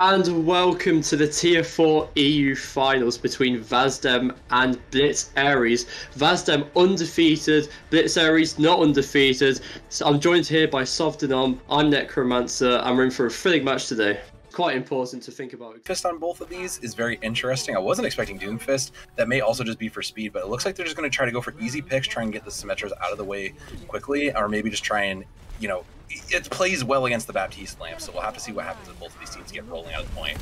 And welcome to the Tier 4 EU Finals between Vazdem and Blitz Aries. Vazdem undefeated, Blitz Aries not undefeated. So I'm joined here by Vazdem. I'm Necromancer, and we're in for a thrilling match today. Quite important to think about. Fist on both of these is very interesting. I wasn't expecting Doomfist. That may also just be for speed, but it looks like they're just going to try to go for easy picks, try and get the Symmetras out of the way quickly, or maybe just try and, you know, it plays well against the Baptiste lamp, so we'll have to see what happens if both of these teams get rolling out of the point.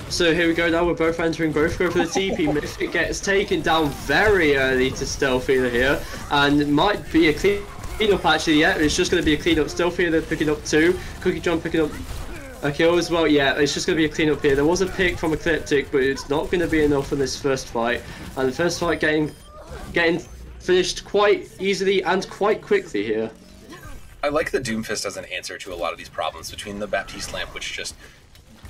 So here we go now, we're both entering, both go for the TP. Mythic gets taken down very early to Stealth Healer here, and it might be a clean-up actually, yeah, it's just going to be a clean-up. Stealth Healer picking up 2, Cookie John picking up a kill as well. Yeah, it's just going to be a clean-up here. There was a pick from Ecliptic, but it's not going to be enough in this first fight, and the first fight getting finished quite easily and quite quickly here. I like the Doomfist as an answer to a lot of these problems between the Baptiste lamp, which just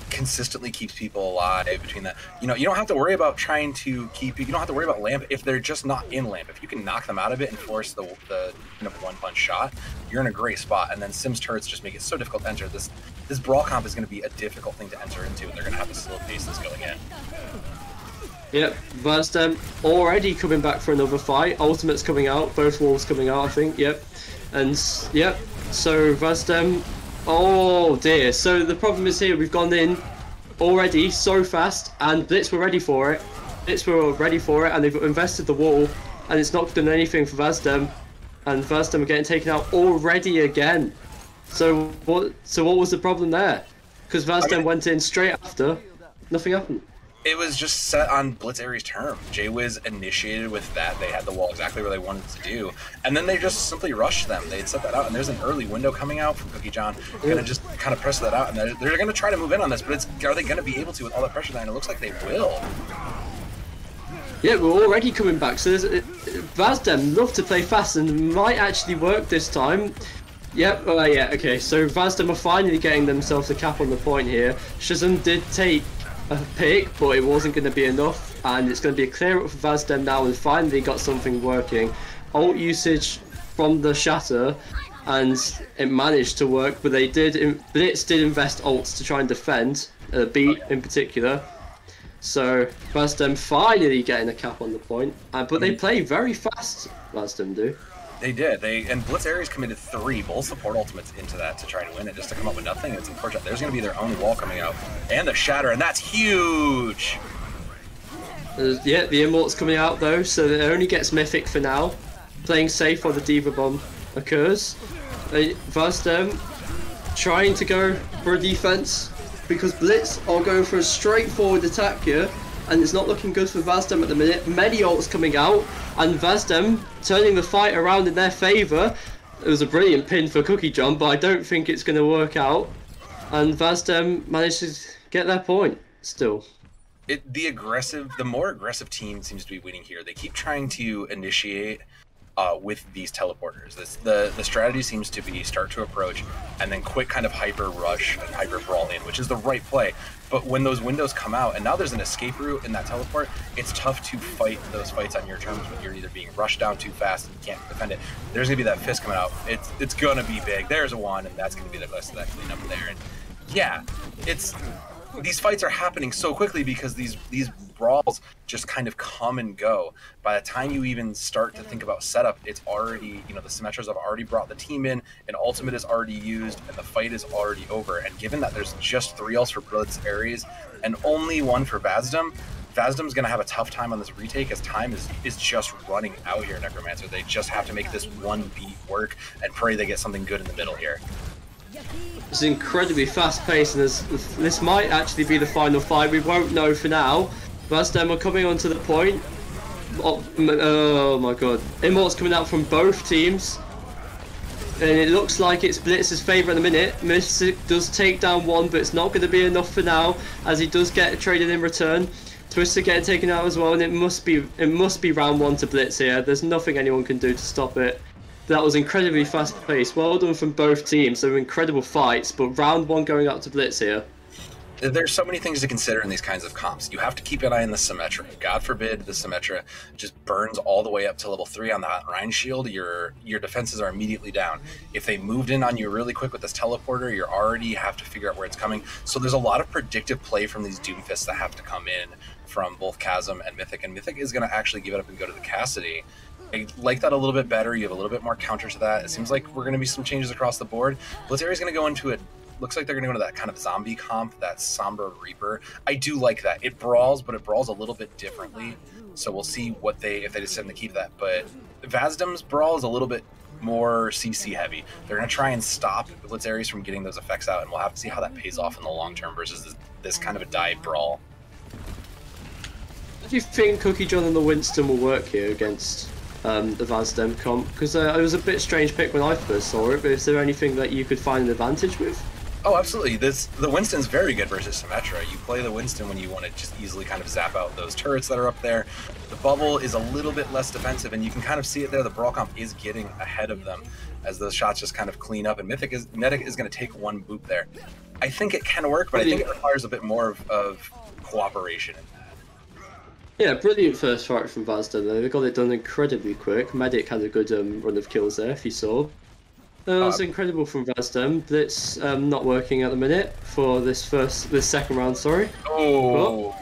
consistently keeps people alive, between that, you know, you don't have to worry about trying to keep, you don't have to worry about lamp if they're just not in lamp. If you can knock them out of it and force the one-punch shot, you're in a great spot. And then Sims turrets just make it so difficult to enter. This brawl comp is going to be a difficult thing to enter into, and they're going to have to slow pace this going in. Yep, Vazdem already coming back for another fight. Ultimate's coming out, both walls coming out, I think. Yep. And yep, so Vazdem, oh dear. So the problem is here, we've gone in already so fast, and Blitz were ready for it. And they've invested the wall, and it's not done anything for Vazdem. And Vazdem are getting taken out already again. So what was the problem there? Because Vazdem went in straight after, nothing happened. It was just set on Blitz Aries' term. J-Wiz initiated with that. They had the wall exactly where they wanted to do. And then they just simply rushed them. They'd set that out, and there's an early window coming out from Cookie John. Going to just kind of press that out, and they're going to try to move in on this, but are they going to be able to with all that pressure there? And it looks like they will. Yeah, we're already coming back. So Vazdem love to play fast and might actually work this time. Yep, yeah, okay. So Vazdem are finally getting themselves a cap on the point here. Shazam did take a pick, but it wasn't going to be enough, and it's going to be a clear up for Vazdem now, and finally got something working. Ult usage from the Shatter, and it managed to work, but Blitz did invest ults to try and defend, beat in particular. So Vazdem finally getting a cap on the point, but they play very fast, Vazdem do. They did. And Blitz Aries committed 3 both support ultimates into that to try to win it, just to come up with nothing. It's unfortunate. There's going to be their own wall coming out, and the Shatter, and that's huge. Yeah, the Immort's coming out though, so it only gets Mythic for now. Playing safe while the Diva Bomb occurs. Vazdem trying to go for a defense because Blitz are going for a straightforward attack here. And it's not looking good for Vazdem at the minute. Many ults coming out, and Vazdem turning the fight around in their favour. It was a brilliant pin for Cookie John, but I don't think it's going to work out. And Vazdem managed to get their point still. The more aggressive team seems to be winning here. They keep trying to initiate with these teleporters. The strategy seems to be start to approach and then quick kind of hyper rush and hyper brawl in, which is the right play. But when those windows come out and now there's an escape route in that teleport, it's tough to fight those fights on your terms when you're either being rushed down too fast and you can't defend it. There's gonna be that fist coming out. It's gonna be big. There's a one, and that's gonna be the rest of that cleanup there. And yeah, these fights are happening so quickly because these brawls just kind of come and go. By the time you even start to think about setup, it's already, you know, the Symmetras have already brought the team in, an ultimate is already used, and the fight is already over. And given that there's just 3 ults for Blitz Aries and only 1 for Vazdem, Vazdem's going to have a tough time on this retake as time is just running out here, Necromancer. They just have to make this one beat work and pray they get something good in the middle here. It's incredibly fast-paced, and this might actually be the final fight. We won't know for now. Vazdem are coming onto the point. Oh my god. Immort's coming out from both teams. And it looks like it's Blitz's favour at the minute. Mystic does take down 1, but it's not going to be enough for now, as he does get traded in return. Twister getting taken out as well, and it must be round 1 to Blitz here. There's nothing anyone can do to stop it. That was incredibly fast-paced. Well done from both teams. They were incredible fights, but round 1 going up to Blitz here. there's so many things to consider in these kinds of comps. You have to keep an eye on the Symmetra. God forbid the Symmetra just burns all the way up to level 3 on the Hot Rhine shield, your defenses are immediately down. If they moved in on you really quick with this teleporter, you already have to figure out where it's coming. So there's a lot of predictive play from these Doomfists that have to come in from both Chasm and Mythic is going to actually give it up and go to the Cassidy. I like that a little bit better. You have a little bit more counter to that. It seems like we're going to be some changes across the board. Blitz is going to go into it. Looks like they're going to go to that kind of zombie comp, that Sombra Reaper. I do like that. It brawls, but it brawls a little bit differently. So we'll see what if they decide to keep that. But Vazdem's brawl is a little bit more CC heavy. They're going to try and stop Blitz from getting those effects out, and we'll have to see how that pays off in the long term versus this kind of a dive brawl. Do you think Cookie John and the Winston will work here against the Vazdem comp? Because it was a bit strange pick when I first saw it, but is there anything that you could find an advantage with? Oh, absolutely. The Winston's very good versus Symmetra. You play the Winston when you want to just easily kind of zap out those turrets that are up there. The bubble is a little bit less defensive, and you can kind of see it there. The Brawl comp is getting ahead of them as those shots just kind of clean up, and Medic is going to take one boop there. I think it can work, but I think it requires a bit more of cooperation in that. Yeah, brilliant first fight from Vazdem though. They got it done incredibly quick. Medic had a good run of kills there, if you saw. That was incredible from Vazdem. Blitz not working at the minute for this second round, sorry. Oh,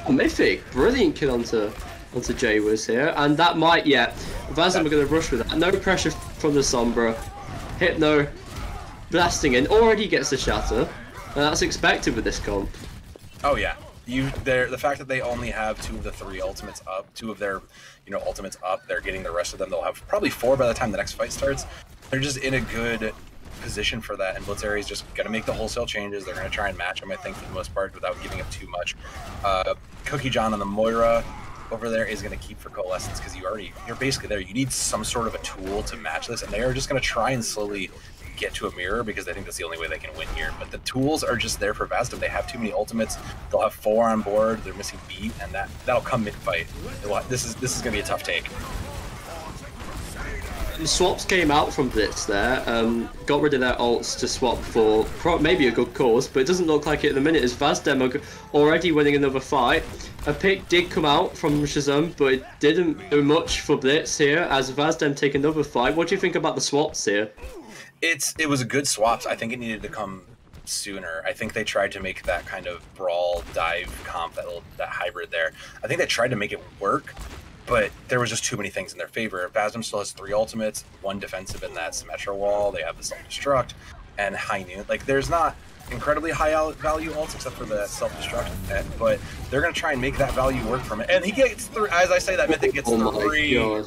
Mythic, brilliant kill onto Jaywiz here, and that might, Vazdem are going to rush with that. No pressure from the Sombra. Hypno blasting in, already gets the shatter, and that's expected with this comp. Oh yeah. The fact that they only have 2 of the 3 ultimates up, 2 of their ultimates up, they're getting the rest of them. They'll have probably 4 by the time the next fight starts. They're just in a good position for that, and Blitz is just going to make the wholesale changes. They're going to try and match them, I think, for the most part, without giving up too much. Cookie John on the Moira over there is going to keep for Coalescence, because you're basically there. You need some sort of a tool to match this, and they are just going to try and slowly get to a mirror, because they think that's the only way they can win here. But the tools are just there for Vazdem. They have too many ultimates. They'll have 4 on board. They're missing beat, and that'll come mid-fight. This is going to be a tough take. The swaps came out from Blitz there, got rid of their ults to swap for maybe a good cause, but it doesn't look like it at the minute, as Vazdem are already winning another fight. A pick did come out from Shazam, but it didn't do much for Blitz here, as Vazdem take another fight. What do you think about the swaps here? It was a good swaps. I think it needed to come sooner. I think they tried to make that kind of brawl dive comp, that hybrid there. I think they tried to make it work, but there was just too many things in their favor. Vazdem still has 3 ultimates, 1 defensive in that Symmetra wall. They have the self-destruct and high noon. Like, there's not incredibly high value ults except for the self-destruct, but they're going to try and make that value work from it. And he gets through, as I say, that Mythic gets 3.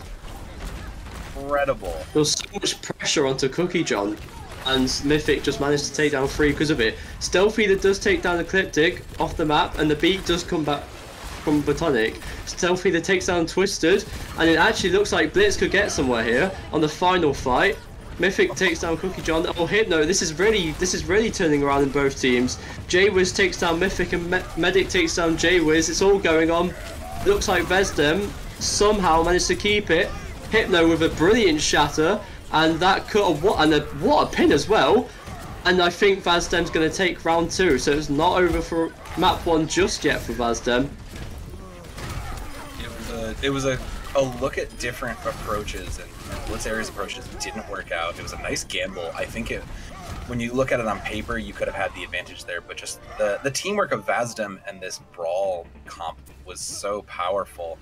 Incredible. There was so much pressure onto Cookie John, and Mythic just managed to take down 3 because of it. Stealthy that does take down Ecliptic off the map, and the beat does come back from Botanic. Stealthy that takes down Twisted, and it actually looks like Blitz could get somewhere here on the final fight. Mythic takes down Cookie John. Oh, Hypno, this is really turning around in both teams. Jaywiz takes down Mythic, and Medic takes down Jaywiz. It's all going on. Looks like Vazdem somehow managed to keep it. Hypno with a brilliant shatter, and that cut what a pin as well. And I think Vazdem's going to take round 2, so it's not over for map 1 just yet for Vazdem. It was a look at different approaches, and Blitz approaches didn't work out. It was a nice gamble. I think when you look at it on paper, you could have had the advantage there, but just the teamwork of Vazdem and this brawl comp was so powerful.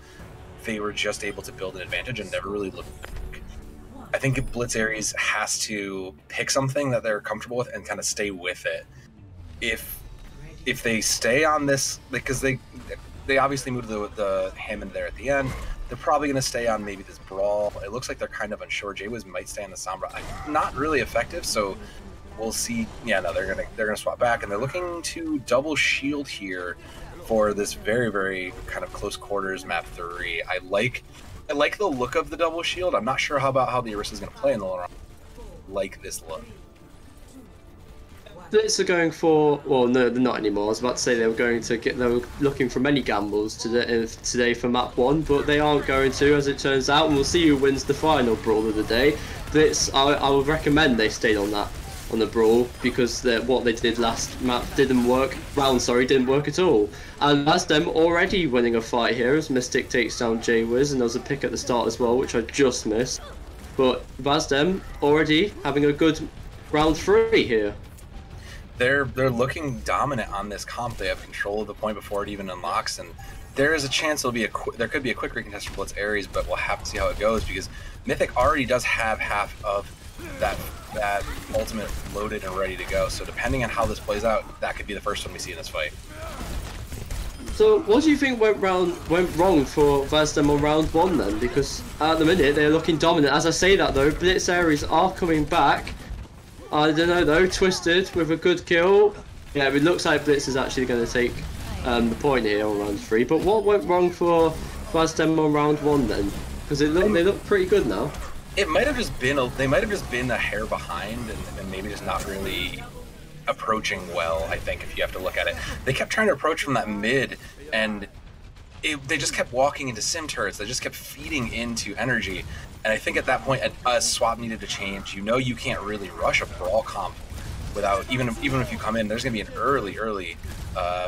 They were just able to build an advantage and never really looked back. I think Blitz has to pick something that they're comfortable with and kind of stay with it. If they stay on this, because they obviously moved the Hammond there at the end, they're probably going to stay on maybe this brawl. It looks like they're kind of unsure. Jaywiz might stay on the Sombra. Not really effective, so we'll see. Yeah, no, they're gonna swap back, and they're looking to double shield here for this very, very kind of close quarters map 3. I like the look of the double shield. I'm not sure about how the Orisa is going to play in the long run. Like this look. Blitz are going for, well, no, they're not anymore. I was about to say they were looking for many gambles today for map 1, but they aren't going to, as it turns out, and we'll see who wins the final brawl of the day. Blitz, I would recommend they stayed on that on the brawl because what they did last map didn't work. Didn't work at all. And Vazdem already winning a fight here as Mystic takes down Jaywiz, and there was a pick at the start as well, which I just missed. But Vazdem already having a good round 3 here. They're looking dominant on this comp. They have control of the point before it even unlocks, and there is a chance there could be a quick recontest for Blitz Ares, but we'll have to see how it goes because Mythic already does have half of that ultimate loaded and ready to go. So depending on how this plays out, that could be the first one we see in this fight. So what do you think went wrong for Vazdem on round 1 then? Because at the minute they're looking dominant. As I say that though, Blitz Ares are coming back. I don't know though, Twisted with a good kill. Yeah, it looks like Blitz is actually going to take the point here on round 3. But what went wrong for Vazdem on round 1 then? Because they look pretty good now. It might have just been they might have just been a hair behind and maybe just not really approaching well. I think if you have to look at it, they kept trying to approach from that mid, and they just kept walking into sim turrets. They just kept feeding into energy. And I think at that point, a swap needed to change. You know, you can't really rush a brawl comp without even if you come in. There's going to be an early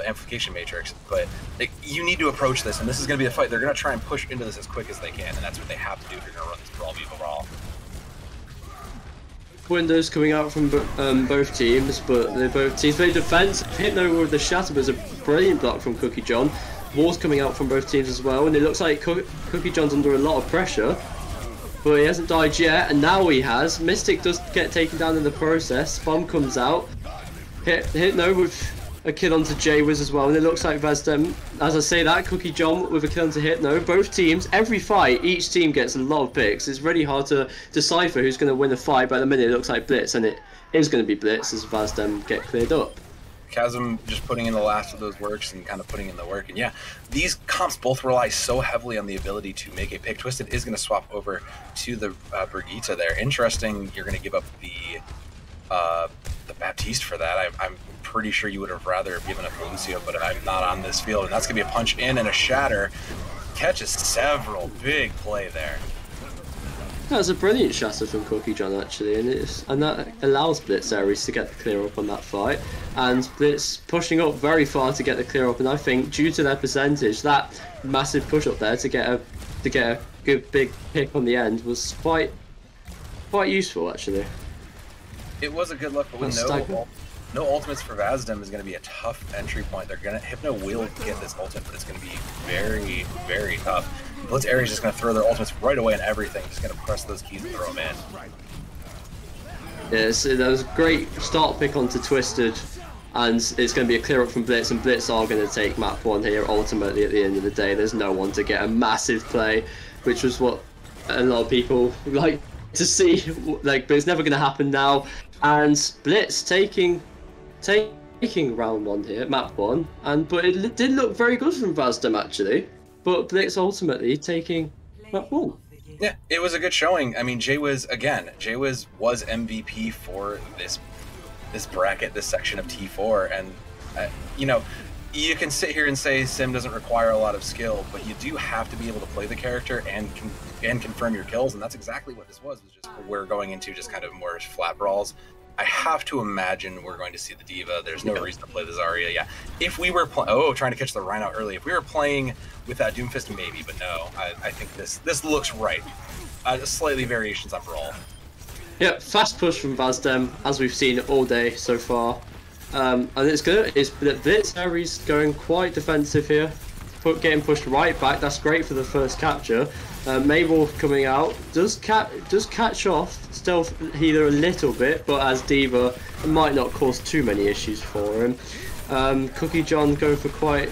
amplification matrix, but you need to approach this, and this is going to be a fight. They're going to try and push into this as quick as they can, and that's what they have to do if you're going to run this brawl Viva brawl. Windows coming out from both teams, but both teams very defensive. Hypno with the shatter was a brilliant block from Cookie John. Walls coming out from both teams as well, and it looks like Cookie John's under a lot of pressure. But he hasn't died yet, and now he has. Mystic does get taken down in the process. Bomb comes out. Hypno with a kill onto Jaywiz as well, and it looks like Vazdem, as I say that, Cookie John with a kill onto Hypno. Both teams, every fight, each team gets a lot of picks. It's really hard to decipher who's going to win a fight, but at the minute it looks like Blitz, and it is going to be Blitz as Vazdem get cleared up. Chasm just putting in the last of those works and kind of putting in the work. And yeah, these comps both rely so heavily on the ability to make a pick. Twisted is going to swap over to the Brigitte there. Interesting, you're going to give up the Baptiste for that. I'm pretty sure you would have rather given up Lucio, but I'm not on this field. And that's going to be a punch in and a shatter. Catches several, big play there. That was a brilliant shatter from Cookie John actually, and that allows Blitz Ares to get the clear up on that fight, and Blitz pushing up very far to get the clear up, and I think due to their percentage, that massive push up there to get a good big pick on the end was quite useful actually. It was a good look, but with no ultimates for Vazdem is going to be a tough entry point. Hypno will get this ultimate, but it's going to be very, very tough. Blitz Ares is just going to throw their ultimates right away and everything. Just going to press those keys and throw them in. Yeah, so that was a great start pick onto Twisted, and it's going to be a clear up from Blitz, and Blitz are going to take map 1 here ultimately at the end of the day. There's no one to get a massive play, which was what a lot of people like to see, but it's never going to happen now. And Blitz taking round 1 here, map 1, but it did look very good from Vazdem actually. But Blitz ultimately taking map 1. Yeah, it was a good showing. I mean, Jaywiz was MVP for this bracket, this section of T4, and you know, you can sit here and say Sim doesn't require a lot of skill, but you do have to be able to play the character and confirm your kills, and that's exactly what this was just we're going into just kind of more flat brawls. I have to imagine we're going to see the D.Va. There's no reason to play the Zarya. Yeah, if we were trying to catch the Rhino early. If we were playing with that Doomfist, maybe, but no. I think this looks right. Slightly variations on Brawl. Yeah, fast push from Vazdem, as we've seen all day so far. And it's good. It's Blitz Ares going quite defensive here. Getting pushed right back. That's great for the first capture. Mabel coming out does catch off Stealth Healer a little bit, but as D.Va, it might not cause too many issues for him. Cookie John going for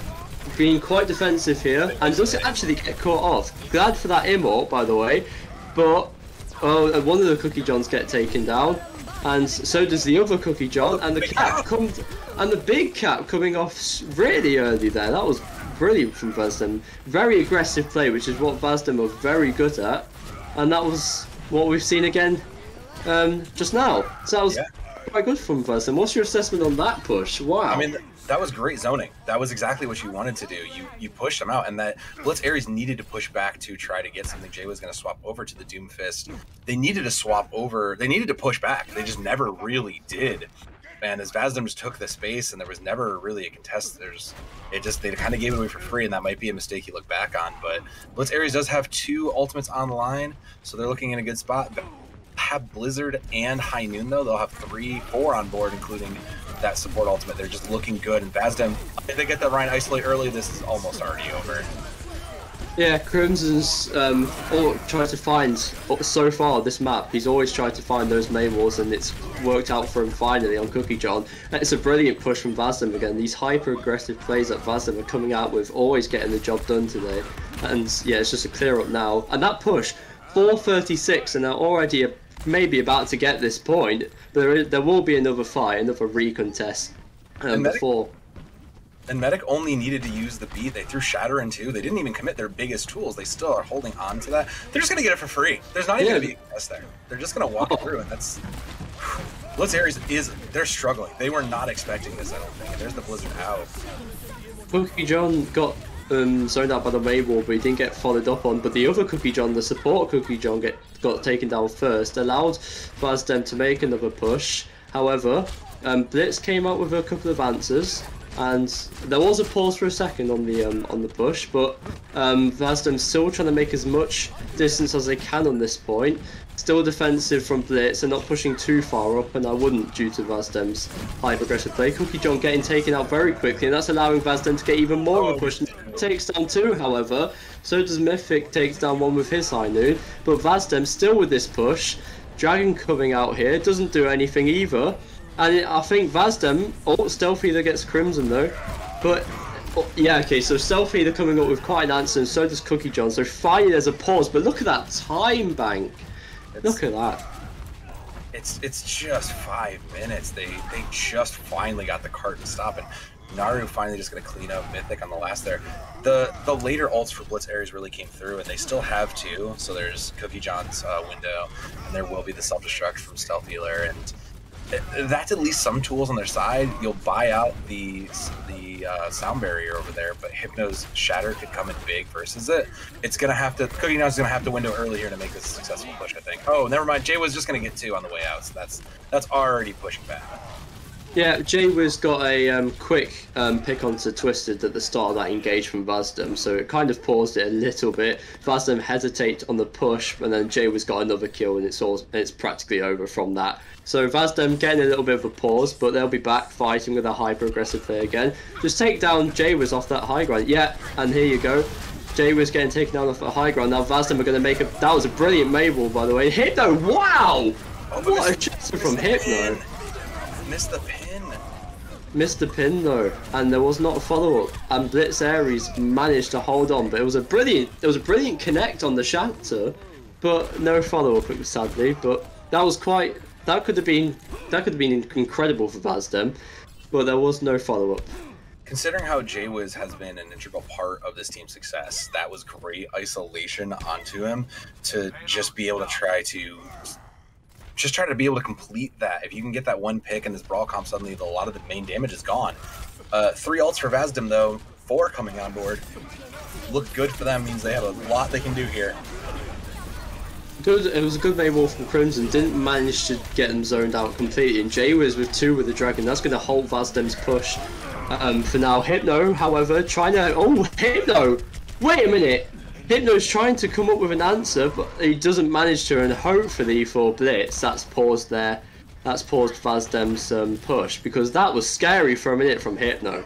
being quite defensive here, and does actually get caught off. Glad for that immort, by the way, but one of the Cookie Johns get taken down, and so does the other Cookie John, and the big cap coming off really early there. That was brilliant from Vazdem. Very aggressive play, which is what Vazdem are very good at, and that was what we've seen again just now. So that was quite good from Vazdem. What's your assessment on that push? Wow. I mean, that was great zoning. That was exactly what you wanted to do. You pushed them out, and that Blitz Ares needed to push back to try to get something. Jay was going to swap over to the Doomfist. They needed to swap over. They needed to push back. They just never really did. And as Vazdem just took the space, and there was never really a contest, they kind of gave it away for free, and that might be a mistake you look back on. But Blitz Ares does have 2 ultimates on the line, so they're looking in a good spot. Have Blizzard and High Noon though. They'll have 3-4 on board, including that support ultimate. They're just looking good, and Vazdem, if they get that Ryan isolate early, this is almost already over. Yeah, Crimson's tried to find, so far this map, he's always tried to find those main walls, and it's worked out for him finally on Cookie John. It's a brilliant push from Vazdem again. These hyper-aggressive plays that Vazdem are coming out with, always getting the job done today. And yeah, it's just a clear up now. And that push, 4:36, and they're already maybe about to get this point, but there will be another fight, another recontest before. And Medic only needed to use the beat. They threw Shatter in too. They didn't even commit their biggest tools. They still are holding on to that. They're just going to get it for free. There's not even going to be a contest there. They're just going to walk through, and that's... Blitz Ares they're struggling. They were not expecting this, I don't think. And there's the Blizzard out. Cookie John got zoned out by the main wall, but he didn't get followed up on. But the other Cookie John, the support Cookie John, got taken down first, allowed Vazdem to make another push. However, Blitz came out with a couple of answers, and there was a pause for a second on the push, but Vazdem's still trying to make as much distance as they can on this point. Still defensive from Blitz and not pushing too far up, and I wouldn't due to Vazdem's hyper-aggressive play. Cookie John getting taken out very quickly, and that's allowing Vazdem to get even more of a push. Takes down 2, however. So does Mythic, takes down 1 with his High Noon. But Vazdem still with this push. Dragon coming out here, doesn't do anything either. And I think Vazdem, Stealth Eater gets Crimson though. But, yeah, okay, so Stealth Eater coming up with quite an answer, and so does Cookie John. So finally there's a pause, but look at that time bank. Look at that. It's just 5 minutes. They just finally got the cart to stop, and Naru finally just going to clean up Mythic on the last there. The later ults for Blitz Ares really came through, and they still have 2. So there's Cookie John's window, and there will be the self-destruct from Stealth Healer, and that's at least some tools on their side. You'll buy out the sound barrier over there, but Hypno's Shatter could come in big versus it. It's gonna have to. Cookie John's gonna have to window early here to make this a successful push, I think. Oh, never mind. Jay was just gonna get 2 on the way out, so that's already pushing back. Yeah, Jay-Wiz got a quick pick onto Twisted at the start of that engage from Vazdem, so it kind of paused it a little bit. Vazdem hesitate on the push, and then Jay-Wiz got another kill, and it's practically over from that. So Vazdem getting a little bit of a pause, but they'll be back fighting with a hyper-aggressive play again. Just take down Jay-Wiz off that high ground. Yeah, and here you go. Jay-Wiz getting taken down off the high ground. Now Vazdem are going to make a... That was a brilliant Mayball, by the way. Hypno, wow! What a chase from Hypno. Missed the pin. Missed the pin though, and there was not a follow-up. And Blitz Ares managed to hold on, but it was a brilliant connect on the Shatter, but no follow-up. It was sadly, but that could have been incredible for Vazdem, but there was no follow-up. Considering how Jay-Wiz has been an integral part of this team's success, that was great isolation onto him to just be able to try to be able to complete that. If you can get that 1 pick in this brawl comp, suddenly a lot of the main damage is gone. 3 ults for Vazdem though, 4 coming on board. Look good for them, means they have a lot they can do here. Good, it was a good main wall from Crimson, didn't manage to get them zoned out completely, and Jay-Wiz with 2 with the Dragon, that's going to halt Vazdem's push for now. Hypno, however, trying to... Oh, Hypno! Wait a minute! Hypno's trying to come up with an answer, but he doesn't manage to, and hopefully for Blitz, that's paused there. That's paused Vazdem's push, because that was scary for a minute from Hypno.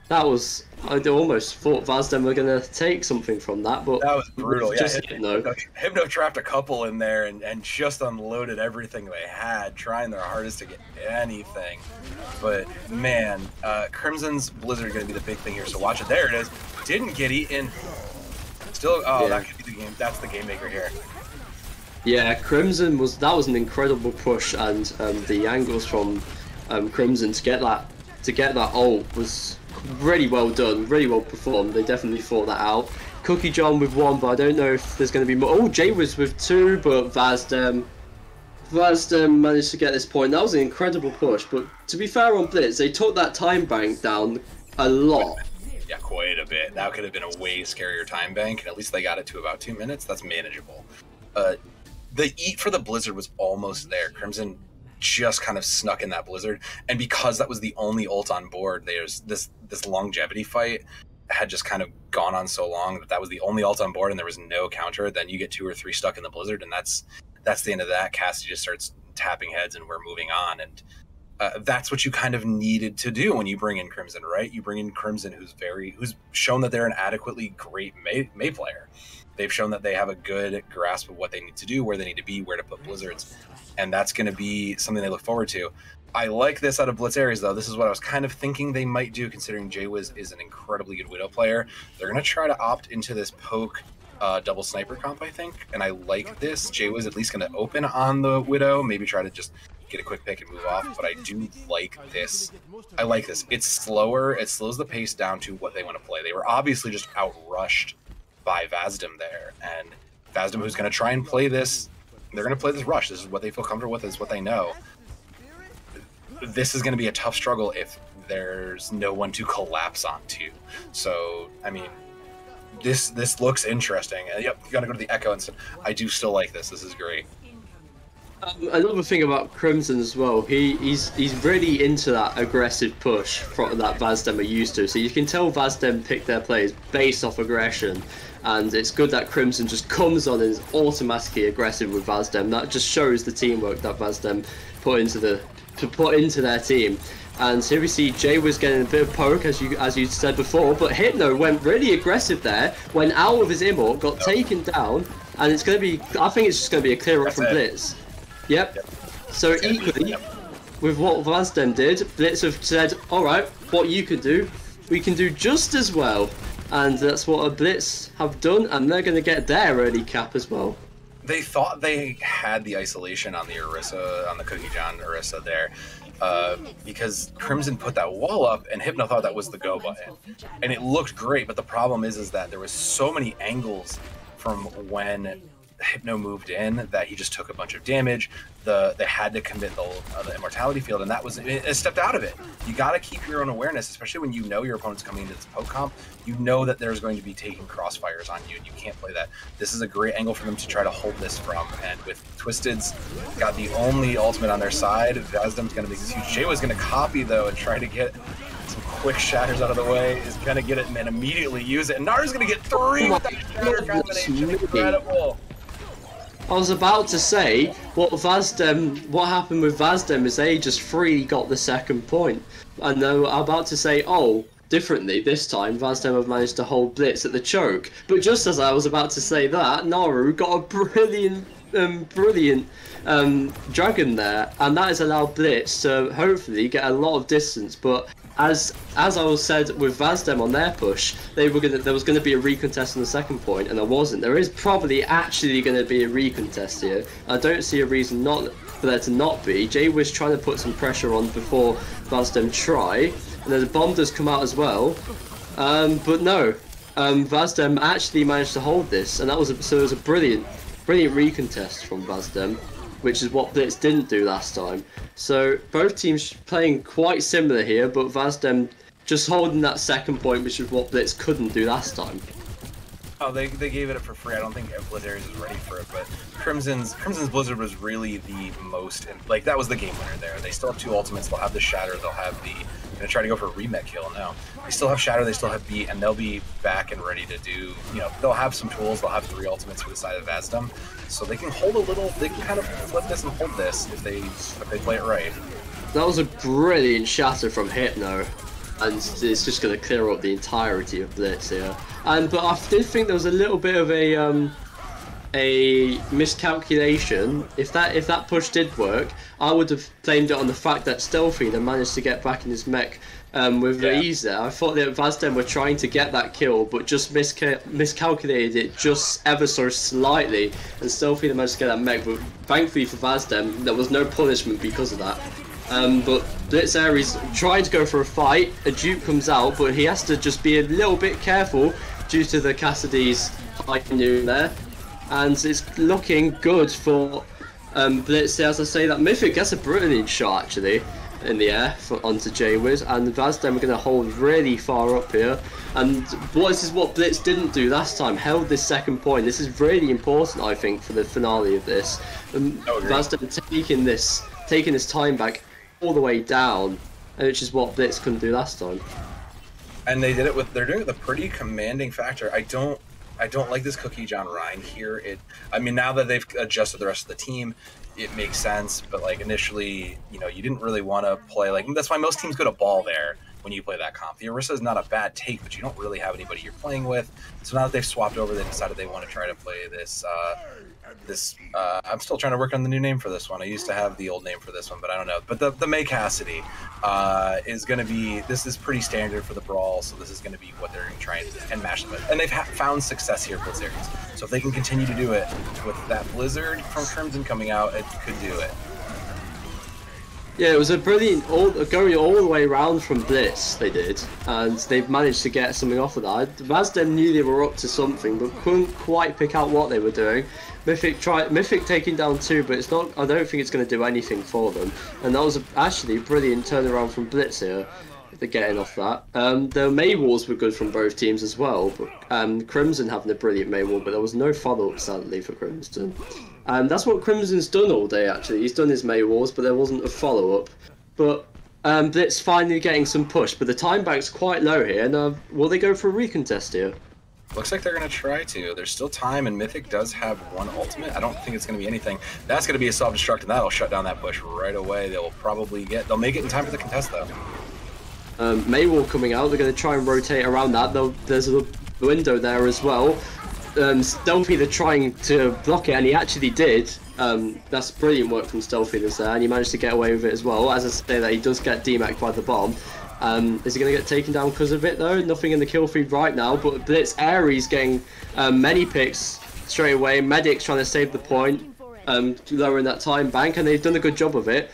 That was... I almost thought Vazdem were going to take something from that, but... That was brutal, yeah. Hypno. Hypno trapped a couple in there and just unloaded everything they had, trying their hardest to get anything. But, man, Crimson's Blizzard are going to be the big thing here, so watch it. There it is. Didn't get eaten. Still, oh, yeah. That could be the game. That's the game maker here. Yeah, Crimson that was an incredible push, and the angles from Crimson to get that ult was really well done, really well performed. They definitely thought that out. Cookie John with 1, but I don't know if there's going to be more. Oh, Jay was with 2, but Vazdem Vazdem managed to get this point. That was an incredible push, but to be fair on Blitz, they took that time bank down a lot. Yeah, quite a bit. That could have been a way scarier time bank, and at least they got it to about 2 minutes. That's manageable. The eat for the Blizzard was almost there. Crimson just kind of snuck in that Blizzard, and because that was the only ult on board, there's this longevity fight had just kind of gone on so long that was the only ult on board and there was no counter. Then you get 2 or 3 stuck in the Blizzard, and that's the end of that. Cassie just starts tapping heads and we're moving on, and that's what you kind of needed to do when you bring in Crimson, right? You bring in Crimson, who's shown that they're an adequately great May player. They've shown that they have a good grasp of what they need to do, where they need to be, where to put Blizzards, and that's going to be something they look forward to. I like this out of Blitz Ares, though. This is what I was kind of thinking they might do, considering Jaywiz is an incredibly good Widow player. They're going to try to opt into this poke double sniper comp, I think, and I like this. Jaywiz at least going to open on the Widow, maybe try to just get a quick pick and move off, but I do like this. I like this. It's slower. It slows the pace down to what they want to play. They were obviously just outrushed by Vazdem there, and Vazdem, who's going to try and play this, they're going to play this rush. This is what they feel comfortable with. This is what they know. This is going to be a tough struggle if there's no one to collapse onto. So, I mean, this looks interesting. Yep, you got to go to the Echo instead. I do still like this. This is great. Another thing about Crimson as well, he's really into that aggressive push that Vazdem are used to. So you can tell Vazdem pick their plays based off aggression, and it's good that Crimson just comes on and is automatically aggressive with Vazdem. That just shows the teamwork that Vazdem put into their team. And here we see Jaywiz getting a bit of poke, as you said before, but Hypno went really aggressive there, went out of his immort, got taken down, and it's going to be, I think it's just going to be a clear up from Blitz. Yep. So equally, with what Vazdem did, Blitz have said, alright, what you can do, we can do just as well. And that's what a Blitz have done, and they're going to get their early cap as well. They thought they had the isolation on the Orisa, on the Cookie John Orisa there, because Crimson put that wall up, and Hypno thought that was the go button. And it looked great, but the problem is that there was so many angles from when Hypno moved in that he just took a bunch of damage. They had to commit the immortality field, and that was it stepped out of it. You got to keep your own awareness, especially when you know your opponent's coming into this poke comp. You know that there's going to be taking crossfires on you, and you can't play that. This is a great angle for them to try to hold this from, and with Twisted's got the only ultimate on their side, Vazdem's going to make this huge. Jay was going to copy, though, and try to get some quick shatters out of the way, is going to get it and then immediately use it, and Nara's going to get 3 with that shatter combination. Incredible. I was about to say, what happened with Vazdem is they just freely got the second point. And I'm about to say, oh, differently, this time Vazdem have managed to hold Blitz at the choke. But just as I was about to say that, Naru got a brilliant dragon there, and that has allowed Blitz to hopefully get a lot of distance. But as I was said with Vazdem on their push, there was going to be a recontest on the second point, and there wasn't. There is probably actually going to be a recontest here. I don't see a reason for there to not be. Jaywiz trying to put some pressure on before Vazdem try, and then the bomb does come out as well. But no, Vazdem actually managed to hold this, and it was a brilliant recontest from Vazdem, which is what Blitz didn't do last time. So both teams playing quite similar here, but Vazdem just holding that second point, which is what Blitz couldn't do last time. Oh, they gave it for free. I don't think Blitz Ares is ready for it, but Crimson's Blizzard was really the most, like, that was the game winner there. They still have 2 ultimates. They'll have the Shatter. They'll have the, gonna try to go for a remet kill now. They still have Shatter. They still have Beat, and they'll be back and ready to do, they'll have some tools. They'll have 3 ultimates for the side of Vazdem, so they can hold a little. They can kind of flip this and hold this if they play it right. That was a brilliant shatter from Hypno, and it's just going to clear up the entirety of Blitz here. But I did think there was a little bit of a miscalculation. If that push did work, I would have blamed it on the fact that Stealthy then managed to get back in his mech with ease there. I thought that Vazdem were trying to get that kill, but just miscalculated it just ever so slightly, and Stealthy managed to get that mech. But thankfully for Vazdem, there was no punishment because of that. But Blitz Ares tried to go for a fight. A dupe comes out, but he has to just be a little bit careful due to the Cassidy's high noon there. And it's looking good for Blitz, as I say, that Mythic gets a brilliant shot actually in the air onto J-Wiz, and Vazdem are going to hold really far up here. And this is what Blitz didn't do last time, held this second point. This is really important, I think, for the finale of this. Vazdem taking this time back all the way down, which is what Blitz couldn't do last time. And they did it they're doing it with a pretty commanding factor. I don't like this Cookie John Ryan here. I mean, now that they've adjusted the rest of the team, it makes sense. But like initially, you know, you didn't really want to play like. That's why most teams go to ball there when you play that comp. The Orisa is not a bad take, but you don't really have anybody you're playing with. So now that they've swapped over, they decided they want to try to play this. I'm still trying to work on the new name for this one. I used to have the old name for this one, but I don't know. But the May Cassidy is going to be. This is pretty standard for the brawl, so this is going to be what they're going to try and mash them with. And they've found success here, Blitz Aries. So if they can continue to do it with that Blizzard from Crimson coming out, it could do it. Yeah, it was a brilliant going all the way around from Blitz, they did, and they've managed to get something off of that. Vazdem knew they were up to something, but couldn't quite pick out what they were doing. Mythic taking down 2, but it's not. I don't think it's going to do anything for them. And that was actually a brilliant turnaround from Blitz here. They're getting off that. The May Wars were good from both teams as well, but Crimson having a brilliant May War, but there was no follow-up sadly for Crimson. That's what Crimson's done all day actually. He's done his May Wars, but there wasn't a follow-up. But Blitz finally getting some push, but the time bank's quite low here. And will they go for a recontest here? Looks like they're going to try to. There's still time, and Mythic does have one ultimate. I don't think it's going to be anything. That's going to be a self-destruct, and that'll shut down that push right away. They'll make it in time for the contest, though. Maywall coming out. They're going to try and rotate around that. There's a window there as well. Stealthy, they're trying to block it, and he actually did. That's brilliant work from Stealthy there, and he managed to get away with it as well. As I say, that he does get DMAC'd by the bomb. Is he going to get taken down because of it though? Nothing in the kill feed right now, but Blitz Aries getting many picks straight away. Medic's trying to save the point, lowering that time bank, and they've done a good job of it.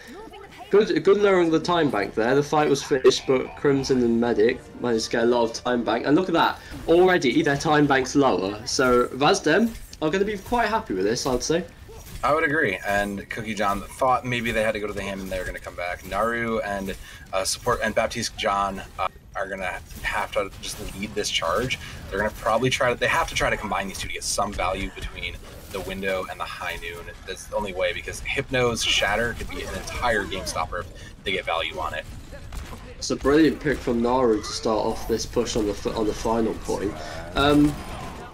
Good lowering the time bank there. The fight was finished, but Crimson and Medic managed to get a lot of time bank. And look at that, already their time bank's lower. So Vazdem are going to be quite happy with this, I'd say. I would agree, and Cookie John thought maybe they had to go to the hand and they were going to come back. Naru and support and Baptiste John are going to have to just lead this charge. They're going to probably they have to try to combine these two to get some value between the window and the high noon. That's the only way, because Hypno's Shatter could be an entire game stopper if they get value on it. It's a brilliant pick from Naru to start off this push on the final point.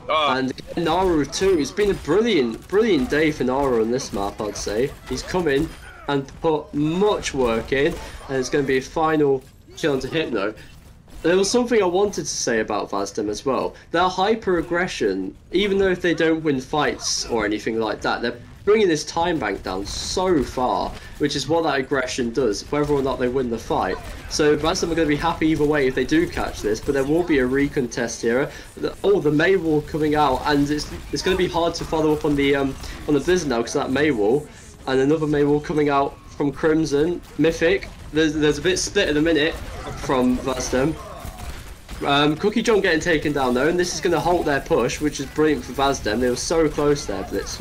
And Naru too, it's been a brilliant day for Naru on this map, I'd say. He's come in and put much work in, and it's going to be a final kill onto Hypno. There was something I wanted to say about Vazdem as well. Their hyper-aggression, even though if they don't win fights or anything like that, they're bringing this time bank down so far, which is what that aggression does, whether or not they win the fight. So Vazdem are going to be happy either way if they do catch this, but there will be a recontest here. The May Wall coming out, and it's going to be hard to follow up on the Blizzard now because of that May Wall, and another May Wall coming out from Crimson. Mythic, there's a bit split at the minute from Vazdem. Cookie John getting taken down though, and this is going to halt their push, which is brilliant for Vazdem. They were so close there, Blitz.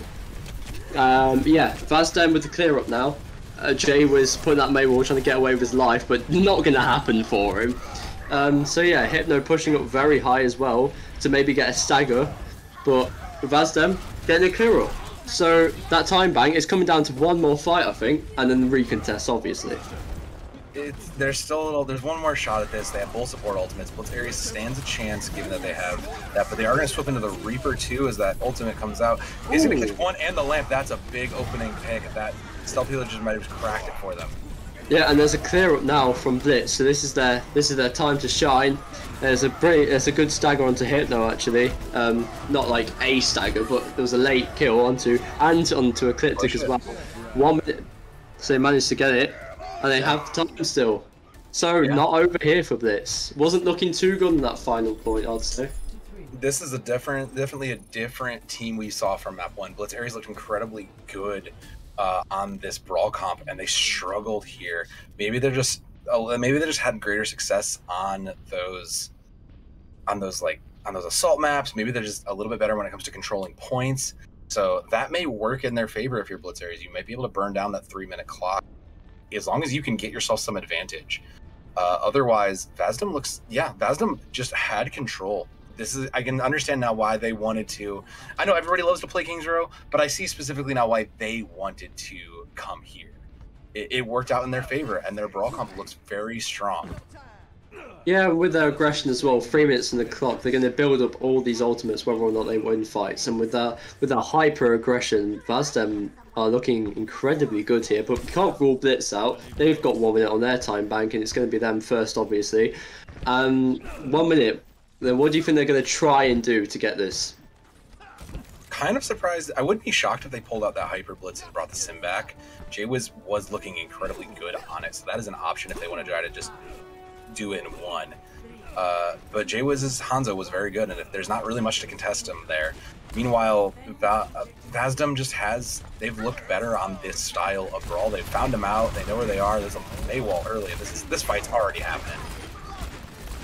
Yeah, Vazdem with the clear up now. Jay was putting that May Wall trying to get away with his life, but not going to happen for him. So yeah, Hypno pushing up very high as well to maybe get a stagger, but Vazdem getting a clear up. So that time bank is coming down to one more fight, I think, and then the recontest, obviously. There's one more shot at this. They have both support ultimates. Blitz Aries stands a chance given that they have that, but they are going to swip into the Reaper too as that ultimate comes out. He's going to catch one and the lamp. That's a big opening pick. That Stealthy just might have cracked it for them. Yeah, and there's a clear up now from Blitz, so this is their time to shine. There's a good stagger onto Hypno actually. Not like a stagger, but there was a late kill onto Ecliptic as well. 1 minute, so they managed to get it. And they have time still. So, not over here for Blitz. Wasn't looking too good in that final point, I'd say. This is definitely a different team we saw from map 1. Blitz Aries looked incredibly good on this brawl comp, and they struggled here. Maybe they just had greater success on those assault maps. Maybe they're just a little bit better when it comes to controlling points. So that may work in their favor if you're Blitz Aries. You might be able to burn down that 3-minute clock as long as you can get yourself some advantage. Otherwise, Vazdem just had control. I can understand now why they wanted to. I know everybody loves to play Kings Row, but I see specifically now why they wanted to come here. It worked out in their favor, and their brawl comp looks very strong. Yeah, with their aggression as well, 3 minutes on the clock, they're going to build up all these ultimates whether or not they win fights. And with that hyper aggression, Vazdem are looking incredibly good here. But we can't rule Blitz out. They've got 1 minute on their time bank, and it's going to be them first, obviously. 1 minute. Then what do you think they're going to try and do to get this? Kind of surprised. I wouldn't be shocked if they pulled out that hyper blitz and brought the sim back. Jaywiz was looking incredibly good on it, so that is an option if they want to try to just do it in one. But Jaywiz's Hanzo was very good, and if there's not really much to contest him there. Meanwhile, Vazdem they've looked better on this style of brawl. They've found him out. They know where they are. There's a Maywall early. This fight's already happening.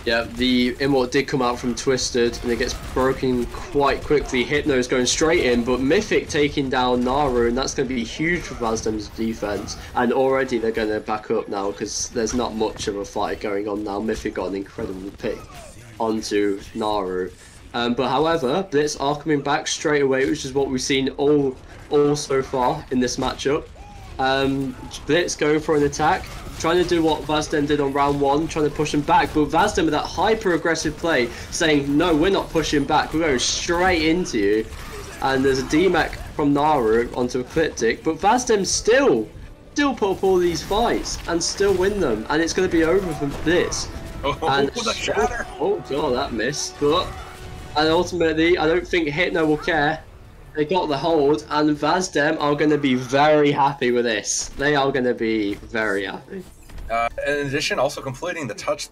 Yeah, the immort did come out from Twisted, and it gets broken quite quickly. Hypno's going straight in, but Mythic taking down Naru, and that's going to be huge for Vazdem's defense. And already they're going to back up now, because there's not much of a fight going on now. Mythic got an incredible pick onto Naru. But however, Blitz are coming back straight away, which is what we've seen all so far in this matchup. Blitz going for an attack, trying to do what Vazdem did on round 1, trying to push him back, but Vazdem with that hyper-aggressive play, saying, no, we're not pushing back, we're going straight into you. And there's a DMAC from Naru onto Ecliptic, but Vazdem still put up all these fights and still win them, and it's going to be over for Blitz. The shatter! Oh god, that missed, and ultimately, I don't think Hypno will care. They got the hold, and Vazdem are going to be very happy with this. They are going to be very happy. In addition, also completing the touch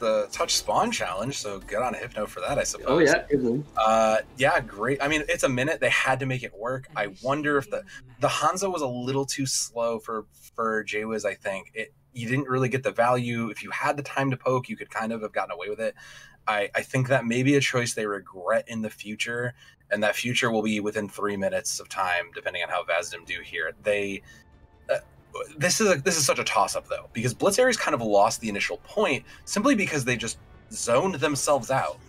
spawn challenge, so good on Hypno for that, I suppose. Oh yeah, good one. Yeah, great. I mean, it's a minute. They had to make it work. I wonder if the Hanzo was a little too slow for Jaywiz. I think you didn't really get the value. If you had the time to poke, you could kind of have gotten away with it. I think that may be a choice they regret in the future, and that future will be within 3 minutes of time, depending on how Vazdem do here. This is such a toss-up, though, because Blitz Aries kind of lost the initial point simply because they just zoned themselves out.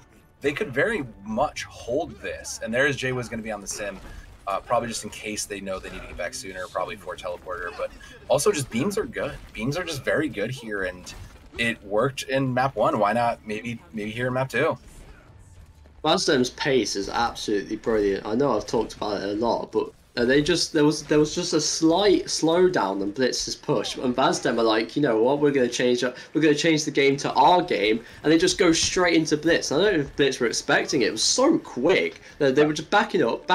They could very much hold this, and there's Jaywiz going to be on the sim, probably just in case they know they need to get back sooner, probably for teleporter, but also just beams are good. Beams are just very good here, and it worked in map 1. Why not maybe here in map 2? Vazdem's pace is absolutely brilliant. I know I've talked about it a lot, but there was just a slight slowdown on Blitz's push, and Vazdem are like, you know what, we're going to change the game to our game, and they just go straight into Blitz. I don't know if Blitz were expecting it. It was so quick that they were just backing up,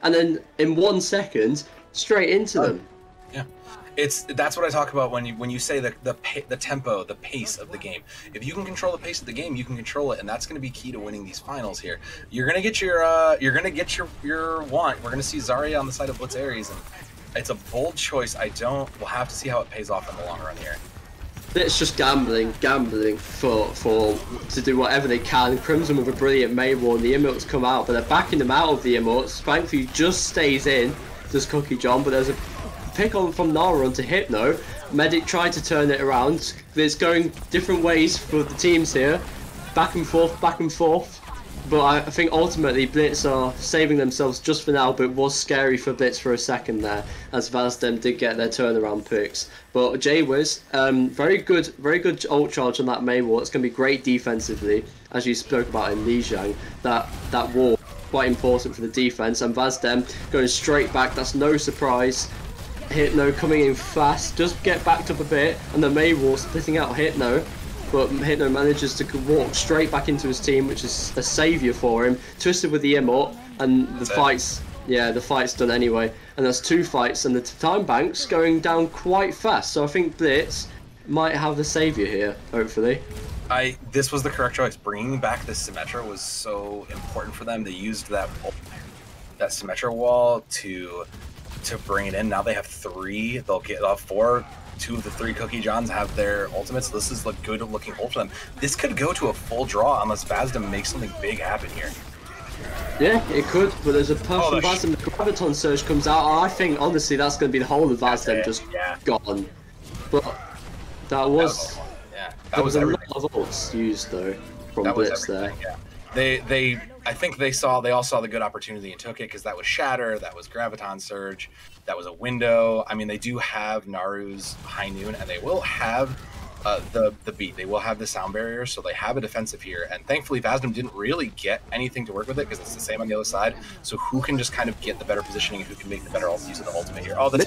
and then in 1 second, straight into them. Yeah. That's what I talk about when you say the tempo, the pace of the game. If you can control the pace of the game, you can control it, and that's going to be key to winning these finals here. You're going to get your want. We're going to see Zarya on the side of Blitz Aries, and it's a bold choice. We'll have to see how it pays off in the long run here. It's just gambling to do whatever they can. Crimson with a brilliant Maywall, and the emotes come out, but they're backing them out of the emotes. Thankfully, just stays in. Does Cookie John, but there's a pick on from Naru onto Hypno. Medic tried to turn it around. It's going different ways for the teams here. Back and forth. But I think ultimately Blitz are saving themselves just for now, but it was scary for Blitz for a second there, as Vazdem did get their turnaround picks. But Jaywiz, very good ult charge on that main wall. It's going to be great defensively, as you spoke about in Lijiang. That wall, quite important for the defense, and Vazdem going straight back, that's no surprise. Hypno coming in fast, just get backed up a bit, and the Maywall splitting out Hypno, but Hypno manages to walk straight back into his team, which is a saviour for him. Twisted with the immort, and the fight's done anyway. And that's 2 fights, and the time bank's going down quite fast, so I think Blitz might have the saviour here, hopefully. This was the correct choice. Bringing back the Symmetra was so important for them. They used that Symmetra wall to bring it in. Now they have 3. They'll have 4. 2 of the 3 Cookie Johns have their ultimates. This is a good looking hold for them. This could go to a full draw unless Vazdem makes something big happen here. Yeah, it could, but there's a push Oh, from Vazdem. The Graviton Surge comes out. I think, honestly, that's going to be the whole of Vazdem just gone. But that was yeah, there was a everything. lot of ults used, though, from Blitz there. Yeah. I think they all saw the good opportunity and took it, because that was Shatter, that was Graviton Surge, that was a window. I mean, they do have Naru's High Noon, and they will have the beat. They will have the sound barrier, so they have a defensive here. And thankfully, Vazdem didn't really get anything to work with it, because it's the same on the other side. So who can just kind of get the better positioning, and who can make the better use of the ultimate here? Oh, the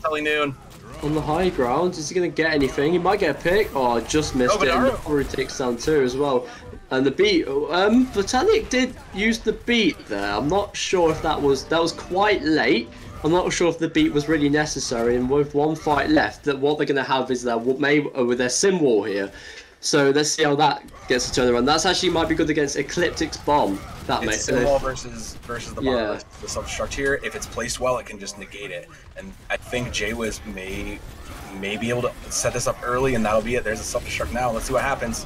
Telly Noon. On the high ground, is he going to get anything? He might get a pick. Oh, just missed it. And Naru takes down 2 as well. And the beat, Botanic did use the beat there. I'm not sure if that was quite late. I'm not sure if the beat was really necessary. And with 1 fight left, that what they're going to have is with their sim wall here. So let's see how that gets a turnaround. That's actually might be good against Ecliptic's bomb. That makes sim wall versus the bomb. The self-destruct here. If it's placed well, it can just negate it. And I think Jaywiz may be able to set this up early, and that'll be it. There's a self-destruct now. Let's see what happens.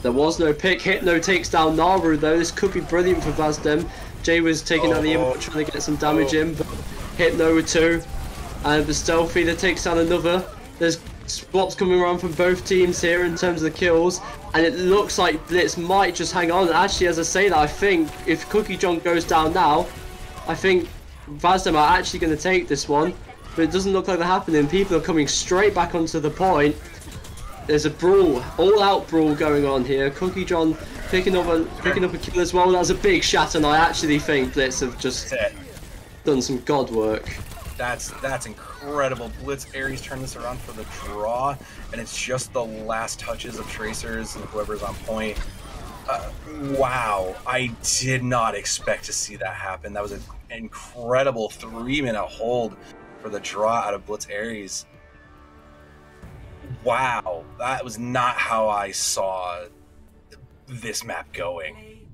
There was no pick. Hypno takes down Naru though. This could be brilliant for Vazdem. Jay was taking out the input, trying to get some damage in, but Hypno with 2. And the Stealthy that takes down another. There's swaps coming around from both teams here in terms of the kills. And it looks like Blitz might just hang on. Actually, as I say that, I think if Cookie John goes down now, I think Vazdem are actually going to take this one. But it doesn't look like they're happening. People are coming straight back onto the point. There's a brawl, all-out brawl going on here. Cookie John picking up a kill as well. That's a big shot, and I actually think Blitz have just done some god work. That's incredible. Blitz Ares turned this around for the draw, and it's just the last touches of Tracers and whoever's on point. Wow, I did not expect to see that happen. That was an incredible 3-minute hold for the draw out of Blitz Ares. Wow, that was not how I saw this map going.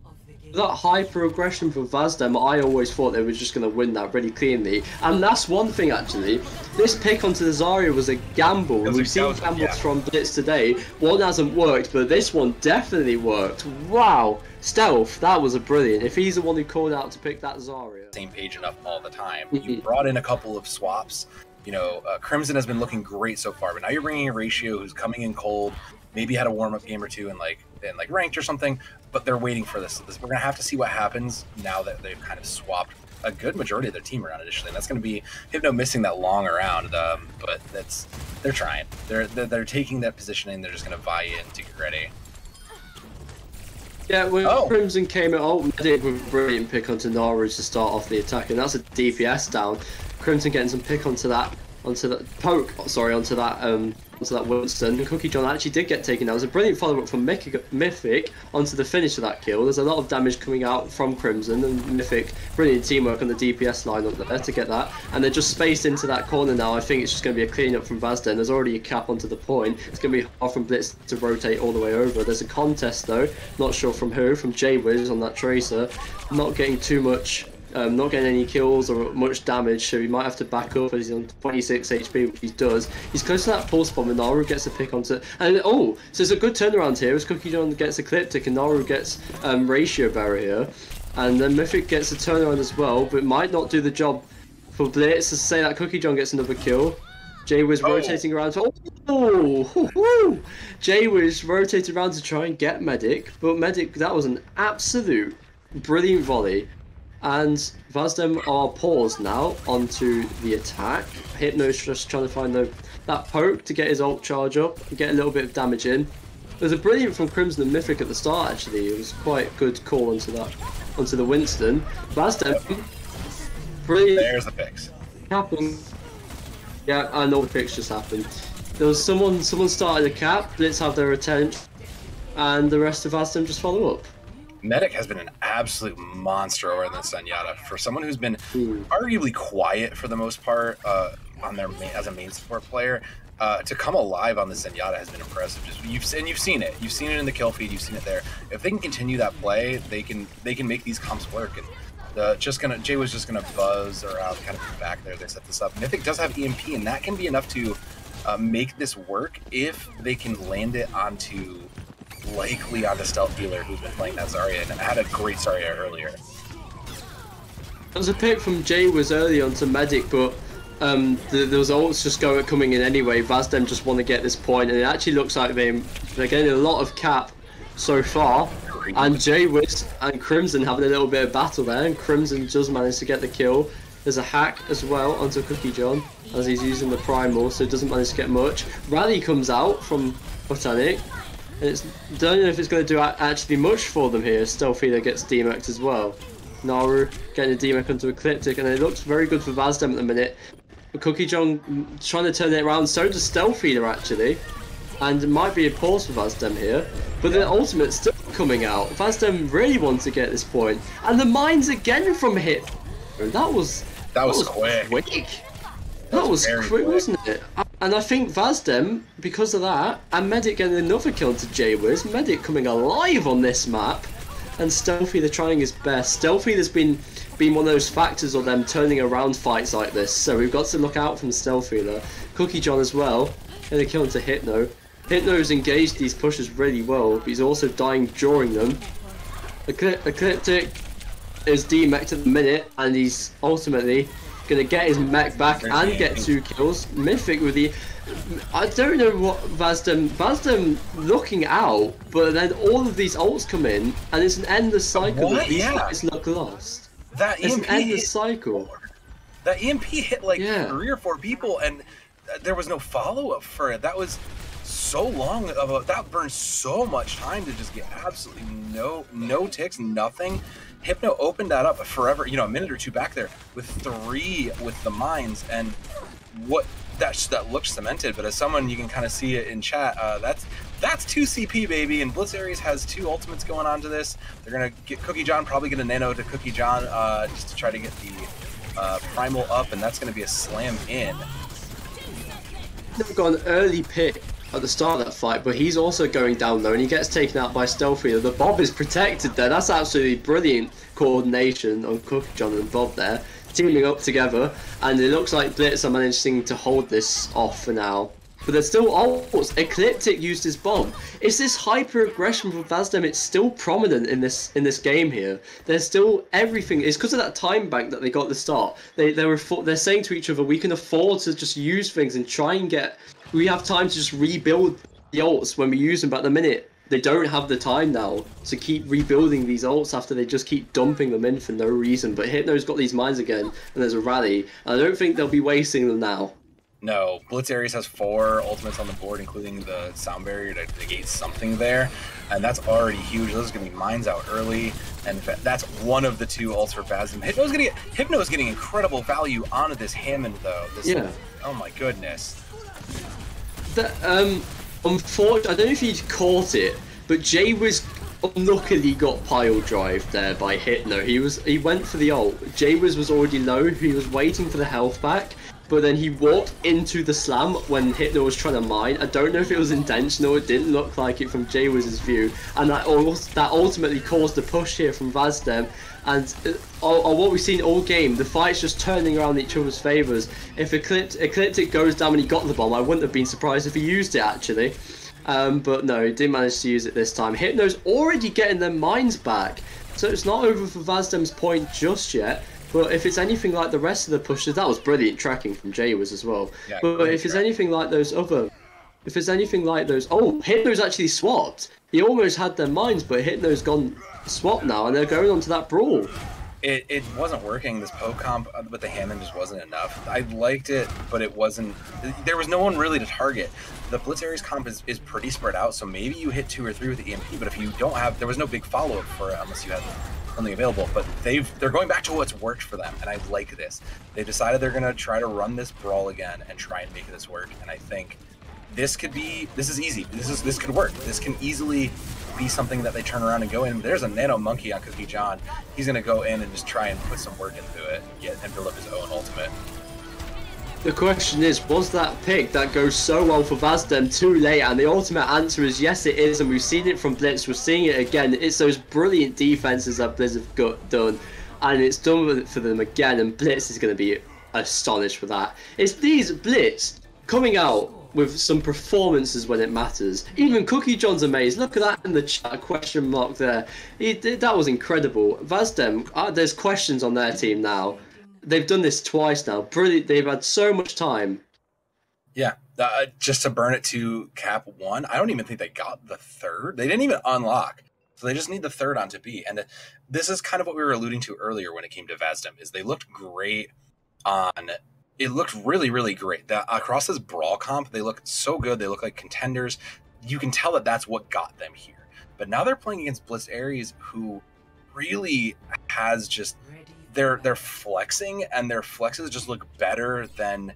That hyper aggression from Vazdem, I always thought they were just going to win that really cleanly. And that's one thing actually. This pick onto the Zarya was a gamble. We've seen gambles from Blitz today. One hasn't worked, but this one definitely worked. Wow. Stealth, that was a brilliant. If he's the one who called out to pick that Zarya. Same page enough all the time. You brought in a couple of swaps. You know, Crimson has been looking great so far, but now you're bringing a Ratio who's coming in cold, maybe had a warm-up game or two in like ranked or something, but they're waiting for this. We're gonna have to see what happens now that they've kind of swapped a good majority of their team around initially, and that's gonna be Hypno missing that long around, but they're trying. They're taking that positioning. They're just gonna buy in to get ready. Yeah, when Crimson came at ult, Medic with a brilliant pick onto Naru to start off the attack, and that's a DPS down. Crimson getting some pick onto that Winston. Cookie John actually did get taken down. It was a brilliant follow-up from Mythic onto the finish of that kill. There's a lot of damage coming out from Crimson, and Mythic, brilliant teamwork on the DPS lineup there to get that. And they're just spaced into that corner now. I think it's just going to be a clean-up from Vazdem. There's already a cap onto the point. It's going to be hard from Blitz to rotate all the way over. There's a contest though, not sure from who, from Jaywiz on that Tracer. Not getting too much. Not getting any kills or much damage, so he might have to back up as he's on 26 HP, which he does. He's close to that pulse bomb, and Naru gets a pick onto it. And so it's a good turnaround here as Cookie John gets Ecliptic and Naru gets Ratio Barrier. And then Mythic gets a turnaround as well, but might not do the job for Blitz. To say that Cookie John gets another kill. Jaywiz rotating around to... Jaywiz rotated around to try and get Medic, but Medic, that was an absolute brilliant volley. And Vazdem are paused now onto the attack. Hypno's just trying to find that poke to get his ult charge up and get a little bit of damage in. It was a brilliant from Crimson and Mythic at the start actually. It was quite a good call onto the Winston. Vazdem, brilliant. There's the picks. Happened. Yeah, I know the picks just happened. There was someone started a cap, Blitz have their attention, and the rest of Vazdem just follow up. Medic has been an absolute monster over in the Zenyatta. For someone who's been arguably quiet for the most part as a main support player, to come alive on the Zenyatta has been impressive. You've seen it. You've seen it in the kill feed. You've seen it there. If they can continue that play, they can make these comps work. And Jay was just gonna buzz around, kind of back there. They set this up. Mythic does have EMP, and that can be enough to make this work if they can land it onto likely on the stealth healer who's been playing that Zarya and had a great Zarya earlier. There was a pick from Jaywiz early onto Medic, but those ults just coming in anyway. Vazdem just want to get this point, and it actually looks like they're getting a lot of cap so far. And Jaywiz and Crimson having a little bit of battle there, and Crimson does manage to get the kill. There's a hack as well onto Cookie John as he's using the Primal, so doesn't manage to get much. Rally comes out from Botanic, and don't know if it's going to do actually much for them here. Stealthy gets DMAC'd as well. Naru getting a DMAC onto Ecliptic, and it looks very good for Vazdem at the minute. But Cookie John trying to turn it around, so does Stealthy actually. And it might be a pause for Vazdem here. But the ultimate's still coming out. Vazdem really wants to get this point. And the mines again from Hit. That was quick. That was quick, wasn't it? And I think Vazdem, because of that, and Medic getting another kill to Jaywiz. Medic coming alive on this map. And Stealthy, they're trying his best. Stealthy has been one of those factors of them turning around fights like this. So we've got to look out from Stealthy there. Cookie John as well. Getting a kill into Hypno. Hypno's engaged these pushes really well, but he's also dying during them. Ecliptic is DMAC'd at the minute, and he's ultimately going to get his mech back and get 2 kills. Mythic with the... I don't know what Vazdem looking out, but then all of these ults come in, and it's an endless cycle of these guys look lost. It's an endless cycle. That EMP hit like 3 or 4 people, and there was no follow-up for it. That was so long that burned so much time to just get absolutely no ticks, nothing. Hypno opened that up forever, you know, a minute or 2 back there with 3 with the mines, and what that looks cemented. But as someone, you can kind of see it in chat, that's 2 CP, baby, and Blitz Aries has 2 ultimates going on to this. They're gonna get Cookie John, probably get a nano to Cookie John just to try to get the primal up, and that's gonna be a slam in. They've got an early pick at the start of that fight, but he's also going down low, and he gets taken out by Stealthy. The Bob is protected there. That's absolutely brilliant coordination on Cookie John and Bob there, teaming up together, and it looks like Blitz are managing to hold this off for now. But there's still ults. Ecliptic used his bomb. It's this hyper aggression from Vazdem. It's still prominent in this game here. There's still everything. It's because of that time bank that they got at the start. They're saying to each other, we can afford to just use things and try and get. We have time to just rebuild the ults when we use them. But at the minute, they don't have the time now to keep rebuilding these ults after they just keep dumping them in for no reason. But Hypno's got these mines again, and there's a rally. And I don't think they'll be wasting them now. No, Blitz Aries has 4 ultimates on the board, including the sound barrier to negate something there, and that's already huge. Those are going to be mines out early, and that's one of the 2 ults for Vazdem. Hypno is getting incredible value onto this Hammond, though. Oh my goodness. Unfortunately, I don't know if he caught it, but Jaywiz unluckily got pile drive there by Hypno. He went for the ult. Jaywiz was already low. He was waiting for the health back. But then he walked into the slam when Hypno was trying to mine. I don't know if it was intentional. It didn't look like it from Jaywiz's view, and that ultimately caused the push here from Vazdem. And what we've seen all game, the fight's just turning around each other's favors. If Ecliptic goes down and he got the bomb, I wouldn't have been surprised if he used it actually. But no, he didn't manage to use it this time. Hypno's already getting their mines back, so it's not over for Vazdem's point just yet. But if it's anything like the rest of the pushes, that was brilliant tracking from Jaywiz as well. Yeah, but if it's anything like those oh, Hypno's actually swapped. He almost had their mines, but Hypno's gone swapped now, and they're going on to that brawl. It wasn't working. This poke comp with the Hammond just wasn't enough. I liked it, but it wasn't. There was no one really to target. The Blitz Aries comp is pretty spread out, so maybe you hit 2 or 3 with the EMP, but if you don't have, there was no big follow-up for it unless you had something available. But they're going back to what's worked for them, and I like this. They decided they're going to try to run this brawl again and try and make this work, and I think this is easy. This could work. This can easily be something that they turn around and go in. There's a nano monkey on Cookie John. He's going to go in and just try and put some work into it and build up his own ultimate. The question is, was that pick that goes so well for Vazdem too late? And the ultimate answer is yes, it is, and we've seen it from Blitz. We're seeing it again. It's those brilliant defenses that Blitz have got done, and it's done for them again, and Blitz is going to be astonished for that. It's these Blitz coming out with some performances when it matters. Even Cookie John's amazed. Look at that in the chat, question mark there. That was incredible. Vazdem, there's questions on their team now. They've done this twice now. Brilliant. They've had so much time. Yeah, just to burn it to cap 1. I don't even think they got the 3rd. They didn't even unlock. So they just need the 3rd onto B. And this is kind of what we were alluding to earlier when it came to Vazdem, is they looked great on... It looked really, really great. Across this Brawl comp, they look so good. They look like contenders. You can tell that that's what got them here. But now they're playing against Blitz Aries, who really has just... They're flexing, and their flexes just look better than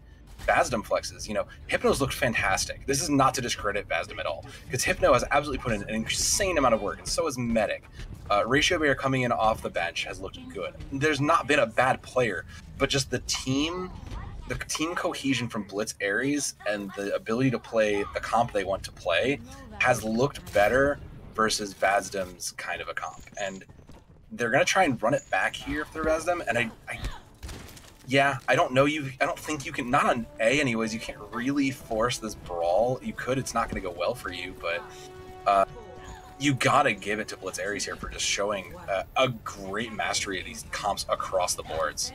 Vazdem flexes. You know, Hypno's looked fantastic. This is not to discredit Vazdem at all, because Hypno has absolutely put in an insane amount of work, and so has Medic. Ratio Bear coming in off the bench has looked good. There's not been a bad player, but just the team cohesion from Blitz Aries and the ability to play the comp they want to play has looked better versus Vazdem's kind of a comp. And they're going to try and run it back here if they're Vazdem. And I don't know. I don't think you can, not on A anyways, you can't really force this brawl. You could, it's not going to go well for you, but you got to give it to Blitz Aries here for just showing a great mastery of these comps across the boards.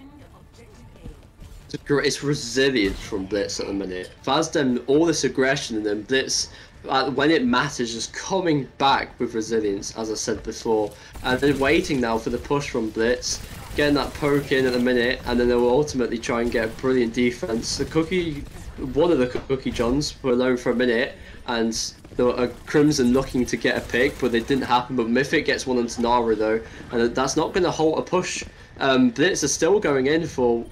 It's resilience from Blitz at the minute. Vazdem, all this aggression, and then Blitz, when it matters, just coming back with resilience, as I said before. And then waiting now for the push from Blitz, getting that poke in at the minute, and then they will ultimately try and get a brilliant defense. One of the Cookie Johns were alone for a minute, and there were Crimson looking to get a pick, but it didn't happen. But Mythic gets one onto Naru though, and that's not going to halt a push. Blitz are still going in for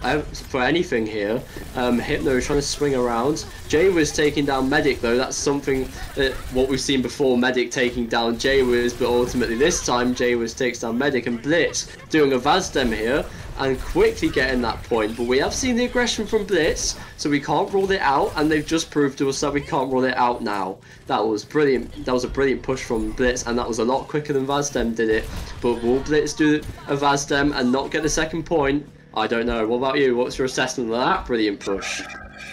anything here. Hypno is trying to swing around. Jaywiz taking down Medic though. That's something that what we've seen before, Medic taking down Jaywiz, but ultimately this time Jaywiz takes down Medic, and Blitz doing a Vazdem here and quickly getting that point. But we have seen the aggression from Blitz, so we can't rule it out, and they've just proved to us that we can't rule it out now. That was brilliant. That was a brilliant push from Blitz, and that was a lot quicker than Vazdem did it. But will Blitz do a Vazdem and not get the second point? I don't know. What about you? What's your assessment of that brilliant push?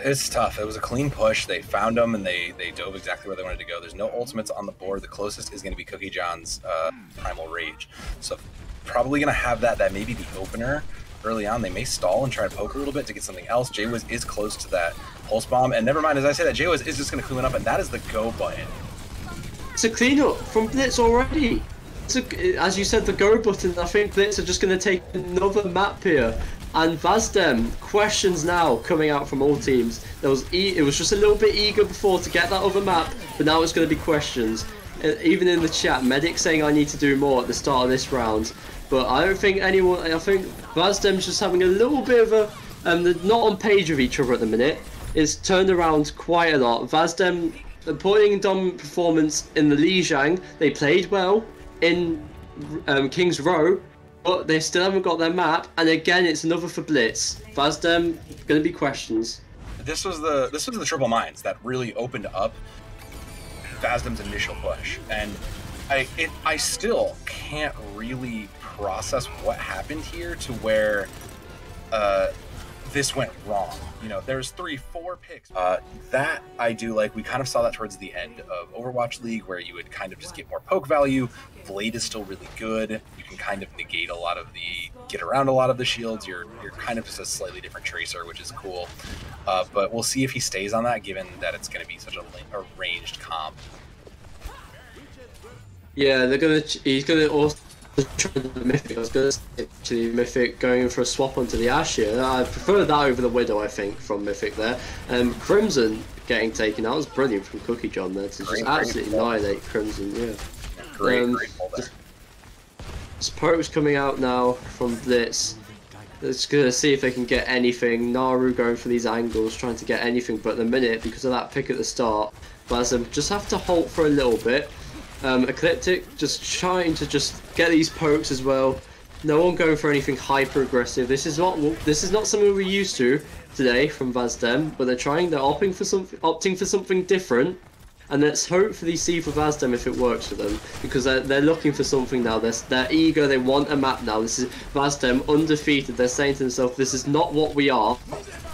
It's tough. It was a clean push. They found them, and they dove exactly where they wanted to go. There's no ultimates on the board. The closest is going to be Cookie John's Primal Rage. So probably going to have that may be the opener early on. They may stall and try to poke a little bit to get something else. Jaywiz is close to that Pulse Bomb, and never mind, as I say that, Jaywiz is just going to clean up, and that is the go button. It's a cleanup from Blitz already. As you said, the go button. I think Blitz are just going to take another map here. And Vazdem, questions now coming out from all teams. It was just a little bit eager before to get that other map, but now it's going to be questions. Even in the chat, Medic saying I need to do more at the start of this round. But I don't think anyone. I think Vazdem's just having a little bit of a. They're not on page with each other at the minute. It's turned around quite a lot. Vazdem putting in dominant performance in the Lijiang. They played well in King's Row, but they still haven't got their map. And again, it's another for Blitz. Vazdem, going to be questions. This was the Triple Mines that really opened up Vazdem's initial push, and I still can't really process what happened here to where this went wrong. You know, there's 3-4 picks. That I do like. We kind of saw that towards the end of Overwatch League, where you would kind of just get more poke value. Blade is still really good. You can kind of negate get around a lot of the shields. You're kind of just a slightly different tracer, which is cool. But we'll see if he stays on that, given that it's going to be such a ranged comp. Yeah, he's gonna also try the Mythic. I was gonna say to Mythic going in for a swap onto the Ashe here. I prefer that over the Widow, I think, from Mythic there. Crimson getting taken out was brilliant from Cookie John there to just absolutely annihilate Crimson. Yeah. Great pull there. Poke's coming out now from Blitz. It's gonna see if they can get anything. Naru going for these angles, trying to get anything, but at the minute, because of that pick at the start, Vazdem just have to halt for a little bit. Ecliptic just trying to just get these pokes as well. No one going for anything hyper aggressive. This is not something we're used to today from Vazdem, but they're opting for something different. And let's hopefully see for Vazdem if it works for them, because they're looking for something now. They're eager. They want a map now. This is Vazdem undefeated. They're saying to themselves, "This is not what we are.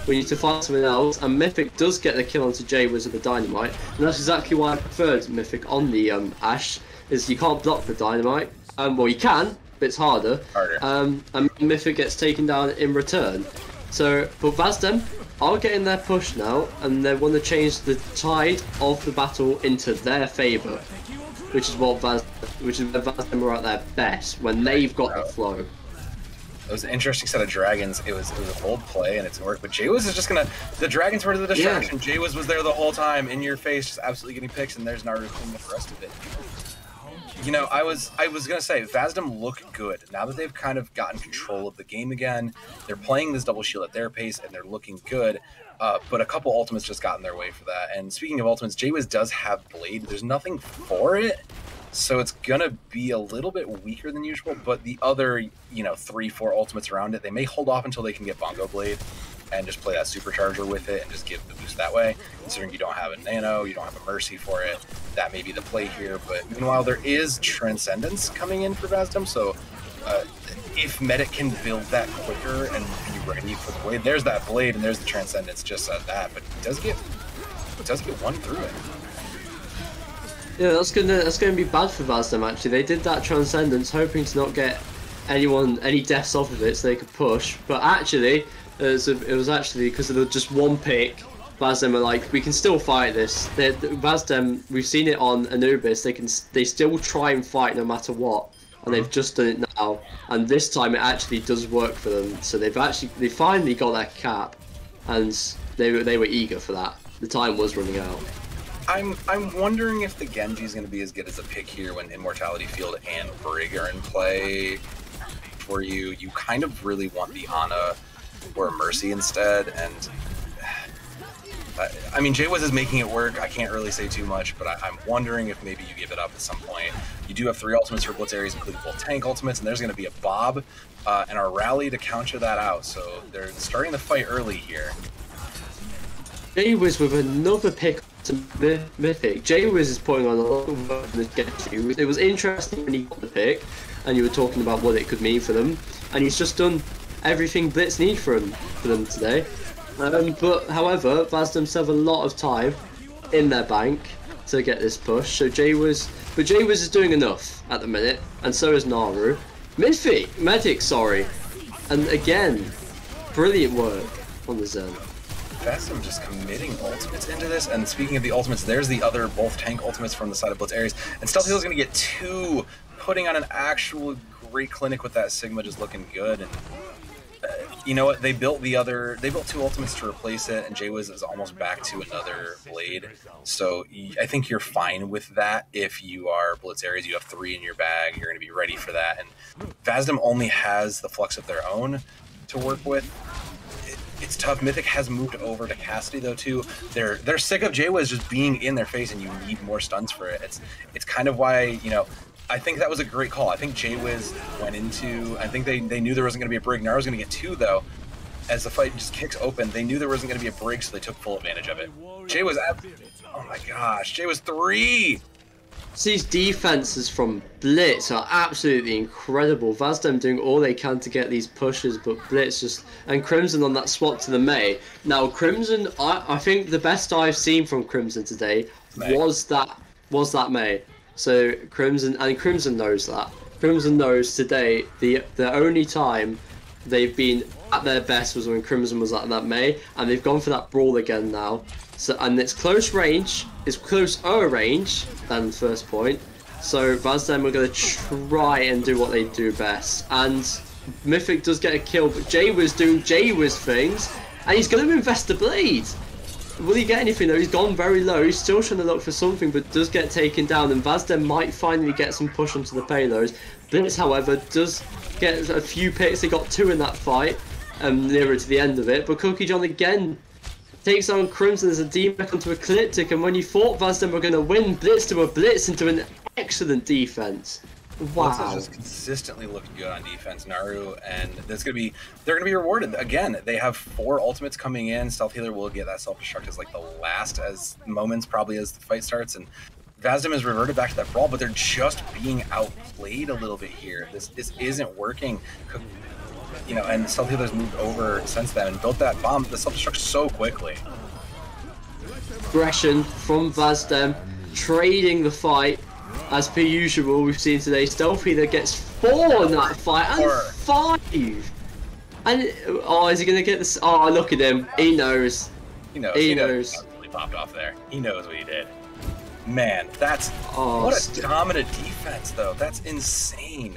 We need to find something else. And Mythic does get the kill onto Jaywiz with the Dynamite. And that's exactly why I preferred Mythic on the Ashe, is you can't block the Dynamite. Well, you can, but it's harder. And Mythic gets taken down in return. So, but Vazdem are getting their push now, and they want to change the tide of the battle into their favour, which is where Vazdem are at their best, when they've got the flow. It was an interesting set of dragons. It was a bold play and it's work, but Jaywiz is just gonna. The dragons were the distraction. Yeah. Jaywiz was there the whole time, in your face, just absolutely getting picks, and there's Naruto cleaning the rest of it. You know, I was gonna say Vazdem look good now that they've kind of gotten control of the game again. They're playing this double shield at their pace and they're looking good. But a couple ultimates just got in their way for that. And speaking of ultimates, Jaywiz does have Blade. There's nothing for it, so it's gonna be a little bit weaker than usual. But the other, 3-4 ultimates around it, they may hold off until they can get Bongo Blade and just play that supercharger with it and just give the boost that way. Considering you don't have a nano, you don't have a mercy for it, that may be the play here. But meanwhile, there is Transcendence coming in for Vazdem, so if Medic can build that quicker and be ready for the blade, there's that blade and there's the Transcendence just at that, but it does get one through it. Yeah, that's gonna be bad for Vazdem actually. They did that Transcendence hoping to not get any deaths off of it so they could push, but actually it was actually because of just one pick. Vazdem are like, we can still fight this. Vazdem, we've seen it on Anubis. They still try and fight no matter what, and they've just done it now. And this time it actually does work for them. So they finally got their cap, and they were eager for that. The time was running out. I'm wondering if the Genji is going to be as good as a pick here when Immortality Field and Brig are in play for you. You kind of really want the Ana or Mercy instead, and I mean, Jaywiz is making it work. I can't really say too much, but I'm wondering if maybe you give it up at some point. You do have 3 ultimates for Blitz Ares, including both tank ultimates, and there's going to be a Bob and a rally to counter that out. So they're starting the fight early here. Jaywiz with another pick to Mythic. Jaywiz is putting on a lot of work to get you. It was interesting when he got the pick, and you were talking about what it could mean for them, and he's just done everything Blitz need for them today. But however, Vazdem still have a lot of time in their bank to get this push. So Jaywiz is doing enough at the minute, and so is Naru. Medic, sorry, and again, brilliant work on the Zen. Vazdem just committing ultimates into this, and speaking of the ultimates, there's the other both tank ultimates from the side of Blitz Ares, and Stealth Heal is going to get 2, putting on an actual great clinic with that Sigma just looking good. And you know what? They built 2 ultimates to replace it, and Jaywiz is almost back to another blade. So I think you're fine with that. If you are Blitz Ares, you have 3 in your bag. You're going to be ready for that. And Vazdem only has the Flux of their own to work with. It's tough. Mythic has moved over to Cassidy though too. They're sick of Jaywiz just being in their face, and you need more stuns for it. It's kind of why, I think that was a great call. I think Jaywiz went into. I think they knew there wasn't going to be a Brig. Naru's going to get 2 though. As the fight just kicks open, they knew there wasn't going to be a Brig, so they took full advantage of it. Jaywiz, oh my gosh, Jaywiz 3. These defenses from Blitz are absolutely incredible. Vazdem doing all they can to get these pushes, but Blitz and Crimson on that swap to the Mei. Now Crimson, I think the best I've seen from Crimson today was that Mei. So Crimson knows that. Crimson knows today the only time they've been at their best was when Crimson was at that Mei, and they've gone for that brawl again now. So, and it's close range. It's closer range than the first point. So Vazdem are going to try and do what they do best. And Mythic does get a kill, but Jaywiz doing Jaywiz things, and he's going to invest the blade. Will he get anything though? He's gone very low. He's still trying to look for something, but does get taken down. And Vazdem might finally get some push onto the payloads. Blitz, however, does get a few picks. They got 2 in that fight, nearer to the end of it. But Cookie John again takes on Crimson as a D-Mech onto Ecliptic, and when you thought Vazdem were going to win, Blitz to a Blitz into an excellent defense. Wow. Blitz is just consistently looking good on defense, Naru, and they're gonna be rewarded. Again, they have 4 ultimates coming in. Stealth Healer will get that self-destruct as like the last moments probably as the fight starts, and Vazdem has reverted back to that brawl, but they're just being outplayed a little bit here. This isn't working. you know, and Stealth Healer's moved over since then and built that bomb, the self-destruct so quickly. Aggression from Vazdem, trading the fight as per usual. We've seen today Stealth Healer gets 4 in that fight and 5. And oh, is he gonna get this? Oh, look at him. He knows. He knows. He really popped off there. He knows what he did. Man, that's what a dominant defense, though. That's insane.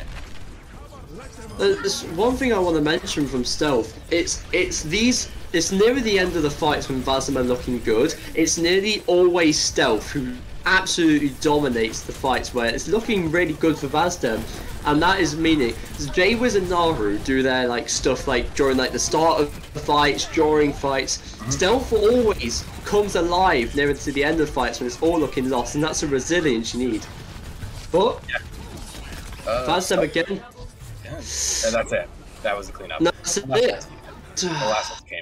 There's one thing I want to mention from Stealth. It's near the end of the fights when Vazdem are looking good. It's nearly always Stealth who absolutely dominates the fights where it's looking really good for Vazdem. And that is meaning Jaywiz and Naru do their like stuff like during like the start of fights, during fights. Stealth always comes alive near to the end of fights when it's all looking lost, and that's a resilience you need. But Vazdem again. Yeah. And that's it. That was the cleanup. No, that's it. The last one came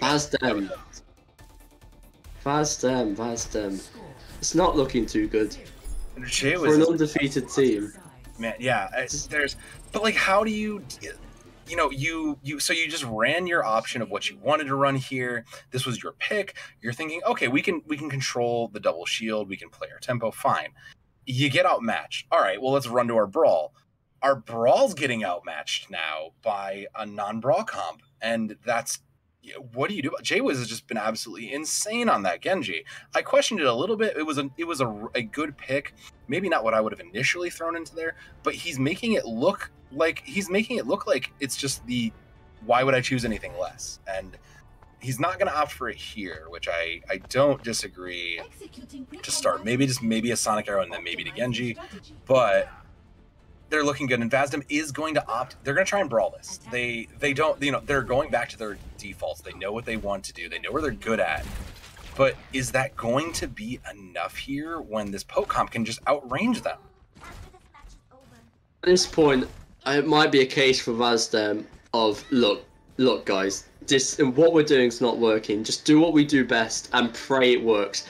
Vazdem. It's not looking too good for an undefeated team. Man, yeah, but like, how do you know, so you just ran your option of what you wanted to run here. This was your pick. You're thinking, okay, we can control the double shield. We can play our tempo. Fine. You get outmatched. All right, well, let's run to our brawl. Our brawl's getting outmatched now by a non-brawl comp, and that's, what do you do? Jaywiz has just been absolutely insane on that Genji. I questioned it a little bit. It was a good pick. Maybe not what I would have initially thrown into there, but he's making it look like it's just why would I choose anything less? And he's not going to opt for it here, which I don't disagree to start. Maybe a Sonic Arrow and then maybe to Genji, but they're looking good, and Vazdem is going to opt. They're going to try and brawl this. They don't, they're going back to their defaults. They know what they want to do. They know where they're good at. But is that going to be enough here when this poke comp can just outrange them? At this point, it might be a case for Vazdem of look, guys. What we're doing is not working. Just do what we do best and pray it works.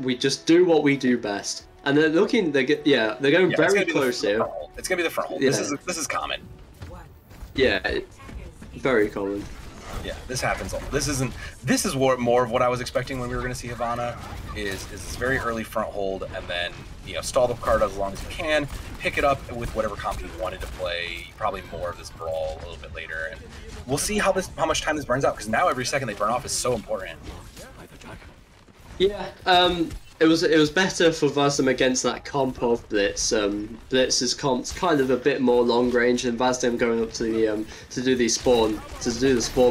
We just do what we do best. And they're looking. They're going very close here. It's gonna be the front hold. Yeah. This is common. Yeah, very common. Yeah, this happens. This is more of what I was expecting when we were gonna see Havana. Is this very early front hold, and then stall the card as long as you can, pick it up with whatever comp you wanted to play. Probably more of this brawl a little bit later, and we'll see how much time this burns out. Because now every second they burn off is so important. Yeah. It was better for Vazdem against that comp of Blitz. Blitz's comp's kind of a bit more long range, and Vazdem going up to the to do the spawn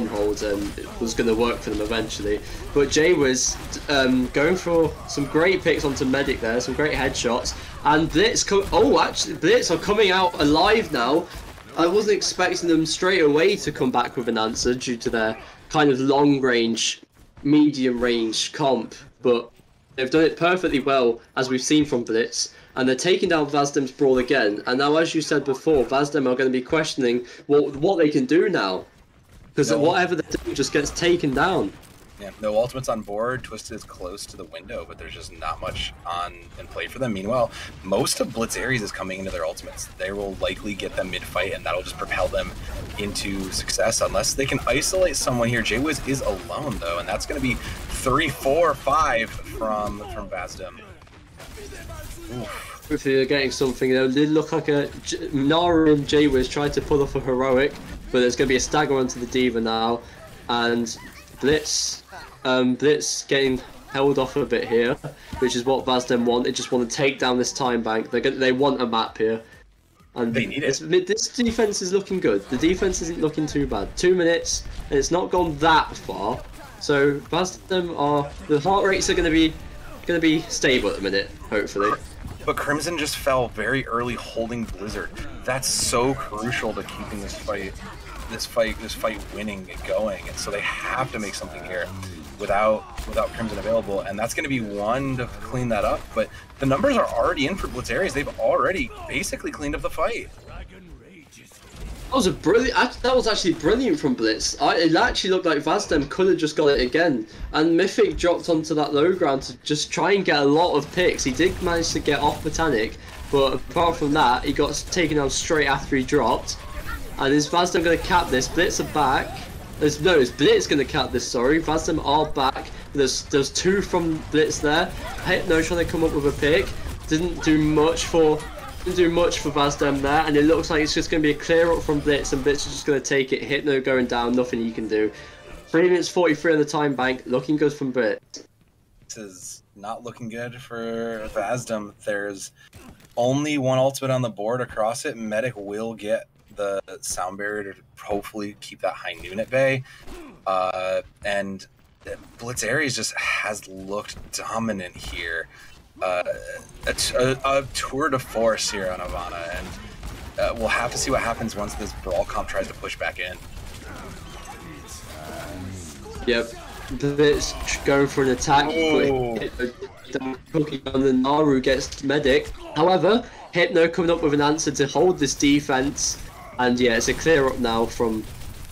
hold, it was going to work for them eventually. But Jay was going for some great picks onto Medic there, some great headshots, and Blitz. Actually, Blitz are coming out alive now. I wasn't expecting them straight away to come back with an answer due to their kind of long range, medium range comp, but they've done it perfectly well, as we've seen from Blitz, and they're taking down Vazdem's brawl again. And now, as you said before, Vazdem are going to be questioning what they can do now, because whatever they do just gets taken down. Yeah, no ultimates on board. Twisted is close to the window, but there's just not much on in play for them. Meanwhile, most of Blitz Ares is coming into their ultimates. They will likely get them mid-fight, and that'll just propel them into success, unless they can isolate someone here. Jaywiz is alone, though, and that's going to be 3, 4, 5 from Vazdem. If they're getting something, they look like Naru and Jaywiz tried to pull off a heroic, but there's going to be a stagger onto the Diva now, and Blitz getting held off a bit here, which is what Vazdem want. They just want to take down this time bank. They want a map here, and they need it. This defense is looking good. The defense isn't looking too bad. 2 minutes, and it's not gone that far. So Vazdem the heart rates are going to be stable at the minute, hopefully. But Crimson just fell very early, holding Blizzard. That's so crucial to keeping this fight winning and going, and so they have to make something here without Crimson available, and that's going to be one to clean that up. But the numbers are already in for Blitz Ares. They've already basically cleaned up the fight. That was actually brilliant from Blitz. It actually looked like Vazdem could have just got it again, and Mythic dropped onto that low ground to just try and get a lot of picks. He did manage to get off Botanic, but apart from that, he got taken down straight after he dropped. And is Vazdem going to cap this? Blitz are back. It's Blitz going to cap this, sorry. Vazdem are back. There's 2 from Blitz there. Hypno trying to come up with a pick. Didn't do much for Vazdem there, and it looks like it's just going to be a clear up from Blitz, and Blitz is just going to take it. Hypno going down, nothing he can do. 3 minutes 43 on the time bank, looking good from Blitz. This is not looking good for Vazdem. There's only 1 ultimate on the board across it. Medic will get the sound barrier to hopefully keep that high noon at bay. And Blitz Aries just has looked dominant here. A tour de force here on Ivana, and we'll have to see what happens once this brawl comp tries to push back in. Yep, Blitz going for an attack, but Cookie on the Naru gets medic. However, Hypno coming up with an answer to hold this defense, and yeah, it's a clear up now from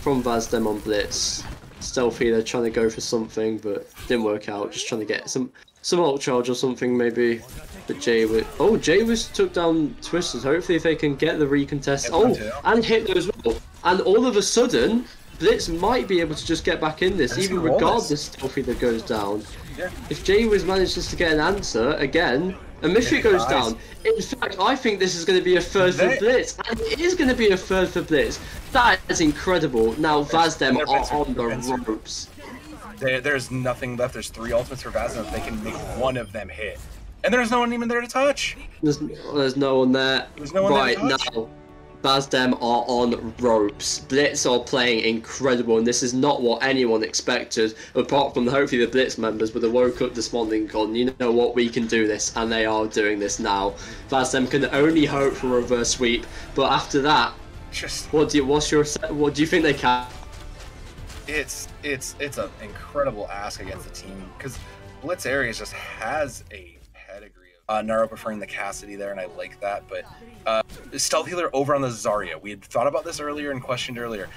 Vazdem on Blitz. Stealthy, they're trying to go for something, but didn't work out. Just trying to get some ult charge or something maybe. But Jay took down Twisters. Hopefully if they can get the recontest. And Hypno as well. And all of a sudden, Blitz might be able to just get back in this, even regardless Stealthy that goes down. Yeah. If Jay manages to get an answer again, and Mythic goes down. In fact, I think this is going to be a third for Blitz, and it is going to be a third for Blitz. That is incredible. Now Vazdem are on the ropes. There's nothing left. There's 3 ultimates for Vazdem. They can make one of them hit, and there's no one even there to touch. There's no one there. There's no one right there to touch. now. Vazdem are on ropes. Blitz are playing incredible, and this is not what anyone expected, apart from hopefully the Blitz members, but they woke up this morning gone, you know what, we can do this, and they are doing this now. Vazdem can only hope for a reverse sweep, but after that, what do you think they can? It's an incredible ask against the team, because Blitz Aries just has a pedigree. Naro preferring the Cassidy there, and I like that, but Stealth Healer over on the Zarya. We had thought about this earlier and questioned earlier.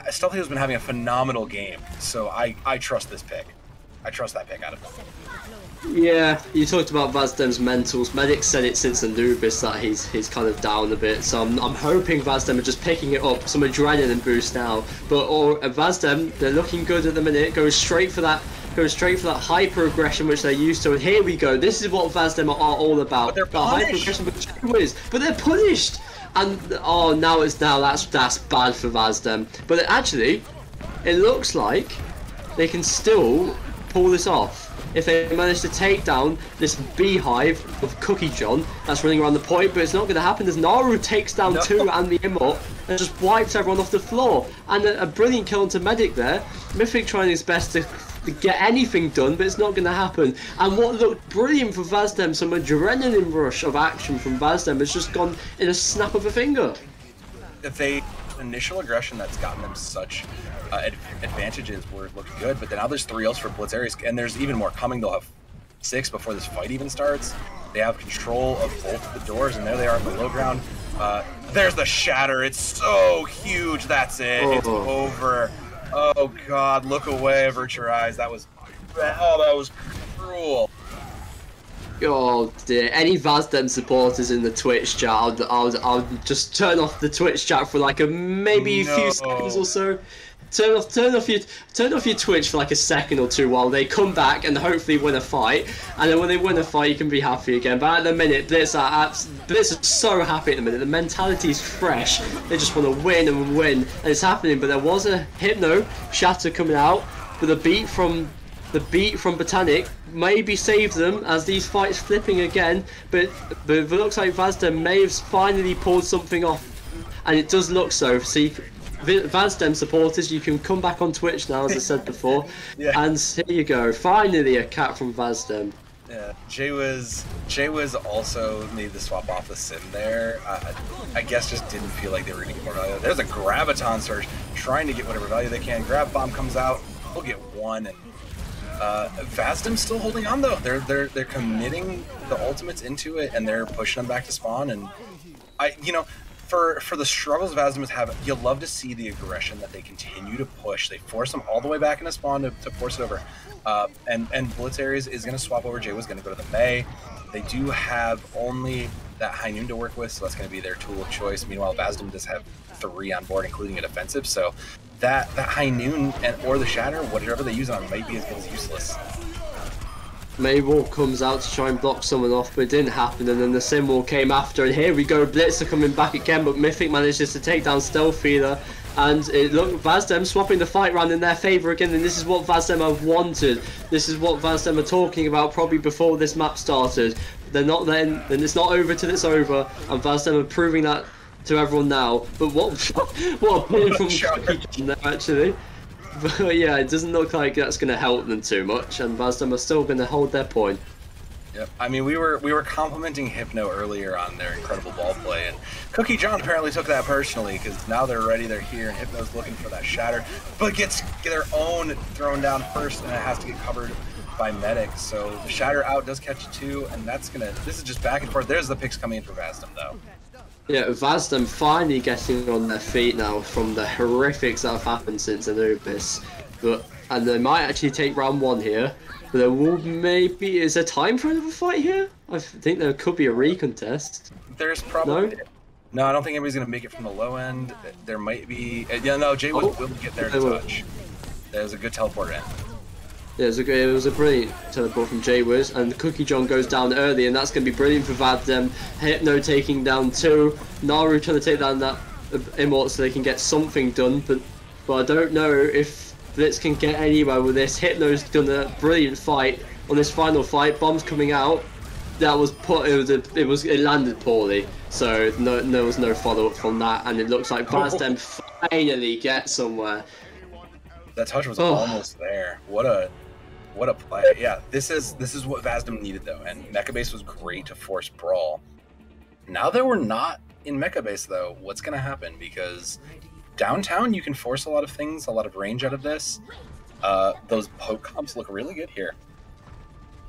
Stealth Healer's been having a phenomenal game, so I trust this pick. I trust that pick out of him. Yeah, you talked about Vazdem's mentals. Medic said it since Anubis that he's kind of down a bit, so I'm hoping Vazdem are just picking it up, some adrenaline boost now. But Vazdem, they're looking good at the minute, going straight for that hyper aggression which they're used to, and here we go. This is what Vazdem are all about. But they're punished. But they're punished. And that's bad for Vazdem. But actually, it looks like they can still pull this off. If they manage to take down this beehive of Cookie John that's running around the point, but it's not going to happen as Naru takes down 2 and the Imot and just wipes everyone off the floor. And a brilliant kill onto Medic there. Mythic trying his best to get anything done, but it's not going to happen. And what looked brilliant for Vazdem, some adrenaline rush of action from Vazdem, has just gone in a snap of a finger. If they initial aggression that's gotten them such advantages where it looked good, but then now there's 3 else for Blitz Aries, and there's even more coming. They'll have 6 before this fight even starts. They have control of both the doors, and there they are in the low ground. There's the shatter. It's so huge. That's it. It's over. Oh God, look away, avert your eyes. That was cruel. Oh dear, any Vazdem supporters in the Twitch chat, I'll just turn off the Twitch chat for like maybe a few seconds or so. Turn off your Twitch for like a second or 2 while they come back and hopefully win a fight. And then when they win a fight, you can be happy again. But at the minute, Blitz are so happy at the minute. The mentality is fresh. They just want to win and win, and it's happening. But there was a Hypno shatter coming out with a beat from Botanic. Maybe saved them as these fights flipping again. But it looks like Vazdem may have finally pulled something off, and it does look so. See. Vazdem supporters, you can come back on Twitch now, as I said before. Yeah. And here you go, finally a cat from Vazdem. Yeah, Jay was also made the swap off the sim there. I guess just didn't feel like they were going to get more value. There's a Graviton Surge trying to get whatever value they can. Grab Bomb comes out, we'll get 1, and Vazdem's still holding on though. They're committing the ultimates into it, and they're pushing them back to spawn. And for the struggles Vazdem is having, you'll love to see the aggression that they continue to push. They force him all the way back into spawn to force it over. And Blitz Ares is going to swap over. Jay was going to go to the Mei. They do have only that High Noon to work with, so that's going to be their tool of choice. Meanwhile, Vazdem does have 3 on board, including a defensive, so that High Noon or the Shatter, whatever they use on might be as good as useless. Mabel comes out to try and block someone off, but it didn't happen, and then the Symbol came after, and here we go, Blitz are coming back again, but Mythic manages to take down Stealth Feeder, and it looked Vazdem swapping the fight round in their favour again, and this is what Vazdem have wanted. This is what Vazdem are talking about probably before this map started. They're not then, and it's not over till it's over, and Vazdem are proving that to everyone now. But what a play from Cookie there, actually. But yeah, it doesn't look like that's going to help them too much, and Vazdem are still going to hold their point. Yep. I mean, we were complimenting Hypno earlier on their incredible ball play, and Cookie John apparently took that personally, because now they're ready, they're here, and Hypno's looking for that Shatter, but gets their own thrown down first, and it has to get covered by Medic. So the Shatter out does catch it too, and that's gonna. This is just back and forth. There's the picks coming in for Vazdem though. Yeah, Vazdem finally getting on their feet now from the horrifics that have happened since Anubis. And they might actually take round 1 here. But there will maybe... Is there time for another fight here? I think there could be a recontest. There's probably... No? No, I don't think anybody's going to make it from the low end. There might be... Yeah, no, Jay will get there to touch. There's a good teleport in. Yeah, it was a brilliant teleport from Jaywiz, and Cookie John goes down early, and that's going to be brilliant for Vazdem. Hypno taking down 2, Naru trying to take down that Immort so they can get something done, but I don't know if Blitz can get anywhere with this. Hypno's done a brilliant fight on this final fight. Bombs coming out. That was it landed poorly, so there was no follow up from that, and it looks like Vazdem finally gets somewhere. That touch was almost there. What a play. Yeah, this is what Vazdem needed though, and Mecha Base was great to force Brawl. Now that we're not in Mecha Base though, what's gonna happen? Because downtown you can force a lot of things, a lot of range out of this. Those poke comps look really good here.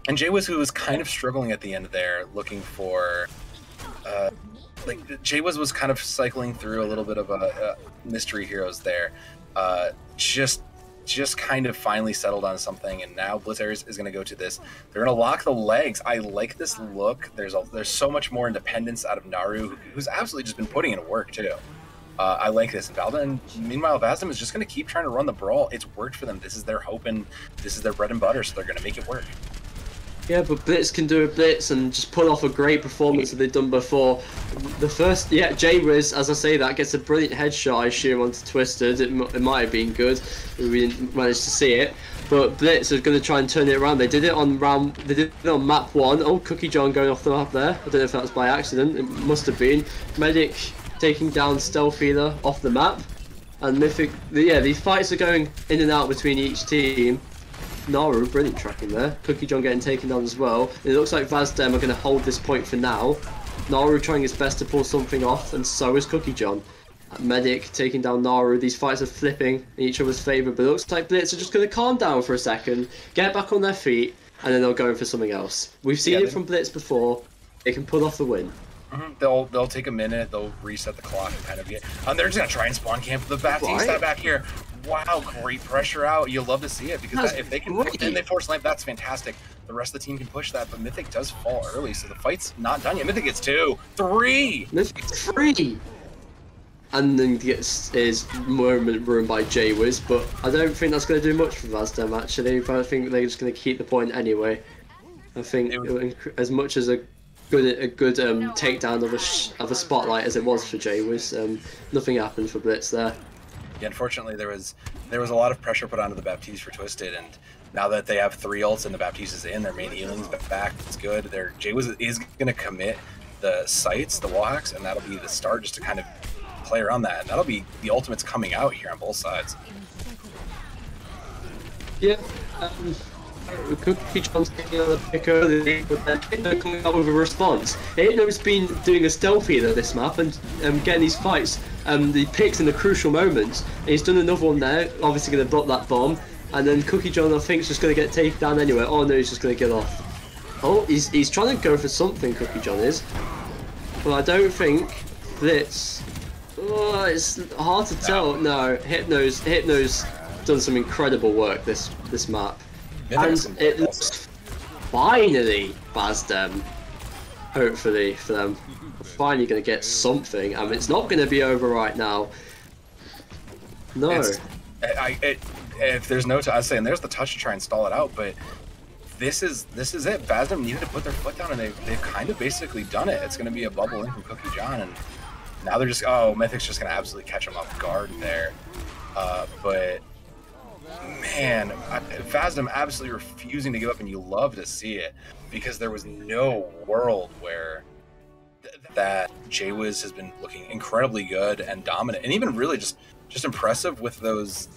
And Jaywiz, who was kind of struggling at the end there, looking for like Jaywiz was kind of cycling through a little bit of a mystery heroes there. Just kind of finally settled on something, and now Blitz Ares is going to go to this. They're going to lock the legs. I like this look. There's so much more independence out of Naru, who's absolutely just been putting in work too. I like this. And meanwhile, Vazdem is just going to keep trying to run the brawl. It's worked for them. This is their hope, and this is their bread and butter, so they're going to make it work. Yeah, but Blitz can do a Blitz and just pull off a great performance that they've done before. The first, Jaywiz, as I say that, gets a brilliant headshot, I assume, onto Twisted. It might have been good. We didn't manage to see it. But Blitz is going to try and turn it around. They did it on map 1. Oh, Cookie John going off the map there. I don't know if that was by accident. It must have been. Medic taking down Stealth Feeder off the map. And Mythic, these fights are going in and out between each team. Naru, brilliant tracking there. Cookie John getting taken down as well. It looks like Vazdem are going to hold this point for now. Naru trying his best to pull something off, and so is Cookie John. Medic taking down Naru. These fights are flipping in each other's favour, but it looks like Blitz are just going to calm down for a second, get back on their feet, and then they'll go in for something else. We've seen it from Blitz before. They can pull off the win. They'll take a minute. They'll reset the clock and kind of get. And they're just going to try and spawn camp the Baptiste back here. Wow, great pressure out. You'll love to see it, because if they can and they force lamp, that's fantastic. The rest of the team can push that, but Mythic does fall early, so the fight's not done yet. Mythic gets 2, 3. Mythic 3. And then gets his moment ruined by Jaywiz, but I don't think that's going to do much for Vazdem actually. But I think they're just going to keep the point anyway. I think as much as a good takedown of a spotlight as it was for Jaywiz, nothing happened for Blitz there. Yeah, unfortunately, there was a lot of pressure put onto the Baptiste for Twisted, and now that they have 3 ults and the Baptiste is in, their main healing's back. It's good. Jaywiz is going to commit the sights, the wall hacks, and that'll be the start just to kind of play around that. And that'll be the ultimates coming out here on both sides. Yeah. Cookie John's taking on the pick early, but then Hypno coming out with a response. Hypno's been doing a stealth healer this map and getting these fights, the picks in the crucial moments. And he's done another one there, obviously going to block that bomb, and then Cookie John I think is just going to get taken down anyway. Oh no, he's just going to get off. Oh, he's trying to go for something, Cookie John is. But I don't think Blitz. Oh, it's hard to tell. No, Hypno's done some incredible work this map. And it looks finally Vazdem, hopefully for them, finally going to get something. I mean, it's not going to be over right now. No. If there's no, I was saying there's the touch to try and stall it out, but this is it. Vazdem needed to put their foot down, and they've kind of basically done it. It's going to be a bubble in from Cookie John, and now they're just, oh, Mythic's just going to absolutely catch them off guard there. But man, Vazdem absolutely refusing to give up, and you love to see it, because there was no world where that Jaywiz has been looking incredibly good and dominant, and even really just impressive with those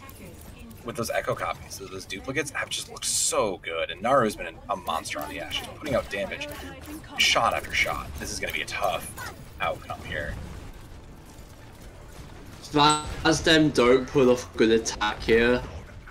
echo copies. So those duplicates have just looked so good, and Naru's been a monster on the Ashe. She's putting out damage shot after shot. This is going to be a tough outcome here. Vazdem don't pull off a good attack here,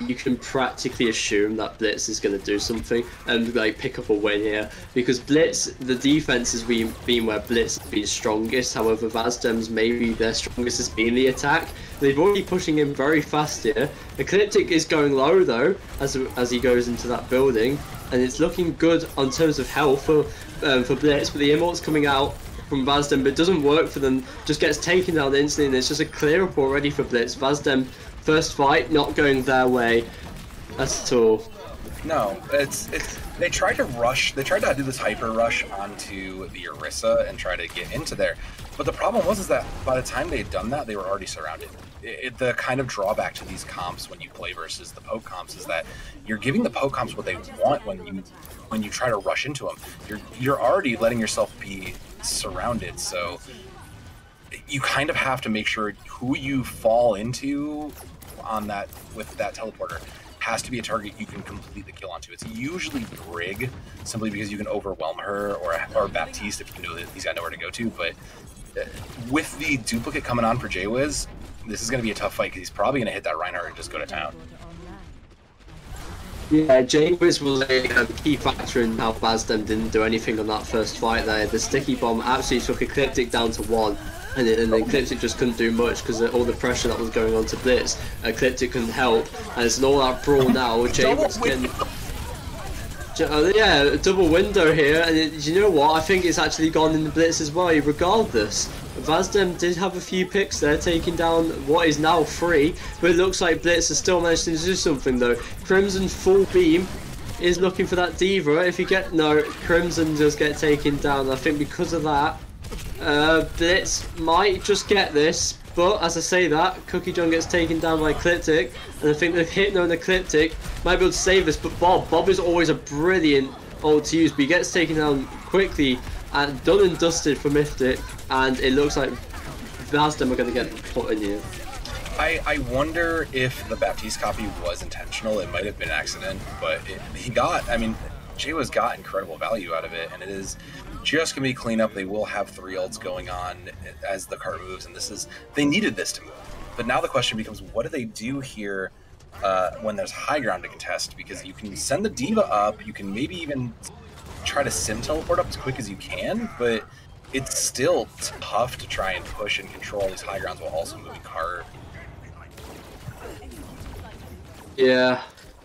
you can practically assume that Blitz is going to do something and like pick up a win here, because Blitz, the defense has been where Blitz has been strongest. However, Vazdem's maybe their strongest has been the attack. They've already pushing him very fast here. Ecliptic is going low though as he goes into that building, and it's looking good on terms of health for Blitz, but the immort's coming out from Vazdem, but it doesn't work for them. Just gets taken down instantly, and it's just a clear up already for Blitz. Vazdem, first fight not going their way at all. No, they tried to rush. They tried to do this hyper rush onto the Orisa and try to get into there. But the problem was that by the time they had done that, they were already surrounded. The kind of drawback to these comps when you play versus the poke comps is that you're giving the poke comps what they want when you try to rush into them. You're already letting yourself be surrounded, so you kind of have to make sure who you fall into on that with that teleporter has to be a target you can complete the kill onto. It's usually Brig, simply because you can overwhelm her, or Baptiste if you know that he's got nowhere to go to. But with the duplicate coming on for Jaywiz, this is going to be a tough fight, because he's probably going to hit that Reinhardt and just go to town. Yeah, Jaywiz was a key factor in how Vazdem didn't do anything on that first fight there. The sticky bomb absolutely took Ecliptic down to 1. And Ecliptic just couldn't do much because of all the pressure that was going on to Blitz. Ecliptic couldn't help, and it's an all-out brawl now. Jaywiz can... yeah, double window here, and you know what? I think it's actually gone in the Blitz as well, regardless. Vazdem did have a few picks there, taking down what is now 3, but it looks like Blitz has still managed to do something though. Crimson full beam is looking for that Diva. If you get... no, Crimson does get taken down. I think because of that, Blitz might just get this, but as I say that, Cookie John gets taken down by Ecliptic, and I think the Hypno and Ecliptic might be able to save this, but Bob is always a brilliant ult to use, but he gets taken down quickly and done and dusted for Mythic, and it looks like Vazdem are going to get put in here. I wonder if the Baptiste copy was intentional. It might have been an accident, but Jaywiz got incredible value out of it, and it is just gonna be cleanup. They will have 3 ults going on as the cart moves, and they needed this to move. But now the question becomes, what do they do here when there's high ground to contest? Because you can send the Diva up, you can maybe even try to sim teleport up as quick as you can, but it's still tough to try and push and control these high grounds while also moving cart. Yeah.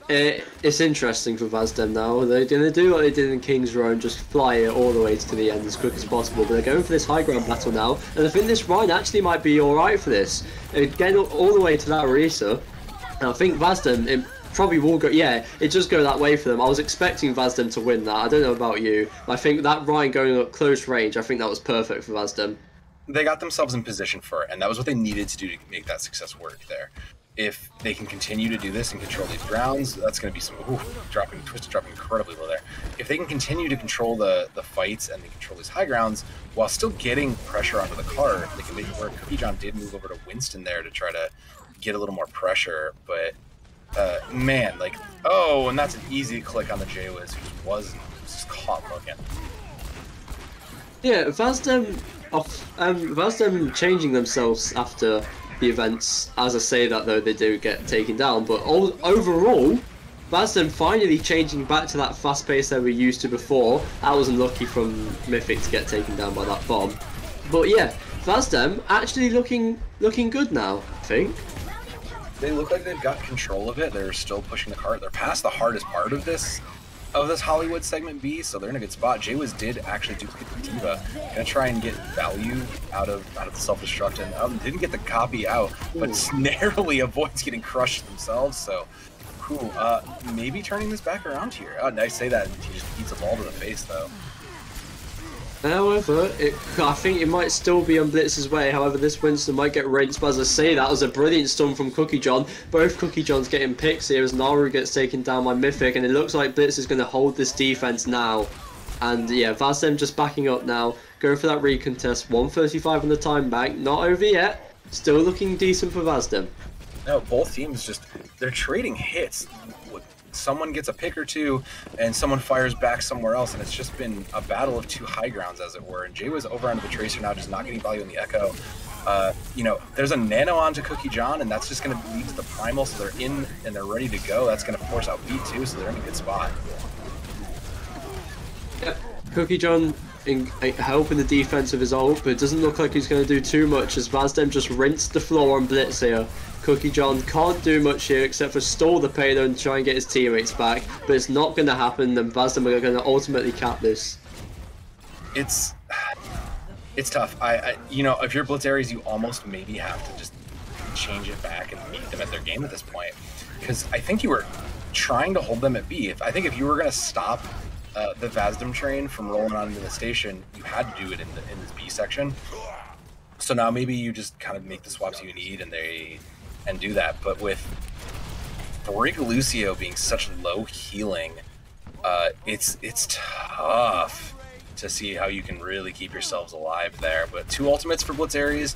It's interesting for Vazdem now. They're going to do what they did in King's Row and just fly it all the way to the end as quick as possible. But they're going for this high ground battle now, and I think this Rhine actually might be alright for this. Getting all the way to that Orisa, and I think Vazdem, it probably will go... yeah, it does go that way for them. I was expecting Vazdem to win that. I don't know about you. I think that Rhine going at close range, I think that was perfect for Vazdem. They got themselves in position for it, and that was what they needed to do to make that success work there. If they can continue to do this and control these grounds, that's going to be some Twisted dropping incredibly low there. If they can continue to control the fights and they control these high grounds while still getting pressure onto the cart, they can make it work. Cookie John did move over to Winston there to try to get a little more pressure, but man, like, oh, and that's an easy click on the Jaywiz, who was just caught looking. Yeah, Vazdem changing themselves after the events. As I say that though, they do get taken down, but overall, Vazdem finally changing back to that fast pace that we used to before. That was unlucky from Mythic to get taken down by that bomb. But yeah, Vazdem actually looking good now, I think. They look like they've got control of it. They're still pushing the cart. They're past the hardest part of this Hollywood segment B, so they're in a good spot. Jaywiz did actually duplicate the Diva. Gonna try and get value out of the self-destruct, and didn't get the copy out, but narrowly avoids getting crushed themselves. So, cool. Maybe turning this back around here. Oh, nice. Say that. He just eats a ball to the face, though. However, I think it might still be on Blitz's way. However, this Winston might get rinsed. But as I say, that was a brilliant stun from Cookie John. Both Cookie Johns getting picks here as Naru gets taken down by Mythic. And it looks like Blitz is going to hold this defense now. And yeah, Vazdem just backing up now. Going for that recontest. 1:35 on the time bank. Not over yet. Still looking decent for Vazdem. No, both teams they're trading hits. Someone gets a pick or two, and someone fires back somewhere else, and it's just been a battle of two high grounds, as it were. And Jay was over onto the Tracer now, just not getting value in the Echo. You know, there's a Nano onto Cookie John, and that's just going to lead to the Primal, so they're in and they're ready to go. That's going to force out B2, so they're in a good spot. Yep, Cookie John helping the defense of his ult, but it doesn't look like he's going to do too much as Vazdem just rinsed the floor on Blitz here. Cookie John can't do much here except for stall the payload and try and get his teammates back, but it's not going to happen, and Vazdem are going to ultimately cap this. It's tough. You know, if you're Blitz Aries, you almost maybe have to just change it back and meet them at their game at this point, because I think you were trying to hold them at B. I think if you were going to stop the Vazdem train from rolling on into the station, you had to do it in this B section. So now maybe you just kind of make the swaps you need and do that. But with Brig Lucio being such low healing, it's tough to see how you can really keep yourselves alive there. But 2 ultimates for Blitz Aries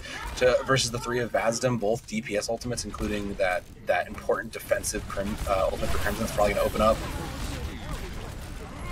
versus the 3 of Vazdem, both DPS ultimates, including that important defensive ultimate for Crimson is probably going to open up.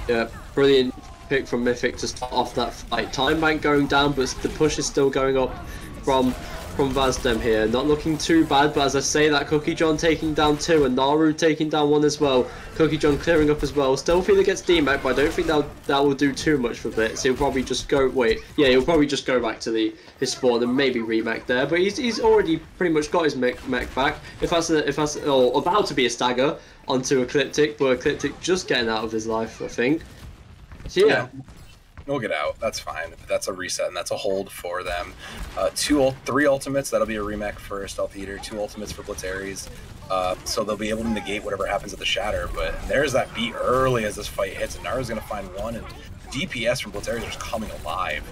Yeah, brilliant pick from Mythic to start off that fight. Time bank going down, but the push is still going up from Vazdem here. Not looking too bad, but as I say, that Cookie John taking down 2 and Naru taking down 1 as well. Cookie John clearing up as well. Still feel it gets DMAC, but I don't think that will do too much for Blitz. He'll probably just go, he'll probably just go back to his spawn and maybe remake there, but he's already pretty much got his mech back. If that's about to be a stagger onto Ecliptic, but Ecliptic just getting out of his life, I think. So yeah. We'll get out. That's fine. That's a reset, and that's a hold for them. 3 ultimates. That'll be a remake for Stealth Eater. 2 ultimates for Blitz Aries. So they'll be able to negate whatever happens at the Shatter. But there's that beat early as this fight hits, and Naru's going to find 1, and DPS from Blitz Aries are just coming alive.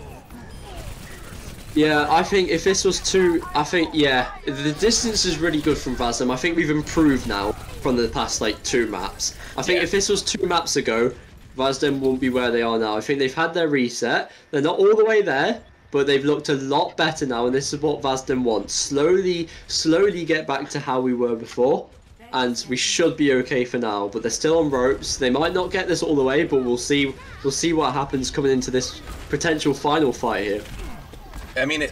Yeah, I think if this was 2, the distance is really good from Vazdem. I think we've improved now from the past 2 maps. I think if this was 2 maps ago, Vazdem won't be where they are now. I think they've had their reset. They're not all the way there, but they've looked a lot better now, and this is what Vazdem wants. Slowly get back to how we were before, and we should be okay for now. But they're still on ropes. They might not get this all the way, but we'll see what happens coming into this potential final fight here. I mean,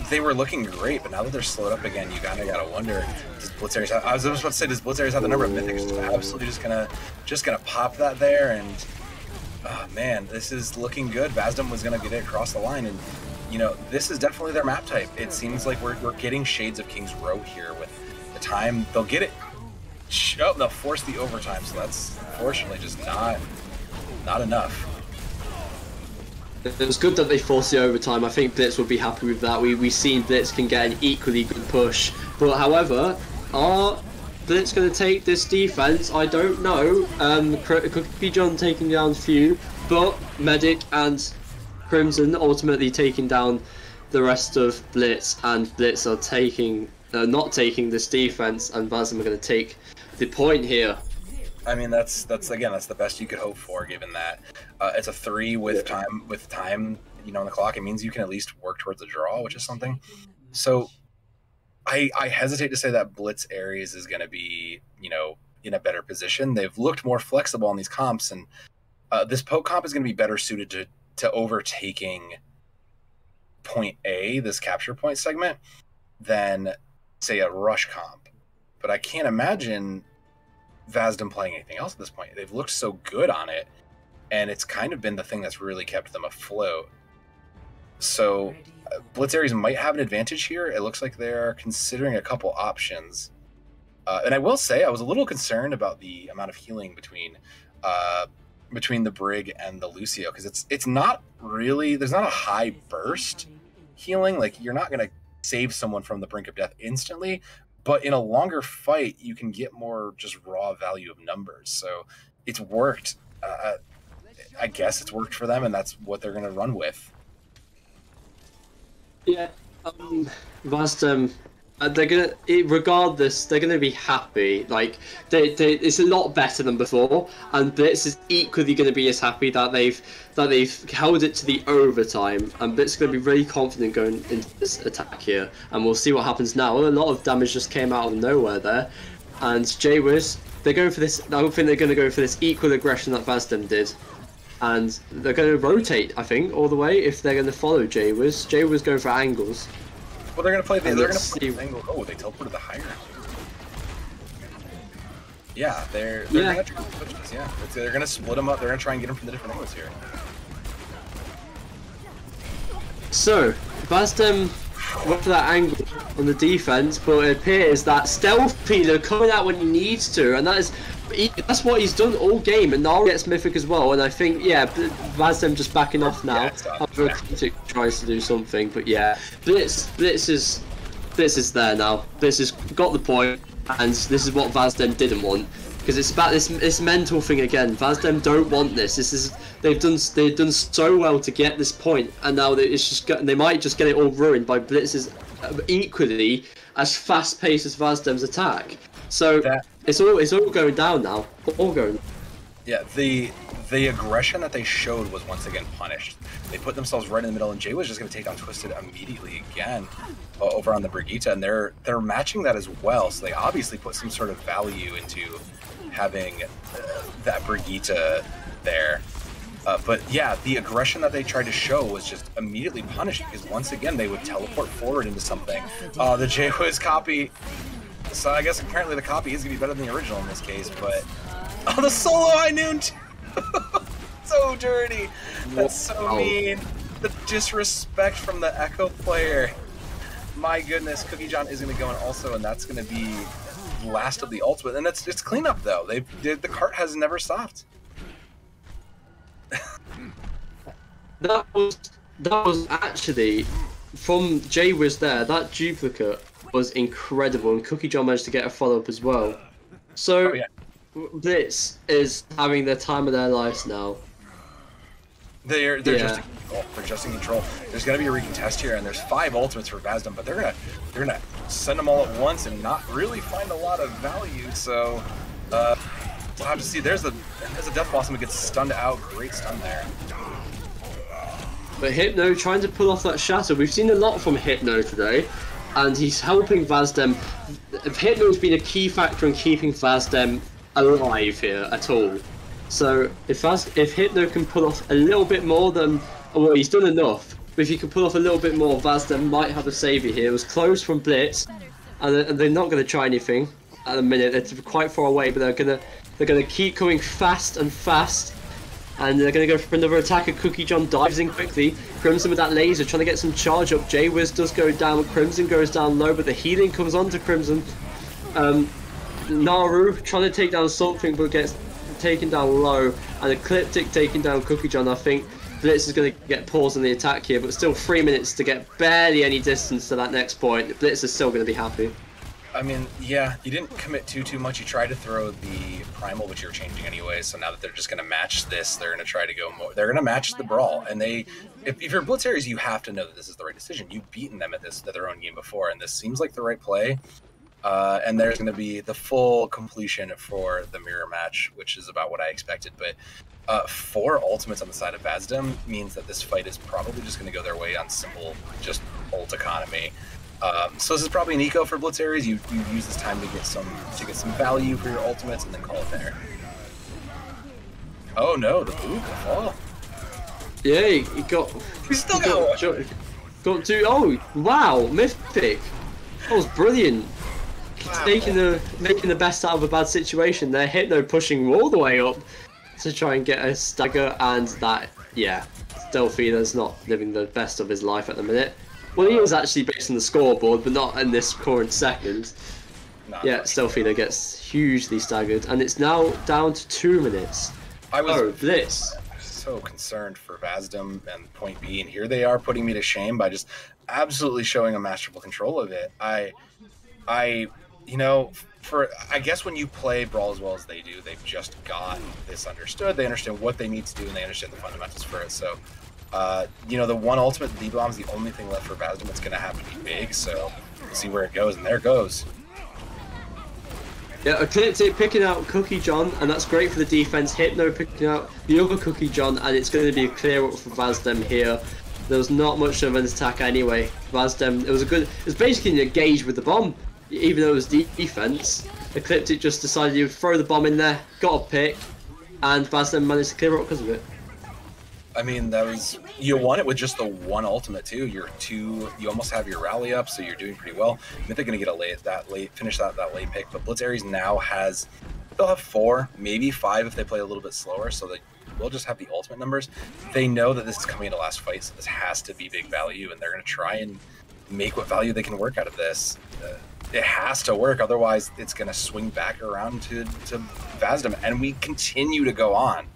they were looking great, but now that they're slowed up again, you kind of gotta wonder, does Blitz Aries I was just about to say, does Blitz Aries have the number of Mythics to absolutely just gonna pop that there? And oh man, this is looking good. Vazdem was gonna get it across the line, and you know, this is definitely their map type. It seems like we're getting shades of King's Row here with the time. They'll get it. Oh, they'll force the overtime, so that's unfortunately just not enough. It was good that they forced the overtime. I think Blitz would be happy with that. We've seen Blitz can get an equally good push. But however, are Blitz going to take this defense? I don't know. Cookie John taking down few, but Medic and Crimson ultimately taking down the rest of Blitz, and Blitz are not taking this defense, and Vazdem are going to take the point here. I mean, that's the best you could hope for, given that it's a 3 with time, you know, on the clock. It means you can at least work towards a draw, which is something. So I hesitate to say that Blitz Aries is going to be, you know, in a better position. They've looked more flexible on these comps, and this poke comp is going to be better suited to overtaking point A, this capture point segment, than say a rush comp. But I can't imagine Vazdem playing anything else at this point. They've looked so good on it, and it's kind of been the thing that's really kept them afloat. So Blitz Aries might have an advantage here. It looks like they're considering a couple options. And I will say I was a little concerned about the amount of healing between the Brig and the Lucio, because it's not really, there's not a high burst healing. Like, you're not going to save someone from the brink of death instantly, but in a longer fight you can get more just raw value of numbers. So it's worked. I guess it's worked for them, and that's what they're going to run with. Yeah, Vazdem, they're gonna, regardless, they're gonna be happy. Like, it's a lot better than before, and Blitz is equally gonna be as happy that they've held it to the overtime. And Blitz is gonna be really confident going into this attack here, and we'll see what happens now. A lot of damage just came out of nowhere there, and Jwiz, they're going for this. I don't think they're gonna go for this equal aggression that Vazdem did. And they're going to rotate, I think, all the way if they're going to follow Jwiz. Jwiz going for angles. Well, they're going to play. They're going to play the angle. Oh, they teleported the higher. Yeah, they're going to try to switch this. Yeah, they're going to split them up. They're going to try and get them from the different angles here. So Vazdem went for that angle on the defense, but it appears that Stealth Peeler coming out when he needs to, and that's what he's done all game, and now gets Mythic as well. And I think, yeah, Vazdem just backing off now. After Critic tries to do something, but yeah, Blitz is there now. Blitz has got the point, and this is what Vazdem didn't want, because it's about this mental thing again. Vazdem don't want this. They've done so well to get this point, and now they might just get it all ruined by Blitz's equally as fast paced as Vazdem's attack. So it's all going down now. All going. Yeah, the aggression that they showed was once again punished. They put themselves right in the middle, and Jay was just going to take down Twisted immediately again over on the Brigitte, and they're matching that as well. So they obviously put some sort of value into having that Brigitte there. But yeah, the aggression that they tried to show was just immediately punished, because once again they would teleport forward into something. The Jwiz copy. So I guess apparently the copy is going to be better than the original in this case, but... Oh, the solo high noon! So dirty! That's so mean! The disrespect from the Echo player. My goodness, Cookie John is going to go in also, and that's going to be last of the ultimate. And it's cleanup, though. The cart has never stopped. That was actually, from Jwiz there, that duplicate was incredible, and Cookie John managed to get a follow-up as well. So Blitz is having the time of their lives now. They're just in control. There's gonna be a recontest here, and there's 5 ultimates for Vazdem, but they're gonna send them all at once and not really find a lot of value. So we'll have to see. There's a Death Blossom that gets stunned out. Great stun there. But Hypno trying to pull off that shatter. We've seen a lot from Hypno today, and he's helping Vazdem. Hypno's been a key factor in keeping Vazdem alive here at all. So if Hypno can pull off a little bit more than, well, he's done enough. But if he can pull off a little bit more, Vazdem might have a saviour here. It was close from Blitz, and they're not going to try anything at the minute. They're quite far away, but they're gonna keep coming fast and fast. And they're going to go for another attack, and Cookie John dives in quickly. Crimson with that laser, trying to get some charge up. Jwiz does go down, Crimson goes down low, but the healing comes onto Crimson. Naru trying to take down something, but gets taken down low. And Ecliptic taking down Cookie John. I think Blitz is going to get paused on the attack here, but still 3 minutes to get barely any distance to that next point. Blitz is still going to be happy. I mean, yeah, you didn't commit too much. You tried to throw the Primal, which you were changing anyway, so now that they're just going to match this, they're going to try to go more. They're going to match the Brawl, and if you're Blitz Aries, you have to know that this is the right decision. You've beaten them at their own game before, and this seems like the right play. And there's going to be the full completion for the mirror match, which is about what I expected. But 4 ultimates on the side of Vazdem means that this fight is probably just going to go their way on simple, just ult economy. So this is probably an eco for Blitz Aries. You use this time to get some value for your ultimates and then call it there. Oh no, the boot, the fall. Yeah, he got. He still got one. Got 2. Oh wow, Mythic. That was brilliant. Wow. Making the best out of a bad situation. They're Hypno pushing all the way up to try and get a stagger, and that, yeah, Delphina's not living the best of his life at the minute. Well, he is actually based on the scoreboard, but not in this current second. Yeah, Delphina gets hugely staggered, and it's now down to 2 minutes. Blitz. So concerned for Vazdem and Point B, and here they are putting me to shame by just absolutely showing a masterful control of it. You know, I guess when you play Brawl as well as they do, they've just got this understood. They understand what they need to do, and they understand the fundamentals for it. So, you know, the one ultimate D-Bomb is the only thing left for Vazdem. It's going to have to be big, so we'll see where it goes, and there it goes. Yeah, Ecliptic picking out Cookie John, and that's great for the defense. Hypno picking out the other Cookie John, and it's going to be a clear up for Vazdem here. There was not much of an attack anyway. Vazdem, it was basically an engage with the bomb, even though it was defense. Ecliptic just decided he would throw the bomb in there, got a pick, and Vazdem managed to clear up because of it. I mean, you won it with just the one ultimate too. You almost have your rally up, so you're doing pretty well. They're going to get finish that late pick, but Blitz Aries now they'll have 4, maybe 5 if they play a little bit slower, so they will just have the ultimate numbers. They know that this is coming into last fight, so this has to be big value, and they're going to try and make what value they can work out of this. It has to work, otherwise it's going to swing back around to Vazdem, and we continue to go on.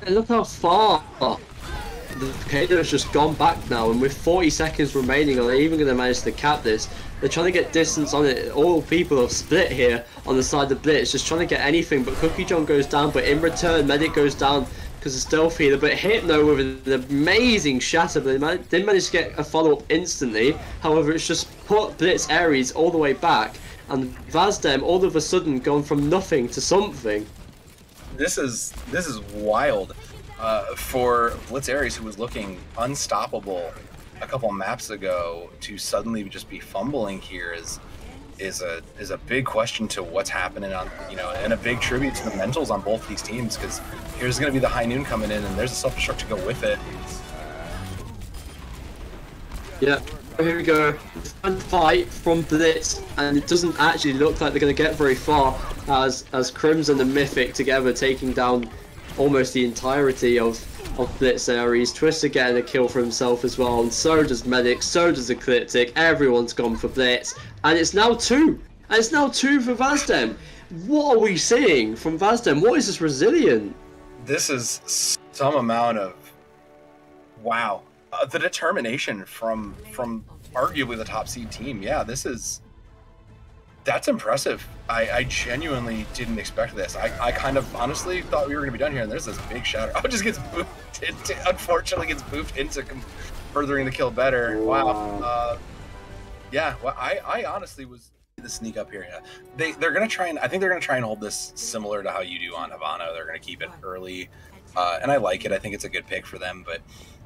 And look how far the Kaido's just gone back now, and with 40 seconds remaining, are they even going to manage to cap this? They're trying to get distance on it. All people have split here on the side of Blitz, just trying to get anything, but Cookie John goes down, but in return, Medic goes down because of Stealth Healer, but Hypno with an amazing shatter, but they didn't manage to get a follow-up instantly. However, it's just put Blitz Aries all the way back, and Vazdem all of a sudden gone from nothing to something. This is wild for Blitz Aries, who was looking unstoppable a couple maps ago, to suddenly just be fumbling here is a big question to what's happening on, you know, and a big tribute to the mentals on both these teams, because here's going to be the high noon coming in, and there's a self-destruct to go with it. Yeah, here we go. Fun fight from Blitz, and it doesn't actually look like they're going to get very far, as Crimson and Mythic together taking down almost the entirety of Blitz Aries. Twister getting a kill for himself as well, and so does Medic, so does Ecliptic. Everyone's gone for Blitz, and it's now 2. And it's now 2 for Vazdem. What are we seeing from Vazdem? What is this resilient? This is some amount of wow. The determination from arguably the top seed team. Yeah, that's impressive. I genuinely didn't expect this. I kind of honestly thought we were going to be done here, and there's this big shatter. Oh, it just gets booped into, unfortunately gets booped into furthering the kill better. Wow. Yeah, well, I honestly was the sneak up here. Yeah, they're going to try, and I think they're going to try and hold this similar to how you do on Havana. They're going to keep it early, and I like it. I think it's a good pick for them, but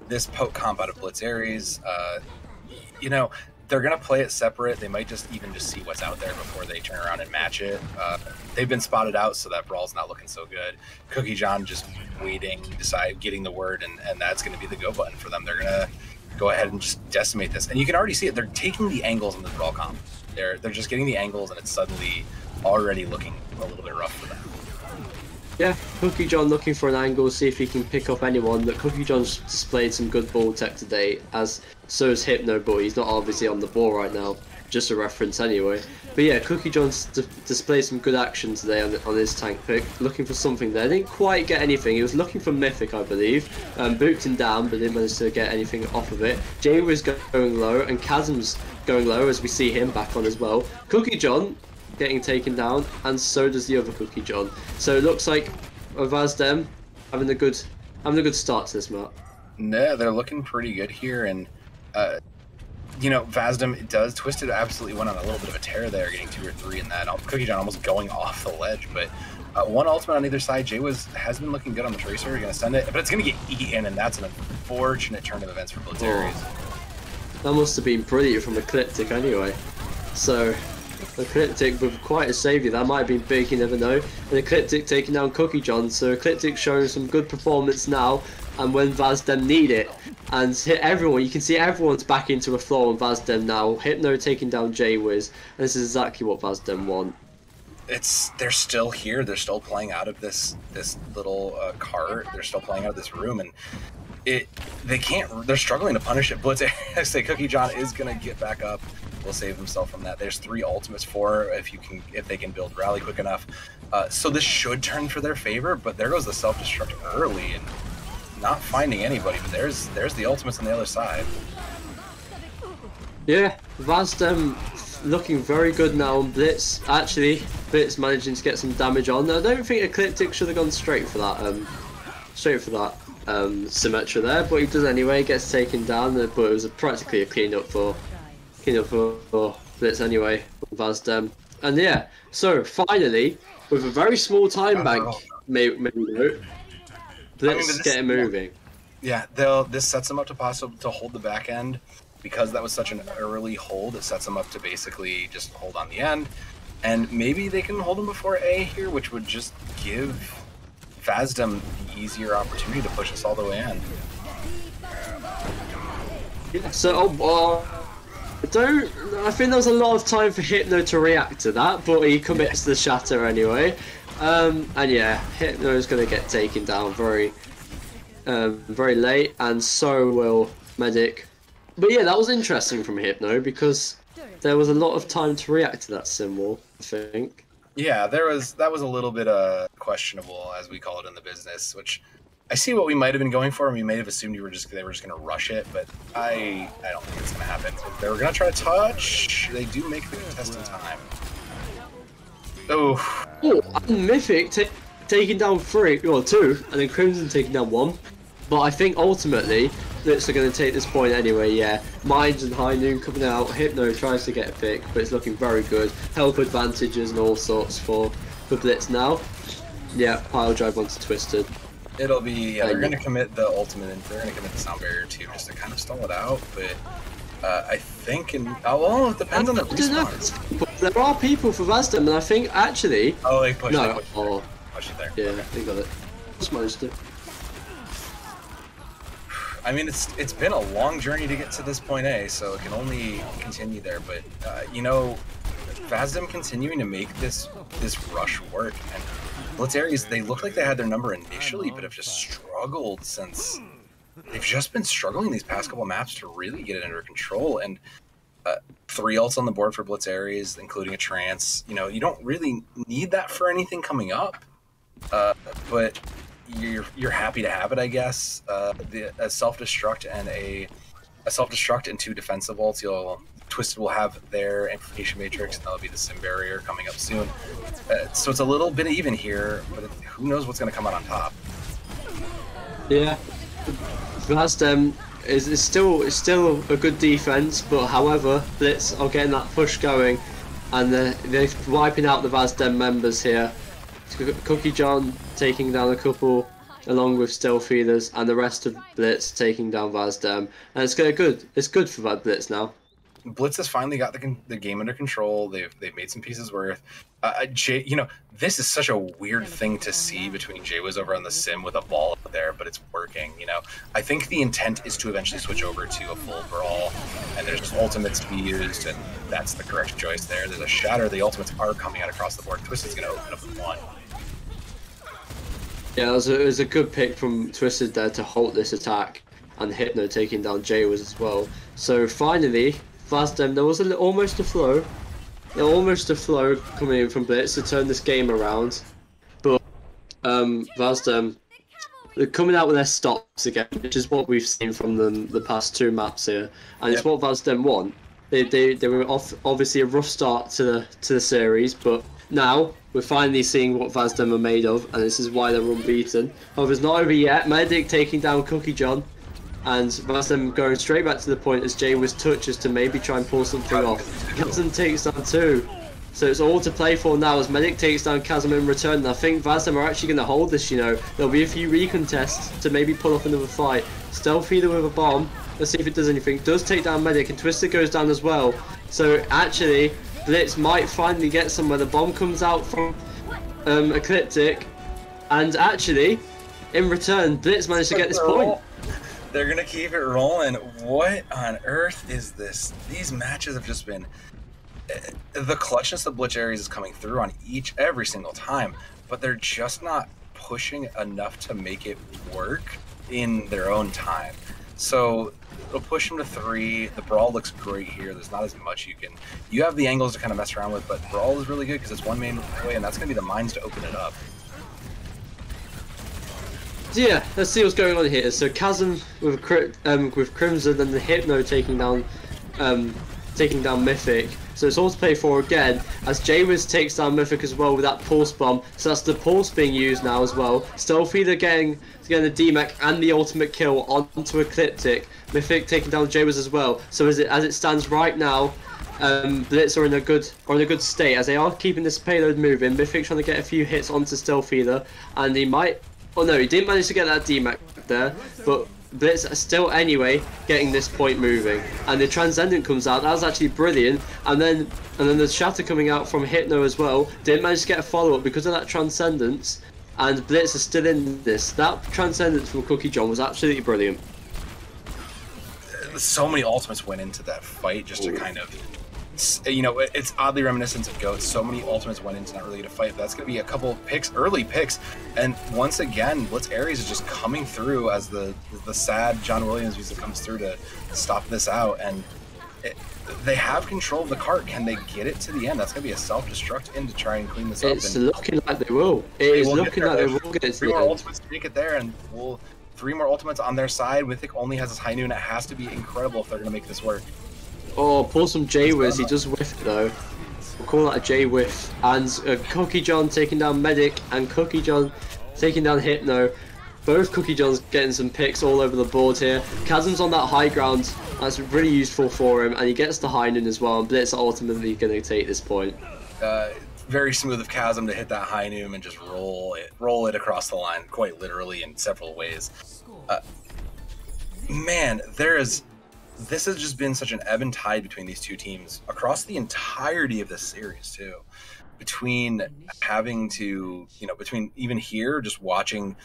this poke comp out of Blitz Aries, you know, they're going to play it separate. They might just see what's out there before they turn around and match it. They've been spotted out, so that Brawl's not looking so good. Cookie John just waiting, getting the word, and that's going to be the go button for them. They're going to go ahead and just decimate this. And you can already see it. They're taking the angles in the Brawl comp. They're just getting the angles, and it's suddenly already looking a little bit rough for them. Yeah, Cookie John looking for an angle, see if he can pick up anyone. But Cookie John's displayed some good ball tech today, as so is Hypno, but he's not obviously on the ball right now. Just a reference anyway. But yeah, Cookie John's displayed some good action today on his tank pick, looking for something there. Didn't quite get anything. He was looking for Mythic, I believe. Booped him down, but didn't manage to get anything off of it. Jay was going low, and Chasm's going low, as we see him back on as well. Cookie John getting taken down, and so does the other Cookie John. So it looks like Vazdem having a good start to this map. Yeah, they're looking pretty good here, and you know, Vazdem Twisted absolutely went on a little bit of a tear there, getting 2 or 3 in that. Cookie John almost going off the ledge, but one ultimate on either side. Jay has been looking good on the Tracer. You're gonna send it, but it's gonna get eaten, and that's an unfortunate turn of events for Blitz Aries. That must have been pretty from Ecliptic anyway. So Ecliptic with quite a saviour. That might have been big, you never know. And Ecliptic taking down Cookie John. So Ecliptic showing some good performance now, and when Vazdem need it. And hit everyone, you can see everyone's back into a floor on Vazdem now. Hypno taking down J-Wiz, and this is exactly what Vazdem want. They're still here. They're still playing out of this little cart. They're still playing out of this room, and they can't. They're struggling to punish it. Blitz, I say Cookie John is gonna get back up. Will save himself from that. There's 3 ultimates for if they can build rally quick enough. So this should turn for their favor. But there goes the self-destruct early and not finding anybody. But there's the ultimates on the other side. Yeah, Vazdem looking very good now on Blitz. Actually, Blitz managing to get some damage on. I don't think Ecliptic should have gone straight for that. Symmetra there, but he does anyway. Gets taken down, but it was practically a clean up for Blitz anyway, Vazdem. And yeah, so finally, with a very small time bank, maybe Blitz getting moving. Yeah, this sets them up to hold the back end. Because that was such an early hold, it sets them up to basically just hold on the end. And maybe they can hold them before A here, which would just give Vazdem the easier opportunity to push us all the way in. Yeah, so I think there was a lot of time for Hypno to react to that, but he commits the shatter anyway. And yeah, Hypno is going to get taken down very late, and so will Medic. But yeah, that was interesting from Hypno because there was a lot of time to react to that symbol, I think. Yeah, that was a little bit questionable, as we call it in the business, which I see what we might have been going for, and we may have assumed they were just going to rush it, but I don't think it's going to happen. If they were going to try to touch, they do make the contest in time. Oh, and Mythic taking down 2, and then Crimson taking down 1. But I think ultimately, Blitz are going to take this point anyway, yeah. Mines and High Noon coming out, Hypno tries to get a pick, but it's looking very good. Help advantages and all sorts for Blitz now. Yeah, pile drive onto Twisted. It'll be, they're going to commit the ultimate, and they're going to commit the sound barrier too, just to kind of stall it out, but I think, it depends on the respawns. There are people for Vazdem, and I think actually... Oh, they pushed it. Push it there. Yeah, they got it. Just managed it. I mean, it's been a long journey to get to this point A, so it can only continue there. But you know, Vazdem continuing to make this rush work, and Blitz Aries, they look like they had their number initially, but have just struggled since they've just been struggling these past couple maps to really get it under control. And 3 ults on the board for Blitz Aries, including a trance. You know, you don't really need that for anything coming up, but you're happy to have it, I guess. A self-destruct and a self-destruct and 2 defensive ults. Twisted will have their Amplification Matrix, and that'll be the Sim Barrier coming up soon. So it's a little bit even here, but who knows what's going to come out on top. Yeah, Vazdem is still a good defense, but however, Blitz are getting that push going, and they're wiping out the Vazdem members here. Cookie John taking down a couple, along with Stealth Feeders, and the rest of Blitz taking down Vazdem, and it's good. It's good for Blitz now. Blitz has finally got the game under control. They've made some pieces worth. Jay, you know, this is such a weird thing to see between Jaywiz over on the sim with a ball up there, but it's working. You know, I think the intent is to eventually switch over to a full brawl, and there's just ultimates to be used, and that's the correct choice there. There's a shatter. The ultimates are coming out across the board. Twisted's going to open up with 1. Yeah, it was a good pick from Twisted there to halt this attack, and Hypno taking down Jaywiz as well. So finally, Vazdem, there was almost a flow coming in from Blitz to turn this game around, but Vazdem, they're coming out with their stops again, which is what we've seen from them the past 2 maps here, and it's what Vazdem want. They were obviously a rough start to the series, but now we're finally seeing what Vazdem are made of, and this is why they're unbeaten. However, it's not over yet. Medic taking down Cookie John, and Vazdem going straight back to the point as Jaywiz touches to maybe try and pull something off. Chasm takes down 2. So it's all to play for now as Medic takes down Chasm in return. And I think Vazdem are actually going to hold this, you know. There'll be a few recontests to maybe pull off another fight. Stealth Feeder with a bomb. Let's see if it does anything. Does take down Medic, and Twister goes down as well. So actually, Blitz might finally get somewhere. The bomb comes out from Ecliptic. And actually, in return, Blitz managed to get this point. They're going to keep it rolling. What on earth is this? These matches have just been... The clutchness of Blitz Aries is coming through on every single time, but they're just not pushing enough to make it work. in their own time. So it'll push him to 3. The Brawl looks great here. There's not as much you have the angles to kind of mess around with, but Brawl is really good because it's one main way, and that's going to be the mines to open it up. So yeah, let's see what's going on here. So Chasm with Crimson and the Hypno taking down Mythic. So it's all to play for again, as Jaywiz takes down Mythic as well with that Pulse Bomb. So that's the Pulse being used now as well. Stealthy getting the DMAC and the ultimate kill onto Ecliptic. Mythic taking down Jaywiz as well. So as it stands right now, Blitz are in a good state, as they are keeping this payload moving. Mythic trying to get a few hits onto Stealthy, and he might... Oh no, he didn't manage to get that DMAC there, but Blitz are still anyway getting this point moving, and the Transcendent comes out. That was actually brilliant, and then the Shatter coming out from Hypno as well. Didn't manage to get a follow up because of that Transcendence, and Blitz are still in this. That Transcendence from Cookie John was absolutely brilliant. So many ultimates went into that fight just to kind of, you know, it's oddly reminiscent of GOAT. So many ultimates went into not really get a fight. But that's going to be a couple of picks, early picks, and once again, Blitz Ares is just coming through as the sad John Williams music comes through to stop this out, and they have control of the cart. Can they get it to the end? That's going to be a self-destruct in to try and clean this up. It's looking like they will. It is looking like they will get it to the end. 3 more ultimates to make it there, and 3 more ultimates on their side. Mythic only has his high noon. It has to be incredible if they're going to make this work. Oh, pull some J-Wiz. He just whiffed though. We'll call that a J-Whiff. And Cookie John taking down Medic, and Cookie John taking down Hypno. Both Cookie Johns getting some picks all over the board here. Chasm's on that high ground. That's really useful for him, and he gets the high noon as well. And Blitz are ultimately going to take this point. Very smooth of Chasm to hit that high noon and just roll it across the line, quite literally in several ways. Man, this has just been such an ebb and tide between these two teams across the entirety of this series too. Between having to, between even here, just watching,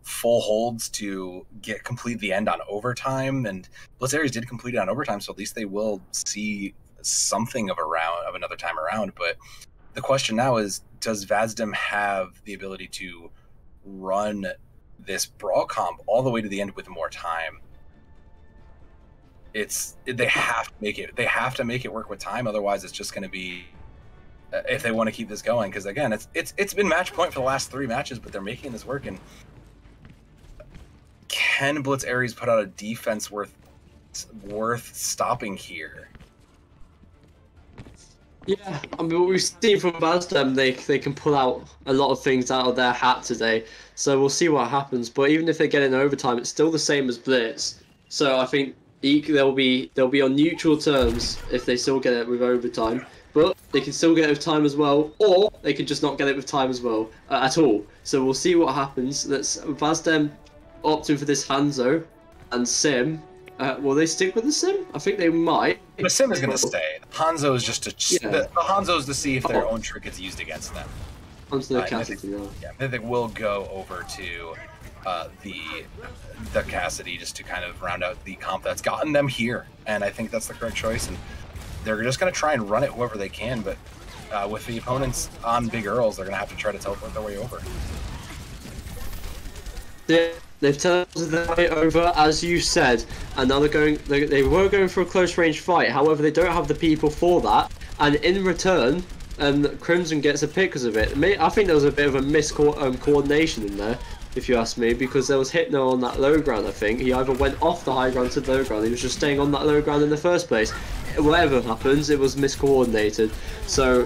full holds to complete the end on overtime, and Blitz Ares did complete it on overtime, so at least they will see something of another time around. But the question now is, does Vazdem have the ability to run this brawl comp all the way to the end with more time? They have to make it work with time, otherwise it's just going to be, if they want to keep this going, because again, it's been match point for the last 3 matches, but they're making this work. And can Blitz Ares put out a defense worth stopping here? Yeah, I mean, what we've seen from Vazdem, they can pull out a lot of things out of their hat today, so we'll see what happens. But even if they get in overtime, it's still the same as Blitz, so I think they'll be on neutral terms if they still get it with overtime. But they can still get it with time as well, or they can just not get it with time as well at all. So we'll see what happens. Let's Vazdem opting for this Hanzo and Sim. Will they stick with the Sim? I think they might. The Sim is going to stay. Hanzo is just the Hanzo is to see if their own trick is used against them. Onto the Cassidy now. Yeah, they will go over to the Cassidy just to kind of round out the comp that's gotten them here, and I think that's the correct choice. And they're just going to try and run it whoever they can, but with the opponents on Big Earls, they're going to have to try to teleport their way over. Yeah, they've teleported their way over, as you said, and now they were going for a close range fight. However, they don't have the people for that, and in return, Crimson gets a pick because of it. I think there was a bit of a coordination in there, if you ask me, because there was Hypno on that low ground. I think he either went off the high ground to the low ground, he was just staying on that low ground in the first place. Whatever happens, it was miscoordinated. So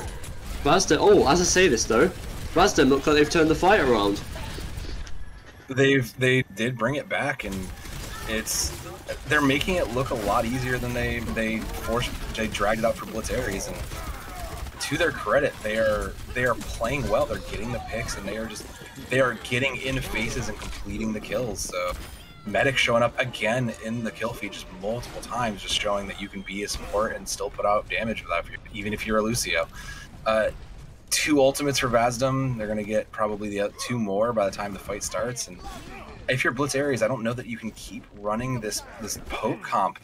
Vazdem, as I say this though, Vazdem look like they've turned the fight around. They did bring it back, and they're making it look a lot easier than they dragged it out for Blitz Ares. And to their credit, they are playing well. They're getting the picks, and they are getting in faces and completing the kills. So Medic showing up again in the kill feed just multiple times, just showing that you can be a support and still put out damage without, even if you're a Lucio. 2 ultimates for Vazdem. They're going to get probably the 2 more by the time the fight starts. And if you're Blitz Ares, I don't know that you can keep running this poke comp.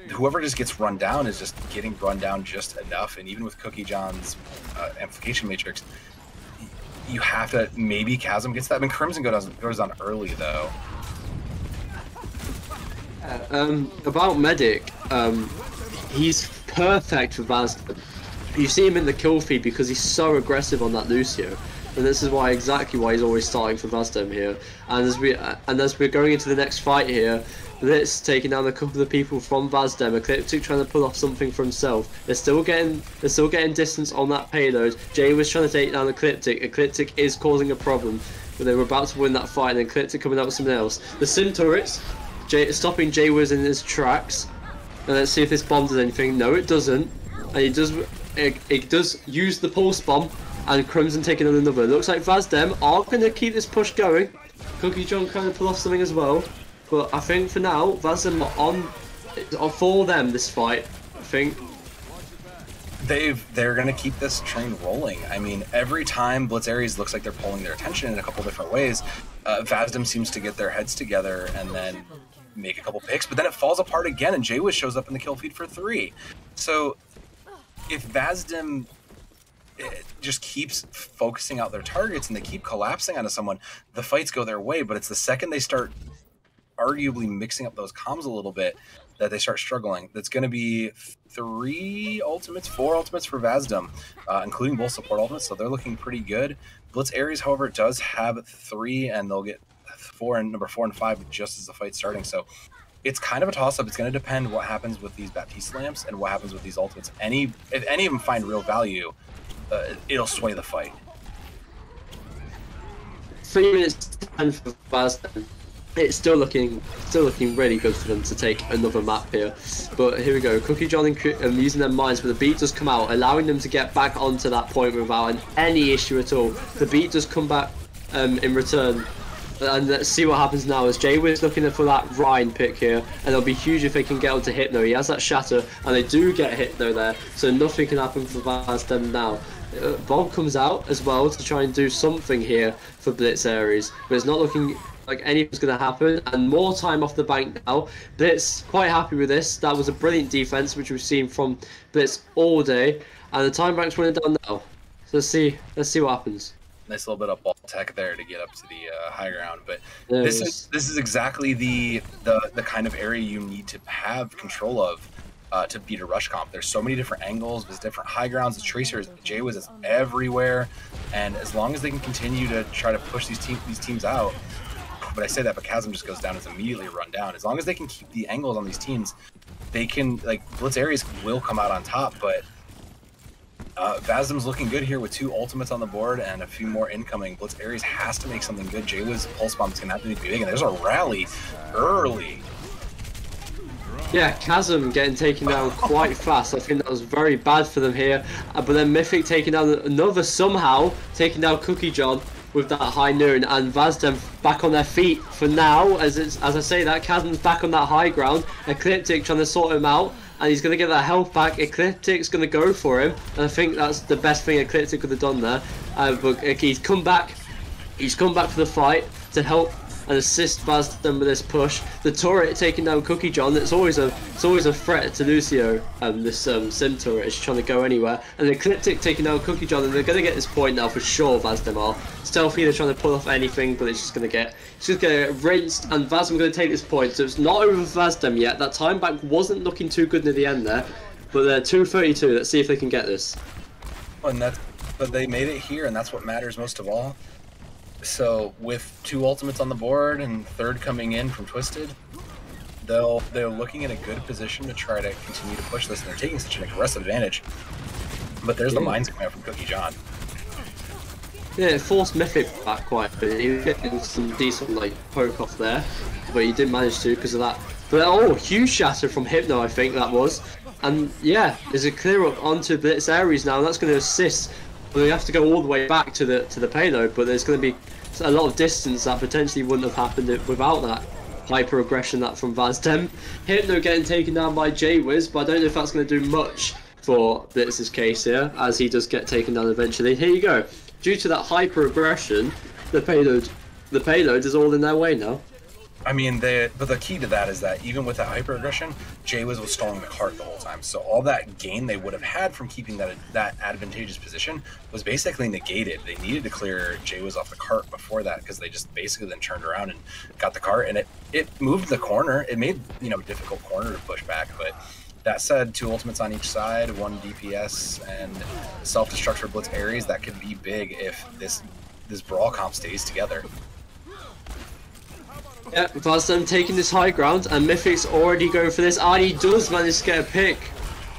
Whoever just gets run down is just getting run down just enough. And even with Cookie John's amplification matrix, you have to, maybe Chasm gets that. I mean, Crimson goes on early though. About Medic, he's perfect for Vazdem. You see him in the kill feed because he's so aggressive on that Lucio, and this is exactly why he's always starting for Vazdem here. And as we're going into the next fight here, Blitz taking down a couple of the people from Vazdem, Ecliptic trying to pull off something for himself. They're still getting distance on that payload. Jay was trying to take down Ecliptic. Ecliptic is causing a problem, but they were about to win that fight, and Ecliptic coming out with something else. The Sim turrets stopping Jay Wiz in his tracks. And let's see if this bomb does anything. No, it doesn't. And it does use the pulse bomb, and Crimson taking on another. Looks like Vazdem are going to keep this push going. Cookie John trying to pull off something as well. But I think for now, Vazdem are for them this fight. I think they're going to keep this train rolling. I mean, every time Blitz Ares looks like they're pulling their attention in a couple different ways, Vazdem seems to get their heads together and then make a couple picks, but then it falls apart again, and Jaywiz shows up in the kill feed for 3. So if Vazdem just keeps focusing out their targets and they keep collapsing onto someone, the fights go their way. But it's the second they start arguably mixing up those comms a little bit that they start struggling. That's going to be 4 ultimates for Vazdem, including both support ultimates, so they're looking pretty good. Blitz Ares, however, does have 3, and they'll get 4 and number 4 and 5 just as the fight's starting. So it's kind of a toss-up. It's going to depend what happens with these Baptiste lamps and what happens with these ultimates. If any of them find real value, it'll sway the fight. 3 minutes to 10 for Vazdem. It's still looking really good for them to take another map here. But here we go, Cookie John using their mines, but the beat does come out, allowing them to get back onto that point without any issue at all. The beat does come back in return. And let's see what happens now as Jaywiz looking for that Rhine pick here, and it'll be huge if they can get onto Hypno. He has that shatter, and they do get Hypno there, so nothing can happen for Vazdem now. Bob comes out as well to try and do something here for Blitz Ares, but it's not looking like anything's going to happen, and more time off the bank now. Blitz quite happy with this. That was a brilliant defense, which we've seen from Blitz all day, and the time bank's running down now. So let's see what happens. Nice little bit of ball tech there to get up to the high ground, but this is exactly the kind of area you need to have control of to beat a rush comp. There's so many different angles, there's different high grounds, the tracers, Jaywiz is everywhere, and as long as they can continue to try to push these teams out, but I say that, but Chasm just goes down, is immediately run down. As long as they can keep the angles on these teams, they can, like, Blitz Ares will come out on top, but Vazdem's looking good here with 2 ultimates on the board and a few more incoming. Blitz Ares has to make something good. Jaywiz pulse bomb's gonna have to be big, and there's a rally early. Yeah, Chasm getting taken down quite fast. I think that was very bad for them here. But then Mythic taking down another, somehow taking down Cookie John with that high noon, and Vazdem back on their feet for now. As I say that, Chasm's back on that high ground. Ecliptic trying to sort him out, and he's going to get that health back. Ecliptic's going to go for him, and I think that's the best thing Ecliptic could have done there. But he's come back. He's come back for the fight to help and assist Vazdem with this push. The turret taking down Cookie John. It's always a threat to Lucio. This Sim turret is trying to go anywhere. And Ecliptic taking down Cookie John, and they're going to get this point now for sure. Vazdem are stealthy. They're trying to pull off anything, but it's just going to get rinsed. And Vazdem going to take this point. So it's not over for Vazdem yet. That time back wasn't looking too good near the end there, but they're 2:32. Let's see if they can get this. But they made it here, and that's what matters most of all. So with 2 ultimates on the board and 3rd coming in from Twisted, they're looking in a good position to try to continue to push this, and they're taking such an aggressive advantage. But there's the mines coming out from Cookie John. Yeah, it forced Mythic back quite a bit. He was getting some decent poke off there, but he didn't manage to because of that. But huge shatter from Hypno, I think that was. And yeah, there's a clear up onto Blitz Ares now, and that's going to assist. But we have to go all the way back to the payload, but there's going to be a lot of distance that potentially wouldn't have happened without that hyper aggression that from Vazdem. Hypno getting taken down by Jaywiz, but I don't know if that's going to do much for Blitz's case here, as he does get taken down eventually. Here you go. Due to that hyper aggression, the payload is all in their way now. I mean, but the key to that is that even with that hyper aggression, Jaywiz was stalling the cart the whole time. So all that gain they would have had from keeping that advantageous position was basically negated. They needed to clear Jaywiz off the cart before that because they just basically then turned around and got the cart, and it moved the corner. It made a difficult corner to push back, but. That said, 2 ultimates on each side, 1 DPS, and self-destruct for Blitz Ares. That could be big if this brawl comp stays together. Yeah, Vazdem taking this high ground, and Mythic's already going for this, and he does manage to get a pick.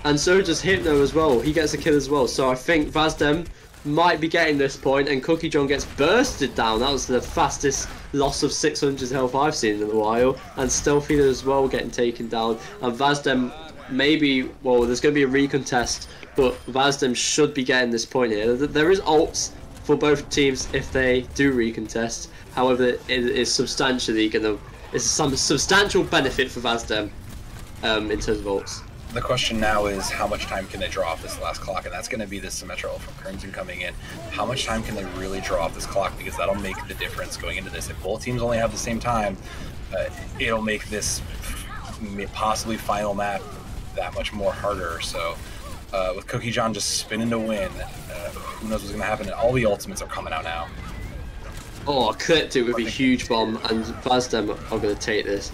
And so does Hypno as well. He gets a kill as well. So I think Vazdem might be getting this point, and Cookie John gets bursted down. That was the fastest loss of 600 health I've seen in a while. And Stealthy as well getting taken down. And Vazdem maybe, well, there's going to be a recontest, but Vazdem should be getting this point here. There is ults for both teams if they do recontest. However, it is substantially going to, it's some substantial benefit for Vazdem in terms of ults. The question now is how much time can they draw off this last clock, and that's going to be the symmetrical from Crimson coming in. How much time can they really draw off this clock, because that'll make the difference going into this. If both teams only have the same time, it'll make this possibly final map that much more harder. So with Cookie John just spinning to win, who knows what's going to happen, and all the ultimates are coming out now. Oh, clipped it with a huge bomb, and Vazdem are going to take this.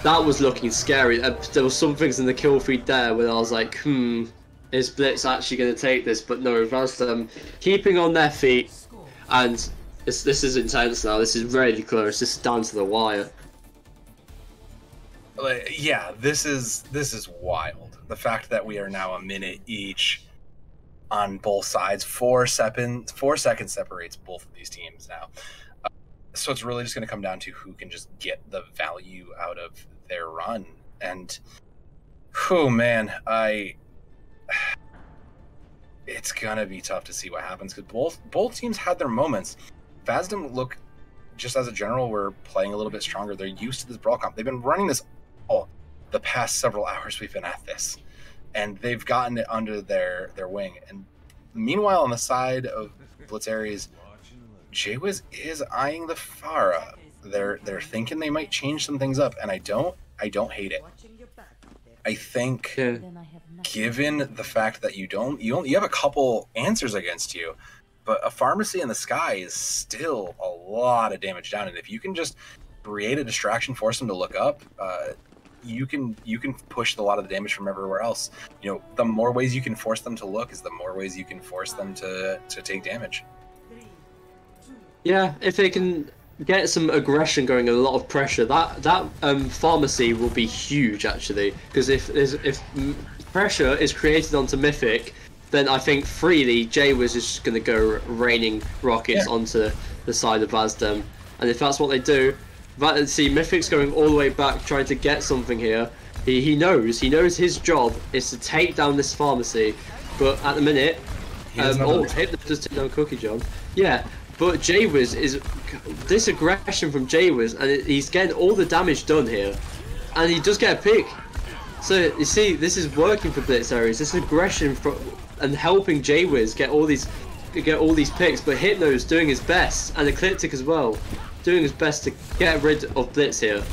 That was looking scary. There were some things in the kill feed there where I was like, is Blitz actually going to take this? But no, Vazdem keeping on their feet, and this is intense now. This is really close. This is down to the wire. Yeah, this is wild. The fact that we are now a minute each on both sides, 4 seconds separates both of these teams now. So it's really just going to come down to who can just get the value out of their run. And, oh man, it's going to be tough to see what happens, because both teams had their moments. Vazdem look, just as a general, were playing a little bit stronger. They're used to this brawl comp. They've been running this the past several hours we've been at this, and they've gotten it under their wing. And meanwhile, on the side of Blitz Ares, Jaywiz is eyeing the Pharah. They're thinking they might change some things up, and I don't hate it. I think, given the fact that you have a couple answers against you, but a pharmacy in the sky is still a lot of damage down, and if you can just create a distraction, force them to look up, you can push a lot of the damage from everywhere else. The more ways you can force them to look is the more ways you can force them to take damage. Yeah, if they can get some aggression going, a lot of pressure, that pharmacy will be huge actually. Because if pressure is created onto Mythic, then I think freely Jaywiz is just going to go raining rockets onto the side of Vazdem, and if that's what they do, see Mythic's going all the way back trying to get something here. He knows his job is to take down this pharmacy, but at the minute, Hypno just take down Cookie John. Yeah. But Jaywiz is this aggression from Jaywiz, and he's getting all the damage done here, and he does get a pick. So you see, this is working for Blitz Ares. This aggression and helping Jaywiz get all these picks. But Hypno's doing his best, and Ecliptic as well, doing his best to get rid of Blitz here.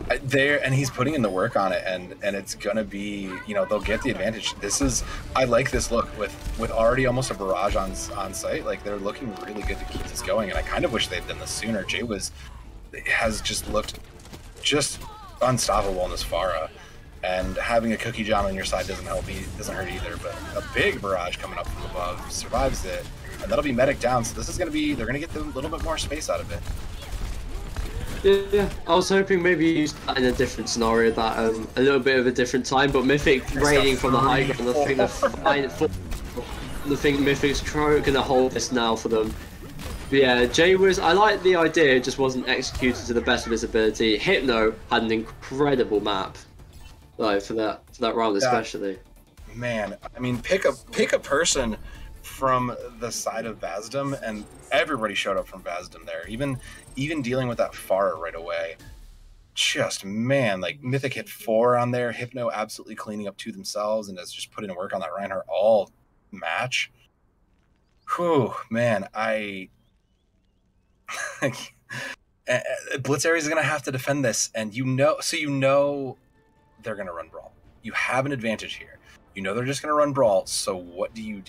And he's putting in the work on it, and it's gonna be, they'll get the advantage. I like this look with already almost a barrage on site. Like, they're looking really good to keep this going, and I kind of wish they'd done this sooner. Jaywiz has just looked just unstoppable in this Pharah, and having a Cookie John on your side doesn't hurt either. But a big barrage coming up from above survives it, and that'll be medic down. So this is gonna be, they're gonna get a little bit more space out of it. Yeah, I was hoping maybe use that in a different scenario, that a little bit of a different time, but Mythic raining from the high ground, I think Mythic's gonna hold this now for them. But yeah, Jaywiz, I like the idea, it just wasn't executed to the best of his ability. Hypno had an incredible map, like for that round especially. Man, I mean, pick a person from the side of Vazdem, and everybody showed up from Vazdem there. Even dealing with that Pharah right away. Just, man, like, Mythic hit 4 on there. Hypno absolutely cleaning up 2 themselves, and has just put in work on that Reinhardt all match. Whew, man, Blitz Ares is going to have to defend this, and you know they're going to run Brawl. You have an advantage here. You know they're just going to run Brawl, so what do? You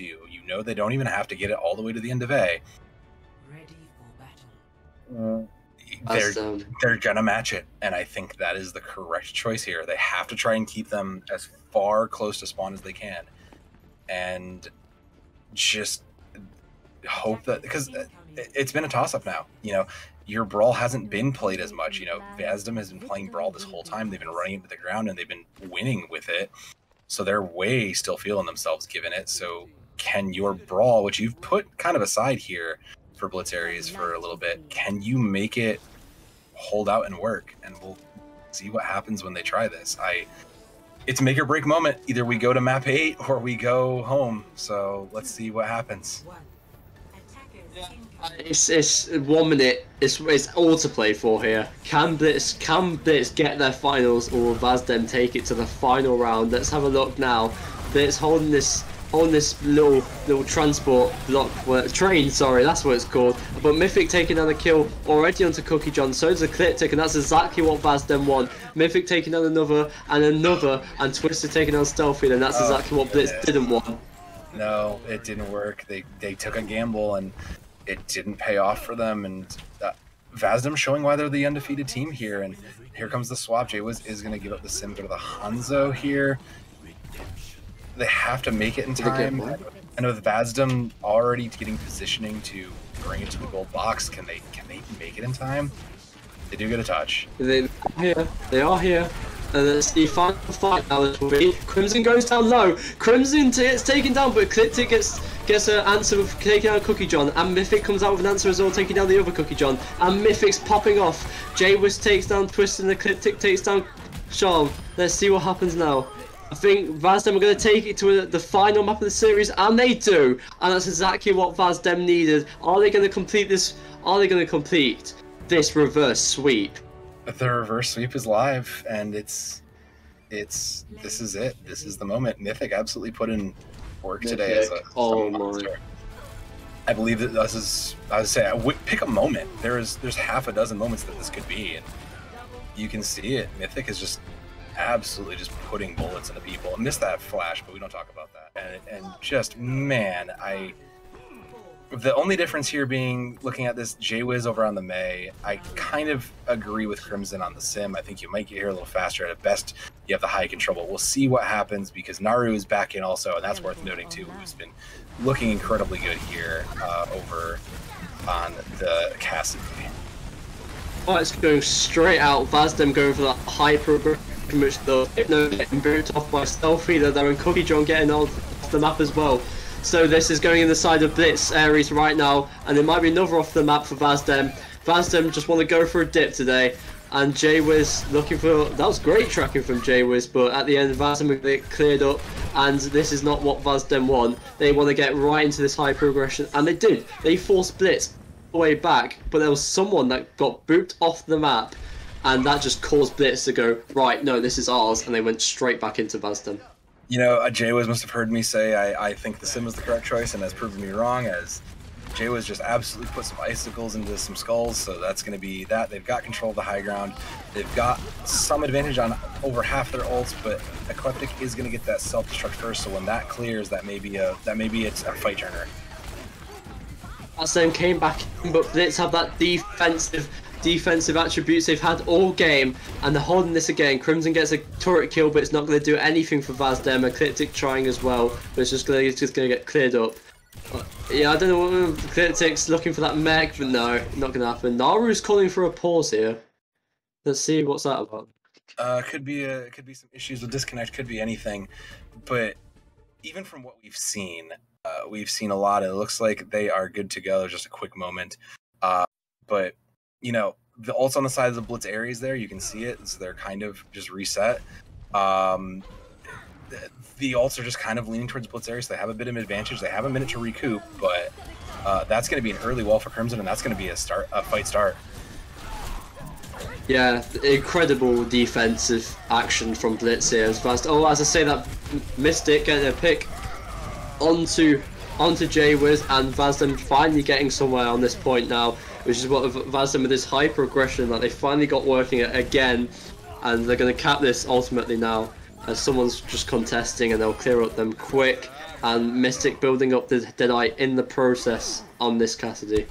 know they don't even have to get it all the way to the end of A. Ready for battle. They're going to match it, and I think that is the correct choice here. They have to try and keep them as far close to spawn as they can, and just hope that, because it's been a toss-up now. You know, your Brawl hasn't been played as much. You know, Vazdem has been playing Brawl this whole time. They've been running it to the ground, and they've been winning with it. So they're way still feeling themselves given it. So can your Brawl, which you've put kind of aside here for Blitz Ares for a little bit, can you make it hold out and work? And we'll see what happens when they try this. It's a make or break moment. Either we go to map 8 or we go home. So let's see what happens. It's 1 minute. It's all to play for here. Can Blitz get their finals, or will Vazdem take it to the final round? Let's have a look now. Blitz holding this little transport block train. Sorry, that's what it's called. But Mythic taking down a kill already onto Cookie John. So does Ecliptic, and that's exactly what Vazdem won. Mythic taking down another, and Twisted taking down Stealthy, and that's exactly what Blitz didn't want. No, it didn't work. They took a gamble, and it didn't pay off for them, and Vazdem showing why they're the undefeated team here. And here comes the swap. Jaywiz is going to give up the sim, go to the Hanzo here. They have to make it in time. And with Vazdem already getting positioning to bring it to the gold box, can they make it in time? They do get a touch. They are here. And it's the final fight now. This will be Crimson goes down low. Crimson gets taken down, but Ecliptic gets an answer with taking out Cookie John, and Mythic comes out with an answer as well, taking down the other Cookie John, and Mythic's popping off. Jaywiz takes down Twisted, and Ecliptic takes down Sean. Let's see what happens now. I think Vazdem are going to take it to the final map of the series, and they do, and that's exactly what Vazdem needed. Are they going to complete this? Are they going to complete this reverse sweep? The reverse sweep is live, and this is it. This is the moment. Mythic absolutely put in work today as a monster. I believe that this is, I would say, pick a moment. There's half a dozen moments that this could be, and you can see it. Mythic is just absolutely just putting bullets into people. I missed that flash, but we don't talk about that. And just, man, the only difference here being, looking at this Jaywiz over on the Mei, I kind of agree with Crimson on the sim. I think you might get here a little faster. At best, you have the high control, but we'll see what happens, because Naru is back in also, and that's worth noting too, who's been looking incredibly good here over on the Cassidy. Oh, it's going straight out. Vazdem going for that high progression, which though getting booted off by Stealthy, they're in Cookie John getting off the map as well. So this is going in the side of Blitz Ares right now, and there might be another off the map for Vazdem. Vazdem just want to go for a dip today, and Jaywiz looking for, that was great tracking from Jaywiz, but at the end Vazdem get cleared up, and this is not what Vazdem want. They want to get right into this high progression, and they did. They forced Blitz all the way back, but there was someone that got booped off the map, and that just caused Blitz to go, right, no, this is ours, and they went straight back into Vazdem. You know, Jaywiz must have heard me say I think the sim was the correct choice, and has proven me wrong, as Jaywiz just absolutely put some icicles into some skulls, so that's going to be that. They've got control of the high ground. They've got some advantage on over half their ults, but Ecliptic is going to get that self-destruct first, so when that clears, that may be it's a fight turner. Vazdem came back in, but Blitz have that defensive attributes they've had all game, and they're holding this again. Crimson gets a turret kill, but it's not going to do anything for Vazdem. Ecliptic trying as well, but it's just going to get cleared up. Yeah, I don't know what Ecliptic's looking for that mech, but no, not going to happen. Naru's calling for a pause here. Let's see what's that about. Could be some issues with disconnect. Could be anything, but even from what we've seen a lot. It looks like they are good to go. Just a quick moment, but. You know, the ults on the sides of Blitz Ares there, you can see it, so they're kind of just reset. The ults are just kind of leaning towards Blitz Ares. They have a bit of an advantage. They have a minute to recoup, but that's going to be an early wall for Crimson, and that's going to be a fight start. Yeah, incredible defensive action from Blitz here. As I say, that Mystic getting a pick onto Jaywiz, and Vazdem finally getting somewhere on this point now. which is what Vazdem with this hyper aggression that they finally got working again, and they're going to cap this ultimately now, as someone's just contesting and they'll clear up them quick, and Mystic building up the Deadeye in the process on this Cassidy.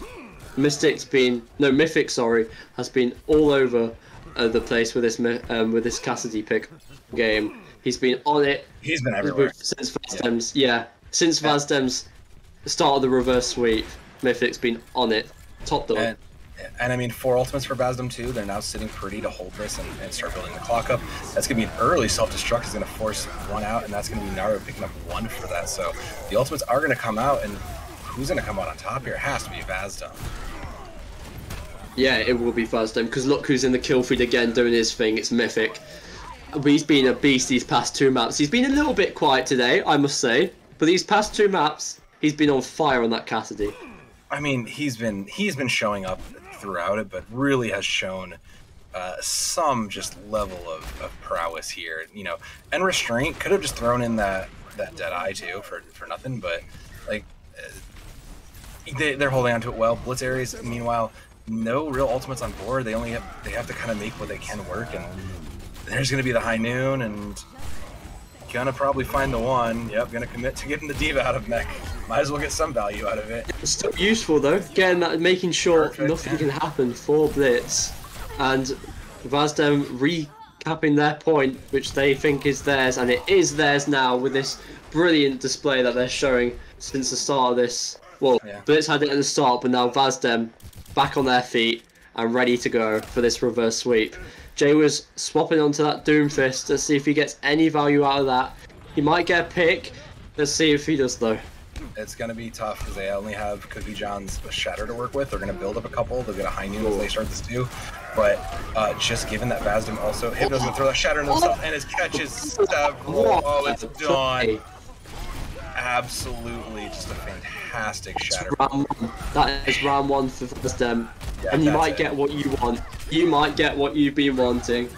Mythic, sorry, has been all over the place with this Cassidy pick game. He's been on it. He's been everywhere since Vazdem's since Vazdem's start of the reverse sweep. Mythic's been on it, top dog. And I mean, 4 ultimates for Vazdem too. They're now sitting pretty to hold this and start building the clock up. That's going to be an early self-destruct. Is going to force 1 out, and that's going to be Naru picking up 1 for that. So the ultimates are going to come out, and who's going to come out on top here? It has to be Vazdem. Yeah, it will be Vazdem, because look who's in the kill feed again doing his thing. It's Mythic. He's been a beast these past 2 maps. He's been a little bit quiet today, I must say, but these past 2 maps, he's been on fire on that Cassidy. I mean, he's been showing up throughout it, but really has shown some just level of prowess here, you know. And Restraint could have just thrown in that Deadeye too for nothing, but like they're holding on to it well. Blitz Ares, meanwhile, no real ultimates on board. They have to kind of make what they can work, and there's going to be the high noon, and gonna probably find the 1. Yep, gonna commit to getting the diva out of mech. Might as well get some value out of it. It's still useful though, getting that, making sure Perfect, nothing can happen for Blitz, and Vazdem recapping their point, which they think is theirs, and it is theirs now with this brilliant display that they're showing since the start of this. Well, yeah. Blitz had it at the start, but now Vazdem back on their feet and ready to go for this reverse sweep. Jay was swapping onto that Doomfist to see if he gets any value out of that. He might get a pick. Let's see if he does though. It's going to be tough because they only have Cookie John's Shatter to work with. They're going to build up a couple. They'll get a high noon as they start this too. But just given that Vazdem also, Hipno's going to throw that Shatter in himself, and his catch is several. Oh, it's done. Absolutely just a fantastic Shatter. That is round 1 for Vazdem. Yeah, and you might get what you want. You might get what you've been wanting.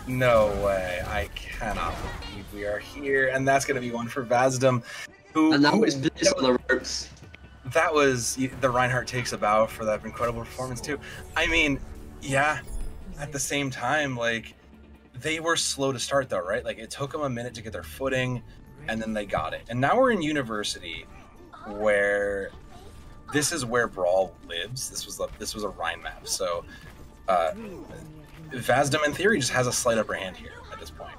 No way. I cannot believe we are here. And that's going to be 1 for Vazdem. And now it's Blitz on the ropes. That was the Reinhardt takes a bow for that incredible performance too. I mean, yeah, at the same time, like, they were slow to start though, right? Like, it took them a minute to get their footing, and then they got it. And now we're in University, where this is where Brawl lives. This was a Rhine map, so Vazdem in theory just has a slight upper hand here at this point.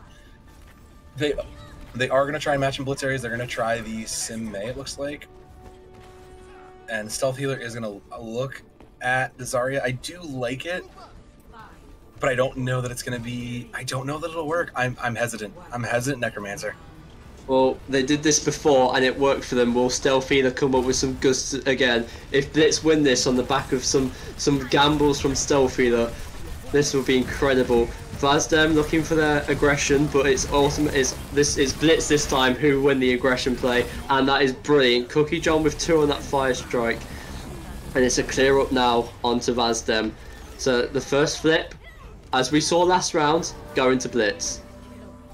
They are going to try and match in Blitz Areas. They're going to try the Sim May, it looks like. And Stealth Healer is going to look at the Zarya. I do like it, but I don't know that it's going to be... I don't know that it'll work. I'm hesitant. I'm hesitant, Necromancer. Well, they did this before and it worked for them. Will Stealth Healer come up with some goods again? If Blitz win this on the back of some gambles from Stealth Healer, this will be incredible. Vazdem looking for their aggression, but it's Blitz this time who win the aggression play, and that is brilliant. Cookie John with 2 on that fire strike, and it's a clear up now onto Vazdem. So the first flip, as we saw last round, going to Blitz.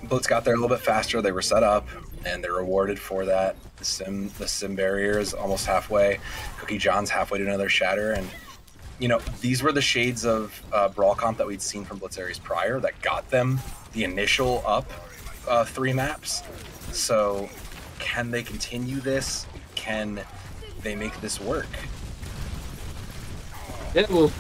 Blitz got there a little bit faster. They were set up, and they're rewarded for that. The sim barrier is almost halfway. Cookie John's halfway to another Shatter, and you know, these were the shades of Brawl comp that we'd seen from Blitz Ares prior that got them the initial up 3 maps. So can they continue this? Can they make this work? Yeah, we'll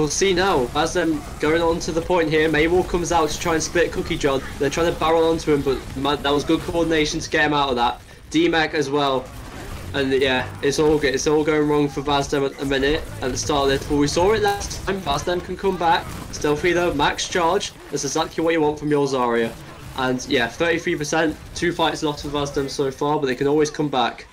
see now. As them going on to the point here, Maywall comes out to try and split Cookie John. They're trying to barrel onto him, but that was good coordination to get him out of that. D-Mac as well. And yeah, it's all good. It's all going wrong for Vazdem at the minute at the start of this. But we saw it last time. Vazdem can come back. Stealth Healer, max charge. That's exactly what you want from your Zarya. And yeah, 33%. 2 fights lost for Vazdem so far, but they can always come back.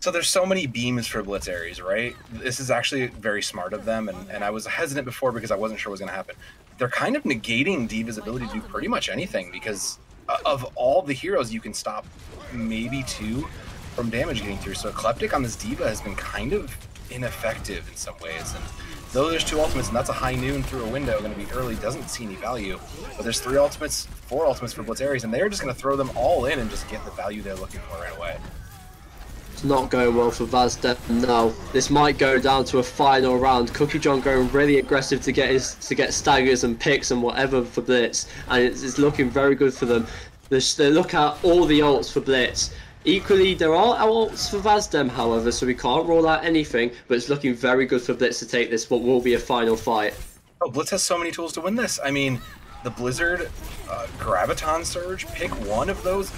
So there's so many beams for Blitz Ares, right? This is actually very smart of them, and I was hesitant before because I wasn't sure what was going to happen. They're kind of negating D.Va's ability to do pretty much anything because of all the heroes you can stop maybe 2 from damage getting through. So Eclectic on this D.Va has been kind of ineffective in some ways, and though there's 2 ultimates and that's a high noon through a window, going to be early, doesn't see any value, but there's 3 ultimates, 4 ultimates for Blitz Ares, and they're just going to throw them all in and just get the value they're looking for right away. It's not going well for Vazdem now. This might go down to a final round. Cookie John going really aggressive to get staggers and picks and whatever for Blitz, and it's looking very good for them. They look at all the ults for Blitz. Equally, there are ults for Vazdem, however, so we can't rule out anything, but it's looking very good for Blitz to take this, what will be a final fight. Oh, Blitz has so many tools to win this. I mean, the Blizzard, Graviton Surge, pick one of those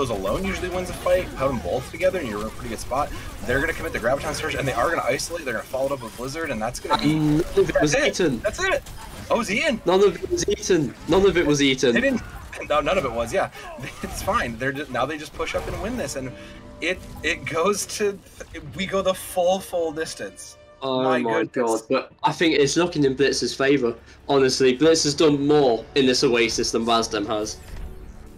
alone usually wins a fight. Put them both together and you're in a pretty good spot. They're going to commit the Graviton Surge and they are going to isolate. They're going to follow it up with Blizzard, and that's going to be... None of it was eaten. That's it. Oh, it was eaten. None of it was eaten. None of it was eaten. They didn't... No, none of it was, yeah. It's fine. Now they just push up and win this, and it goes to... We go the full distance. Oh my god, but I think it's looking in Blitz's favour. Honestly, Blitz has done more in this Oasis than Vazdem has.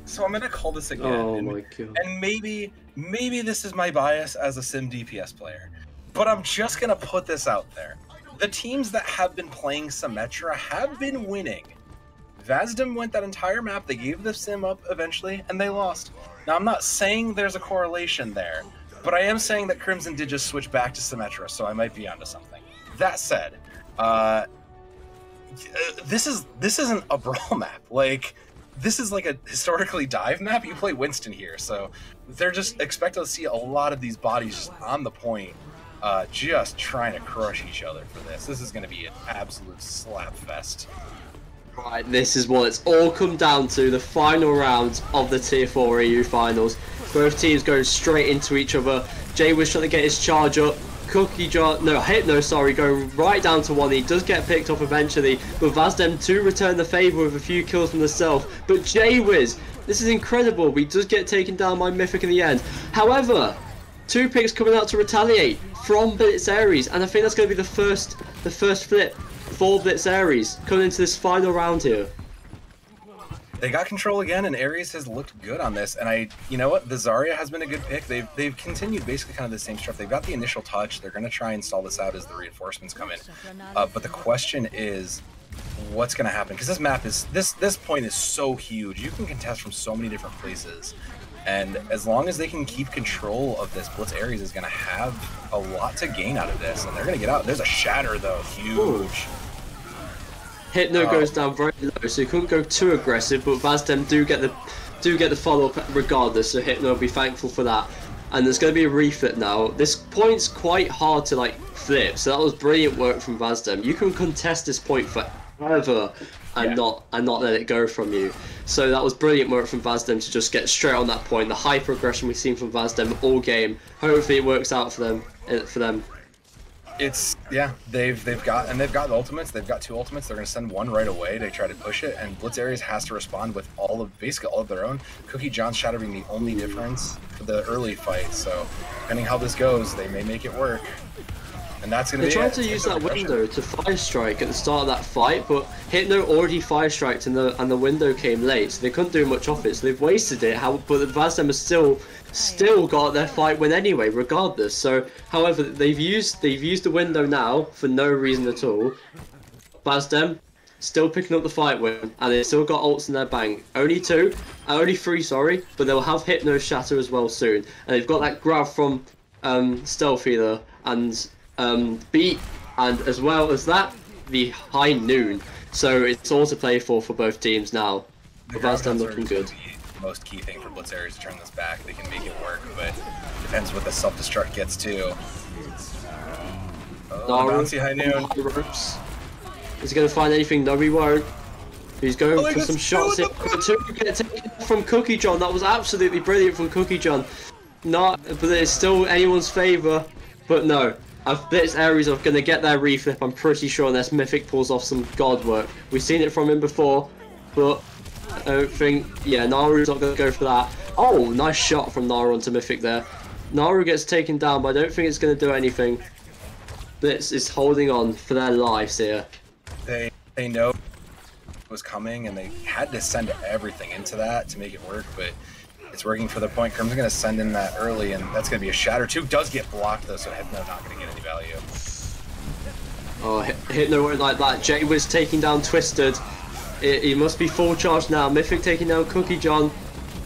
So I'm gonna call this again. Oh my god. And maybe this is my bias as a Sim DPS player, but I'm just gonna put this out there. The teams that have been playing Symmetra have been winning. Vazdem went that entire map, they gave the Sim up eventually, and they lost. Now I'm not saying there's a correlation there, but I am saying that Crimson did just switch back to Symmetra, so I might be onto something. That said, this isn't a brawl map. Like, this is like a historically dive map. You play Winston here, so they're just expecting to see a lot of these bodies just on the point, just trying to crush each other for this. This is going to be an absolute slap fest. Right, this is what it's all come down to, the final round of the Tier 4 EU Finals. Both teams going straight into each other. Jay was trying to get his charge up. Hypno, sorry, going right down to one. He does get picked up eventually, but Vazdem to return the favour with a few kills from the self. But Jaywiz, this is incredible. We does get taken down by Mythic in the end. However, 2 picks coming out to retaliate from Blitz Ares, and I think that's going to be the first flip for Blitz Ares coming into this final round here. They got control again, and Ares has looked good on this. And you know what? The Zarya has been a good pick. They've continued basically kind of the same stuff. They've got the initial touch. They're going to try and stall this out as the reinforcements come in. But the question is, what's going to happen? Because this map is this point is so huge. You can contest from so many different places, and as long as they can keep control of this, Blitz Ares is going to have a lot to gain out of this, and they're going to get out. There's a shatter though, huge. Ooh. Hypno goes down very low, so he couldn't go too aggressive, but Vazdem do get the follow-up regardless, so Hypno will be thankful for that. And there's going to be a reflip now. This point's quite hard to like flip, so that was brilliant work from Vazdem. You can contest this point forever and not let it go from you. So that was brilliant work from Vazdem to just get straight on that point. The hyper aggression we've seen from Vazdem all game. Hopefully it works out for them. It's they've got the ultimates. They've got 2 ultimates. They're gonna send one right away to try to push it, and Blitz Ares has to respond with basically all of their own. Cookie John's shatter being the only difference for the early fight. So depending how this goes, they may make it work. And that's gonna be it. They tried to use that window to 5-strike at the start of that fight, but Hypno already 5-striked and the window came late, so they couldn't do much off it. So they've wasted it. But the Vazdem has still got their fight win anyway, regardless. So, however, they've used the window now for no reason at all. Vazdem still picking up the fight win, and they've still got ults in their bank. Only 3, sorry, but they'll have Hypno shatter as well soon. And they've got that grab from Stealth Healer and Beat, and as well as that, the High Noon. So it's all to play for both teams now. But Vazdem looking good. Most key thing for Blitz Ares to turn this back. They can make it work, but depends what the self-destruct gets too. Bouncy High Noon. Is he going to find anything? No, he won't. He's going for some shots here. Get taken from Cookie John. That was absolutely brilliant from Cookie John. But it's still anyone's favour. But no, Blitz Ares are going to get their reflip. I'm pretty sure unless Mythic pulls off some god work. We've seen it from him before, but I don't think, Naru's not going to go for that. Oh, nice shot from Naru onto Mythic there. Naru gets taken down, but I don't think it's going to do anything. Blitz is holding on for their lives here. They know it was coming, and they had to send everything into that to make it work, but it's working for their point. Crimson's going to send in that early, and that's going to be a shatter too. Does get blocked, though, so Hypno not going to get any value. Oh, Hypno won't like that. Jaywiz taking down Twisted. He must be full charge now. Mythic taking down Cookie John.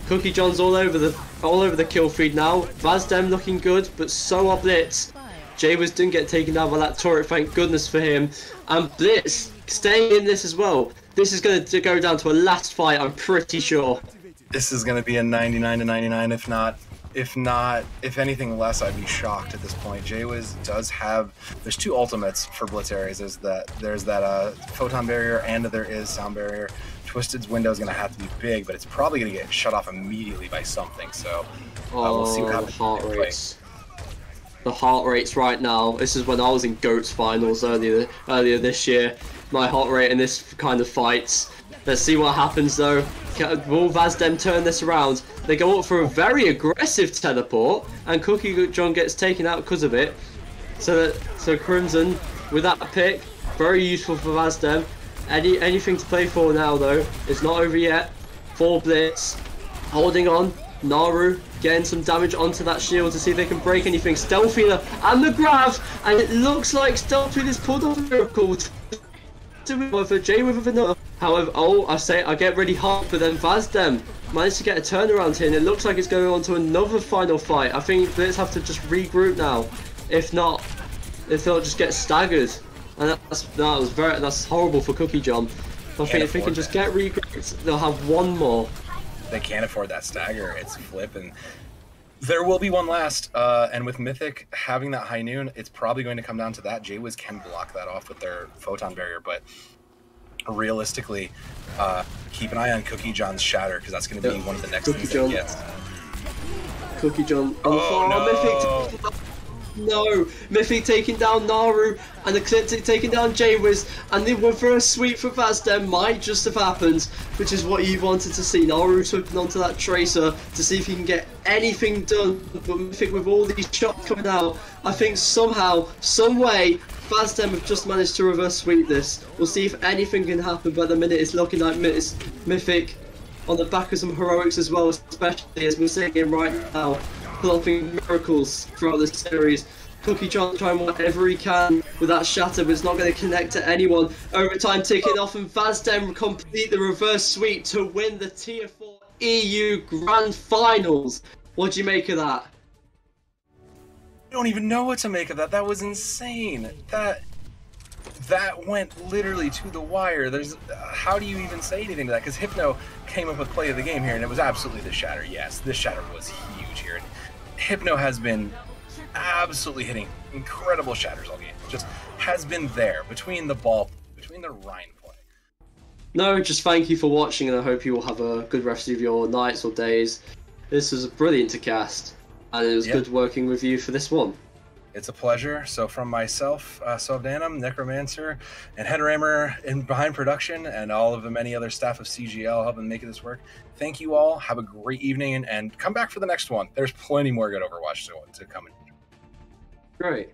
Cookie John's all over all over the kill feed now. Vazdem looking good, but so are Blitz. Jaywers didn't get taken down by that turret, thank goodness for him. And Blitz staying in this as well. This is going to go down to a last fight, I'm pretty sure. This is going to be a 99-99, if anything less, I'd be shocked at this point. Jaywiz does have, there's 2 ultimates for Blitz areas. There's that photon barrier and there is sound barrier. Twisted's window is going to have to be big, but it's probably going to get shut off immediately by something. So we'll see what happens. The heart rates right now. This is when I was in GOATS finals earlier this year. My heart rate in this kind of fights. Let's see what happens though. Will Vazdem turn this around? They go up for a very aggressive teleport, and Cookie John gets taken out because of it. So Crimson with that pick, very useful for Vazdem. Anything to play for now though. It's not over yet. 4 Blitz, holding on. Naru getting some damage onto that shield to see if they can break anything. Stealthier and the grab, and it looks like Stealthier is pulled off a miracle. For Jay with another. However, I get really hot, but then Vazdem managed to get a turnaround here, and it looks like it's going on to another final fight. I think Blitz have to just regroup now. If not, they'll just get staggered, and that's horrible for Cookie John. I think if they can just get regrouped, they'll have one more. They can't afford that stagger. It's flipping. There will be one last, and with Mythic having that high noon, it's probably going to come down to that. Jaywiz can block that off with their photon barrier, but realistically, keep an eye on Cookie John's shatter, because that's going to be one of the next things that he gets. Cookie John. Oh, no. Mythic. No, Mythic taking down Naru, and Ecliptic taking down Jaywiz, and the reverse sweep for Vazdem might just have happened, which is what you wanted to see. Naru swooping onto that Tracer to see if he can get anything done, but Mythic with all these shots coming out, I think somehow, some way, Vazdem have just managed to reverse sweep this. We'll see if anything can happen, but at the minute it's looking like Mythic on the back of some heroics as well, especially as we're seeing him right now, pulling miracles throughout the series. Cookie John trying whatever he can with that shatter, but it's not going to connect to anyone. Overtime ticking off, and Vazdem complete the reverse sweep to win the Tier 4 EU Grand Finals. What do you make of that? I don't even know what to make of that. That was insane. That went literally to the wire. How do you even say anything to that? Because Hypno came up with play of the game here, and it was absolutely the shatter. Yes, this shatter was huge here. And Hypno has been absolutely hitting incredible shatters all game. Just has been there between the Rhine play. No, just thank you for watching, and I hope you will have a good rest of your nights or days. This was brilliant to cast, and it was good working with you for this one. It's a pleasure. So from myself, Vazdem, Necromancer, and Headrammer behind production, and all of the many other staff of CGL helping make this work, thank you all. Have a great evening, and come back for the next one. There's plenty more good Overwatch to come in. Great.